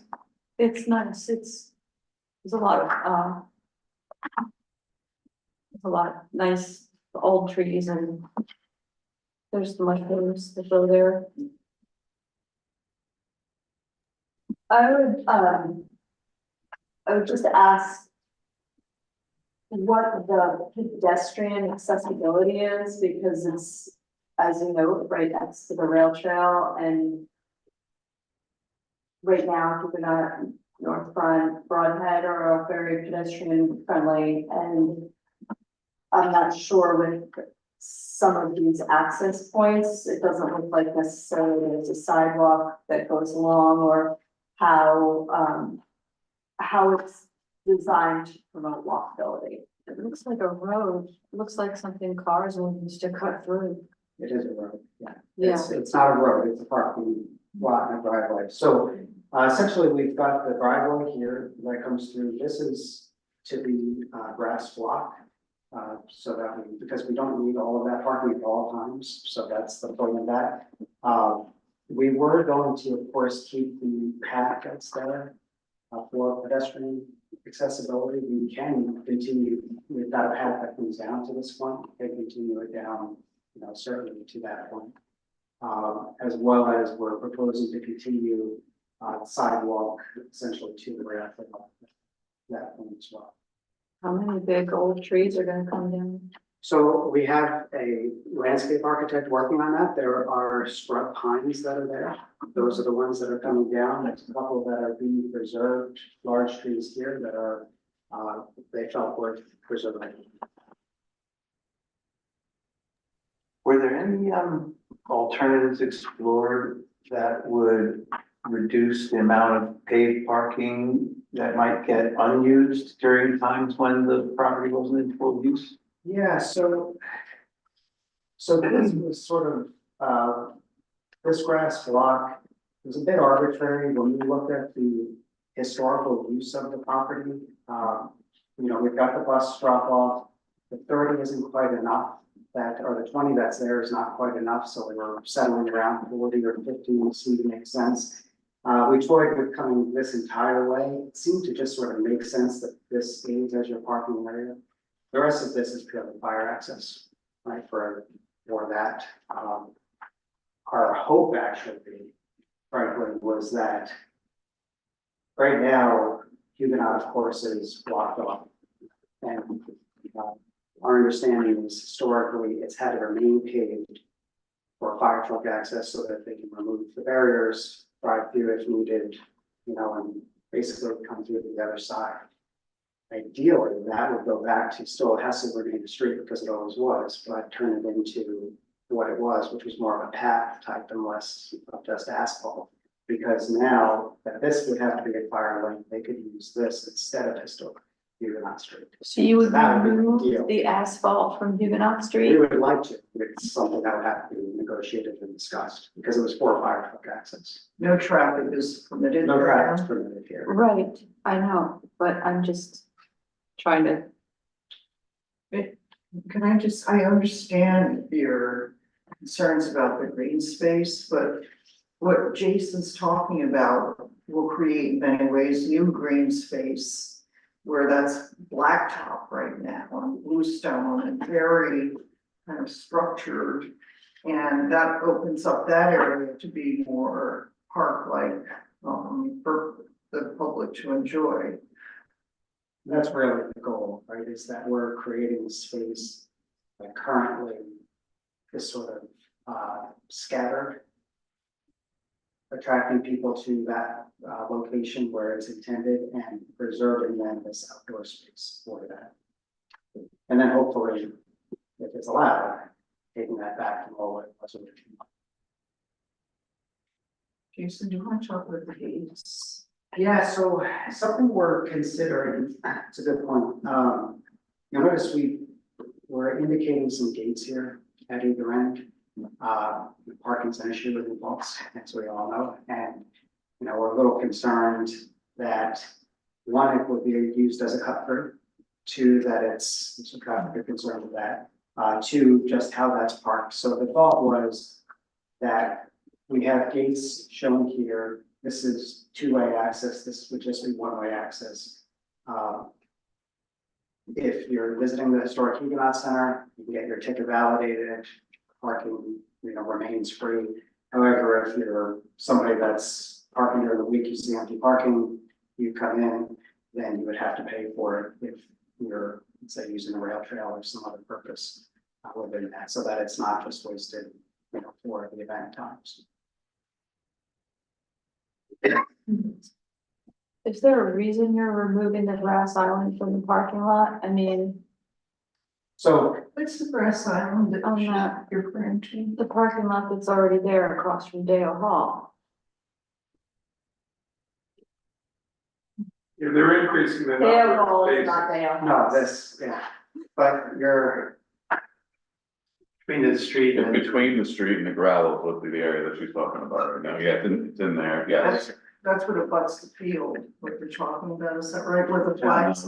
It's nice, there's a lot of, there's a lot of nice old trees and there's the mushrooms that go there. I would just ask what the pedestrian accessibility is, because it's, as you know, right next to the rail trail, and right now, people not North Front, Broadhead are very pedestrian friendly, and I'm not sure with some of these access points, it doesn't look like necessarily there's a sidewalk that goes along, or how it's designed to promote walkability. It looks like a road, it looks like something cars will use to cut through. It is a road, yeah. Yeah. It's not a road, it's a parking lot and a driveway. So essentially, we've got the driveway here that comes through. This is to the grass block. So that because we don't need all of that parking at all times, so that's the point of that. We were going to, of course, keep the path that's there for pedestrian accessibility. We can continue, we've got a path that comes down to this point, we can continue it down, certainly to that point. As well as we're proposing to continue sidewalk essentially to the rail trail, that point as well. How many big old trees are gonna come down? So we have a landscape architect working on that. There are scrub pines that are there. Those are the ones that are coming down. There's a couple that are being preserved, large trees here that are, they felt worth preserving. Were there any alternatives explored that would reduce the amount of paved parking that might get unused during times when the property wasn't in full use? Yeah, so this was sort of, this grass block was a bit arbitrary when we looked at the historical use of the property. We've got the bus drop off, the 30 isn't quite enough, or the 20 that's there is not quite enough, so we were settling around 40 or 50 seemed to make sense. We toyed with coming this entire way. It seemed to just sort of make sense that this stays as your parking area. The rest of this is purely fire access, right, for that. Our hope actually, frankly, was that right now, Huguenot, of course, is blocked off. And our understanding is historically, it's had to remain paved for fire truck access so that they can remove the barriers, drive through if needed, and basically come through the other side. ideally, that would go back to still has to remain a street because it always was, but turn it into what it was, which was more of a path type and less of just asphalt. Because now that this would have to be a fire lane, they could use this instead of historic Huguenot Street. So you would That would be remove ideal. the asphalt from Huguenot We Street? would like to, it's something that would have to be negotiated and discussed, because it was for fire truck access. No traffic is permitted. No traffic is permitted here. Right, I know, but I'm just trying to, Can I understand your concerns about the green space, but what Jason's talking about will create in many ways new green space where that's blacktop right now on bluestone and very kind of structured. And that opens up that area to be more park-like, for the public to enjoy. That's really the goal, right, is that we're creating a space that currently is sort of scattered. Attracting people to that location where it's intended and preserving then this outdoor space for that. And then hopefully, if it's allowed, taking that back to what it was originally. Jason, do you want to talk about the gates? Yeah, so something we're considering, it's a good point. You'll notice we're indicating some gates here at either end. Parking's an issue with the folks, as we all know, and, you know, we're a little concerned that one, it would be used as a cut through. Two, that it's some traffic are concerned with that. Two, just how that's parked. So the thought was that we have gates shown here. This is two-way access. This would just be one-way access. If you're visiting the historic Huguenot Center, you can get your ticket validated. Parking, you know, remains free. However, if you're somebody that's parking during the week, you see empty parking, you come in, then you would have to pay for it if you're, say, using a rail trail or some other purpose within that, so that it's not just wasted, you know, for the event times. is there a reason you're removing the grass island from the parking lot? I mean, So What's the grass island that on that, you're referring to? the parking lot that's already there across from Dale Hall. Yeah, they're increasing the Dale number Hall of is spaces. not Dale no, Hall. this, yeah, but you're, Between the street It's and. between the street and the gravel, would be the area that she's talking about right now. Yeah, it's in there, yes. That's what abuts the field, what you're talking about, is that right, where the flags?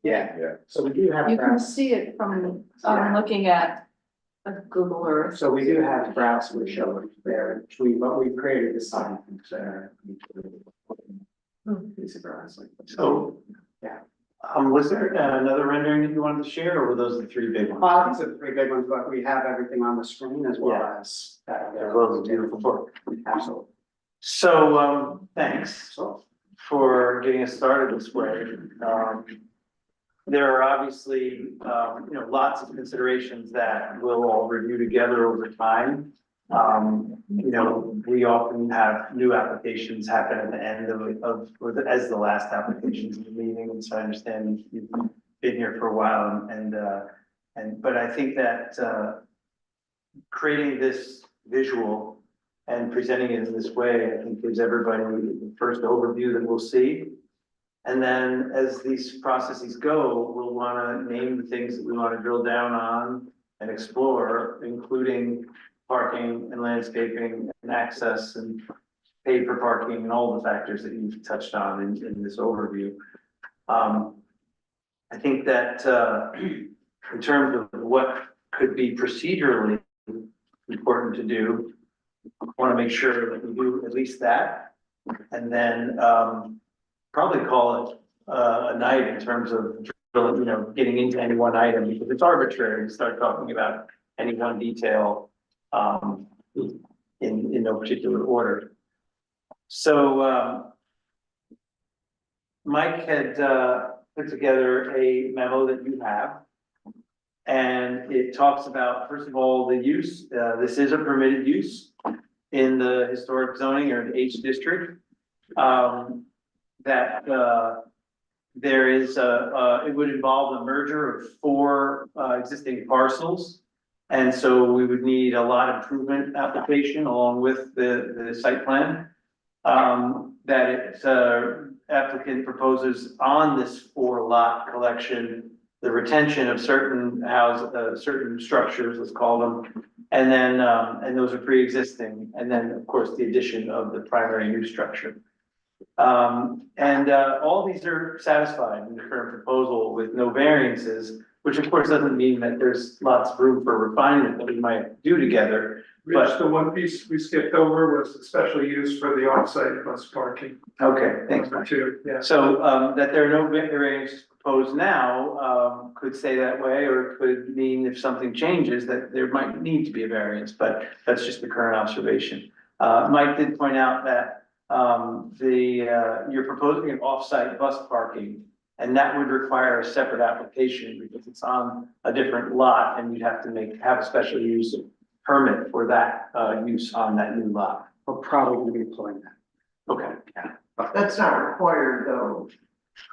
yeah, Yeah. so we do have. You can grass. see it from, Yeah. looking at a Google Earth. So we do have grass we're showing there, but we've created this sign there. Piece of grass like this. So. Yeah. Was there another rendering that you wanted to share, or were those the three big ones? These are the three big ones, but we have everything on the screen as well Yeah. as that. As well as a beautiful book. Absolutely. So, thanks for getting us started this way. There are obviously, you know, lots of considerations that we'll all review together over time. You know, we often have new applications happen at the end as the last applications of the meeting, and so I understand you've been here for a while, but I think that, creating this visual and presenting it in this way, I think gives everybody the first overview that we'll see. And then as these processes go, we'll wanna name the things that we wanna drill down on and explore, including parking and landscaping and access and paid for parking and all the factors that you've touched on in this overview. I think that, in terms of what could be procedurally important to do, I want to make sure that we do at least that, and then probably call it a night in terms of, you know, getting into any one item, because it's arbitrary to start talking about any one detail in no particular order. So Mike had put together a memo that you have. And it talks about, first of all, the use, this is a permitted use in the historic zoning or the H district. That there is it would involve the merger of four existing parcels. And so we would need a lot improvement application along with the site plan. That its applicant proposes on this 4-lot collection, the retention of certain certain structures, let's call them. And then, and those are pre-existing, and then, of course, the addition of the primary new structure. All these are satisfied in the current proposal with no variances, which of course doesn't mean that there's lots of room for refinement that we might do together. Rich, the one piece we skipped over was the special use for the off-site bus parking. Okay, thanks. Number 2, yeah. So, that there are no variances proposed now, could stay that way, or it could mean if something changes that there might need to be a variance, but that's just the current observation. Mike did point out that, you're proposing an off-site bus parking, and that would require a separate application because it's on a different lot, and you'd have to have a special use permit for that, use on that new lot. We're probably gonna be employing that. Okay. That's not required though,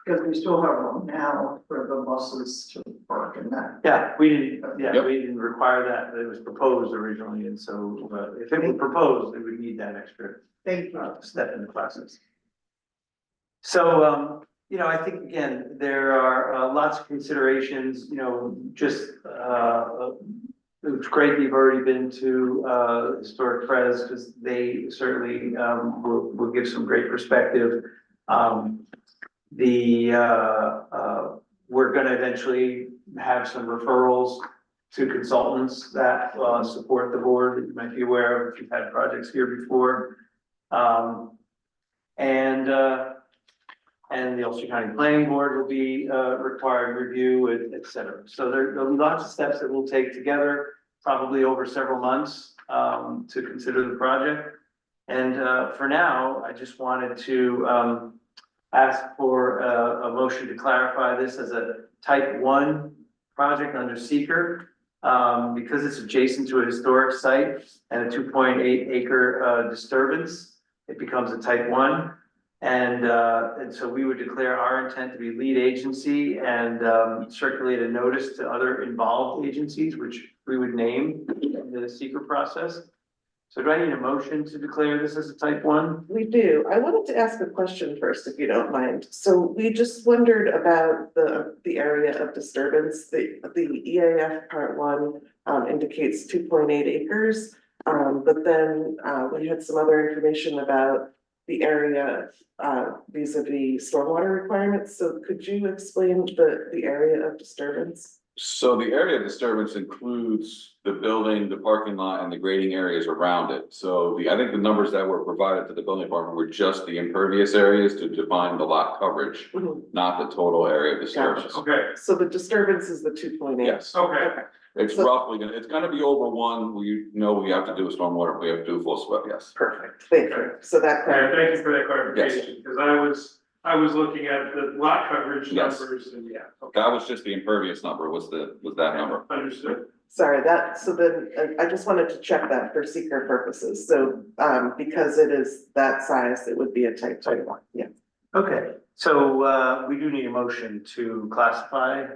because we still have one now for the buses to park in that. Yeah, we didn't require that, but it was proposed originally, and so, if it were proposed, it would need that extra Thank you. step in the process. So, I think again, there are lots of considerations, just, it's great that you've already been to, Historic Pres, because they certainly, will give some great perspective. We're gonna eventually have some referrals to consultants that, support the board, that you might be aware of if you've had projects here before. And the Ulster County Planning Board will be required review, et cetera. So there'll be lots of steps that we'll take together, probably over several months, to consider the project. And for now, I just wanted to ask for a motion to clarify this as a type 1 project under seeker. Because it's adjacent to a historic site and a 2.8 acre disturbance, it becomes a type 1. And so we would declare our intent to be lead agency and circulate a notice to other involved agencies, which we would name in the seeker process. So do I need a motion to declare this as a type 1? We do. I wanted to ask a question first, if you don't mind. So we just wondered about the area of disturbance. The EAF part 1 indicates 2.8 acres. But then we had some other information about the area vis-a-vis stormwater requirements. So could you explain the area of disturbance? So the area of disturbance includes the building, the parking lot, and the grading areas around it. So I think the numbers that were provided to the building department were just the impervious areas to define the lot coverage, not the total area of disturbance. Okay, So the disturbance is the 2.8? Yes. okay. It's roughly it's gonna be over 1, we have to do a stormwater, we have to do a full SWIP, yes. Perfect, thank you. So that Yeah, thank you for that clarification, because I was looking at the lot coverage Yes. numbers and yeah. That was just the impervious number, was that number. Understood. Sorry, so then I just wanted to check that for seeker purposes. So because it is that size, it would be a type 1, yeah. Okay, so we do need a motion to classify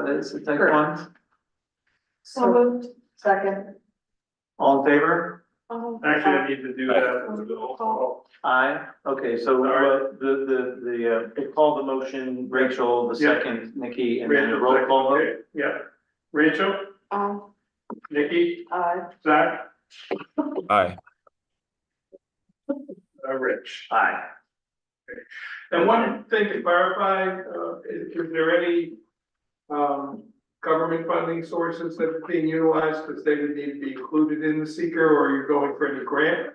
this as type 1. So moved. Second. All in favor? Actually, I need to do that. Aye. Okay, so they call the motion, Rachel, the Yeah. second, Nikki, and then a Rachel, roll second, call vote. okay, yeah. Rachel, Nikki, Zach, Aye. Rich. Aye. And one thing to clarify, is there any, government funding sources that are being utilized, because they would need to be included in the seeker, or are you going for any grant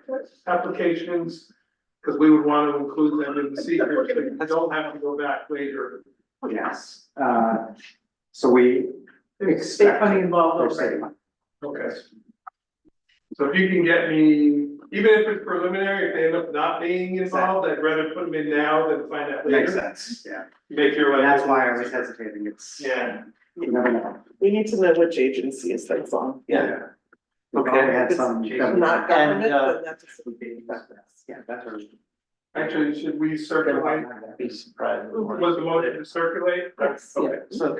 applications? Because we would want to include them in the seeker, so you don't have to go back later. Yes, so we expect. State funding involved There's already. state money. Okay. So if you can get me, even if it's preliminary, if they end up not being involved, I'd rather put them in now than find out later. Makes sense, yeah. Make your life. And that's why I was hesitating, it's. Yeah. You never know. We need to know which agency is that's on. Yeah. We Okay. had some. Not government, And, but that's. Yeah, that's right. Actually, should we circulate? Be surprised. Was the motion to circulate? Yes. Okay. So,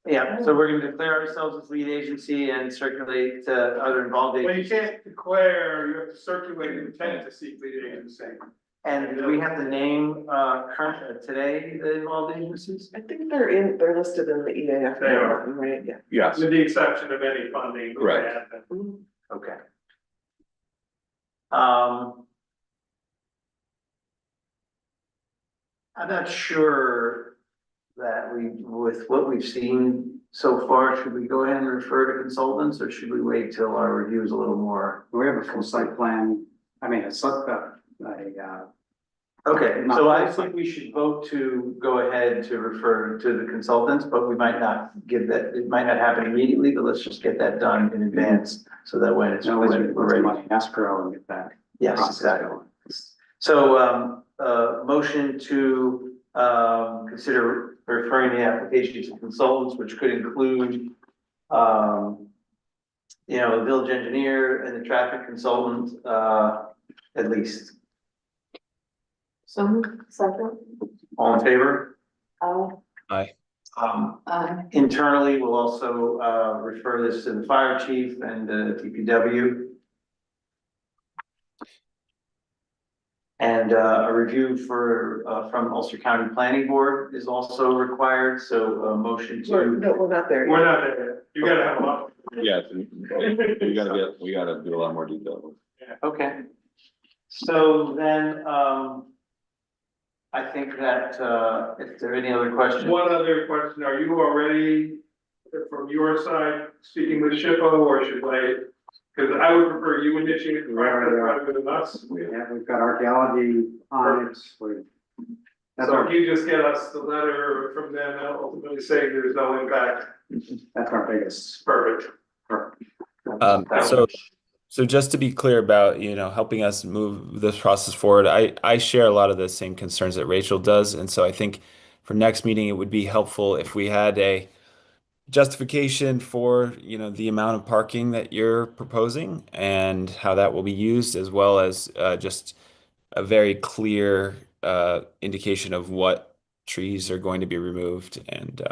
yeah, so we're gonna declare ourselves as lead agency and circulate to other involved Well, you agencies. can't declare, you have to circulate intent to seek lead agency. And do we have to name, current, today, the involved agencies? I think they're listed in the EAF. They are. Right, yeah. Yes, With the exception of any funding. we Correct. have. Okay. I'm not sure that with what we've seen so far, should we go ahead and refer to consultants, or should we wait till our review is a little more? We have a full site plan, I mean, Okay, so I think we should vote to go ahead to refer to the consultants, but we might not give that, it might not happen immediately, but let's just get that done in advance, so that when it's, no, when let's we're put ready. money in escrow and get that. Yes, process exactly. going. So, motion to, consider referring the application to consultants, which could include, the village engineer and the traffic consultant, at least. So, second, All in favor? Aye. Internally, we'll also, refer this to the fire chief and, DPW. And a review from Ulster County Planning Board is also required, so a motion No, we're not there. We're not there yet. You gotta have a lot. yes, we gotta do a lot more detail. Okay. So then, I think that, if there are any other questions. One other question, are you already, from your side, speaking with SHPO, or should I? Because I would prefer you initiate the process rather than us. Yeah, we've got archaeology on it, that's So our, if you just get us the letter from them, ultimately saying there's no impact, that's our biggest. perfect. So just to be clear about, helping us move this process forward, I share a lot of the same concerns that Rachel does. And so I think for next meeting, it would be helpful if we had a justification for, the amount of parking that you're proposing and how that will be used, as well as just a very clear indication of what trees are going to be removed and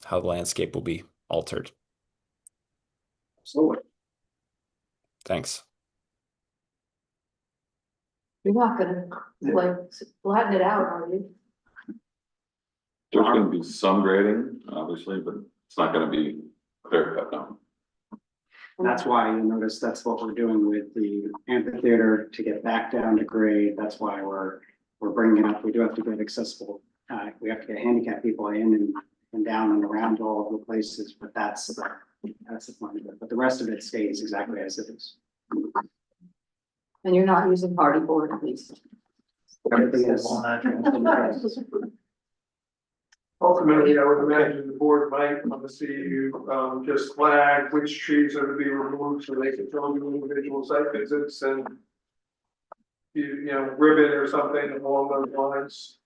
how the landscape will be altered. Absolutely. Thanks. you're not gonna like flatten it out, are you? There's gonna be some grading, obviously, but it's not gonna be clear cut down. That's why you notice that's what we're doing with the amphitheater to get back down to grade. That's why we're bringing it up. We do have to get accessible. We have to get handicapped people in and down and around all of the places, but that's the point of it. But the rest of it stays exactly as it is. And you're not using party board, at least. Everything is. Ultimately, I would imagine the board might want to see you, just flag which trees are to be removed, so they can show you individual site visits and ribbon or something along those lines.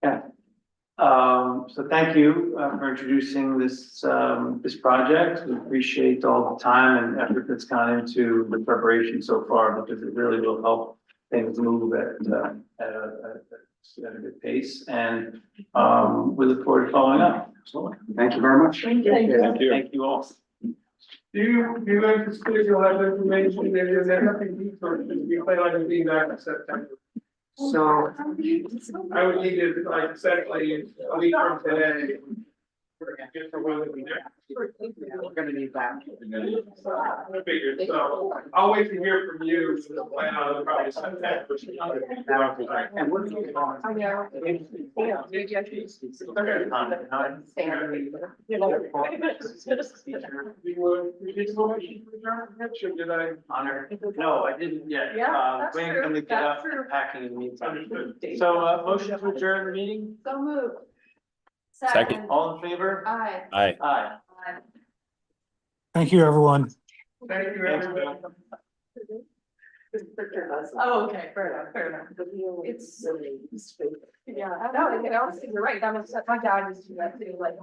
Yeah. So thank you for introducing this project. We appreciate all the time and effort that's gone into the preparation so far, because it really will help things move at a good pace, and we look forward to following up. Thank you very much. Thank you. Thank you all. Do you anticipate you'll have information that you're there, or do you plan on being back in September? So I would need it like exactly a week from today. Get the weather there. we're gonna need that. I figured, so I'll wait to hear from you, so the plan on probably September. And we're gonna get on. Did I? Honor. No, I didn't yet. Yeah, that's Wayne, true. can we get up That's true. packing in the meantime? Understood. So, motion to adjourn the meeting? So moved. Second. All in favor? Aye. Aye. Aye. Thank you, everyone. Thank you, everybody. Oh, okay, fair enough. It's, yeah, no, you're right, that was, my dad used to do that too, like.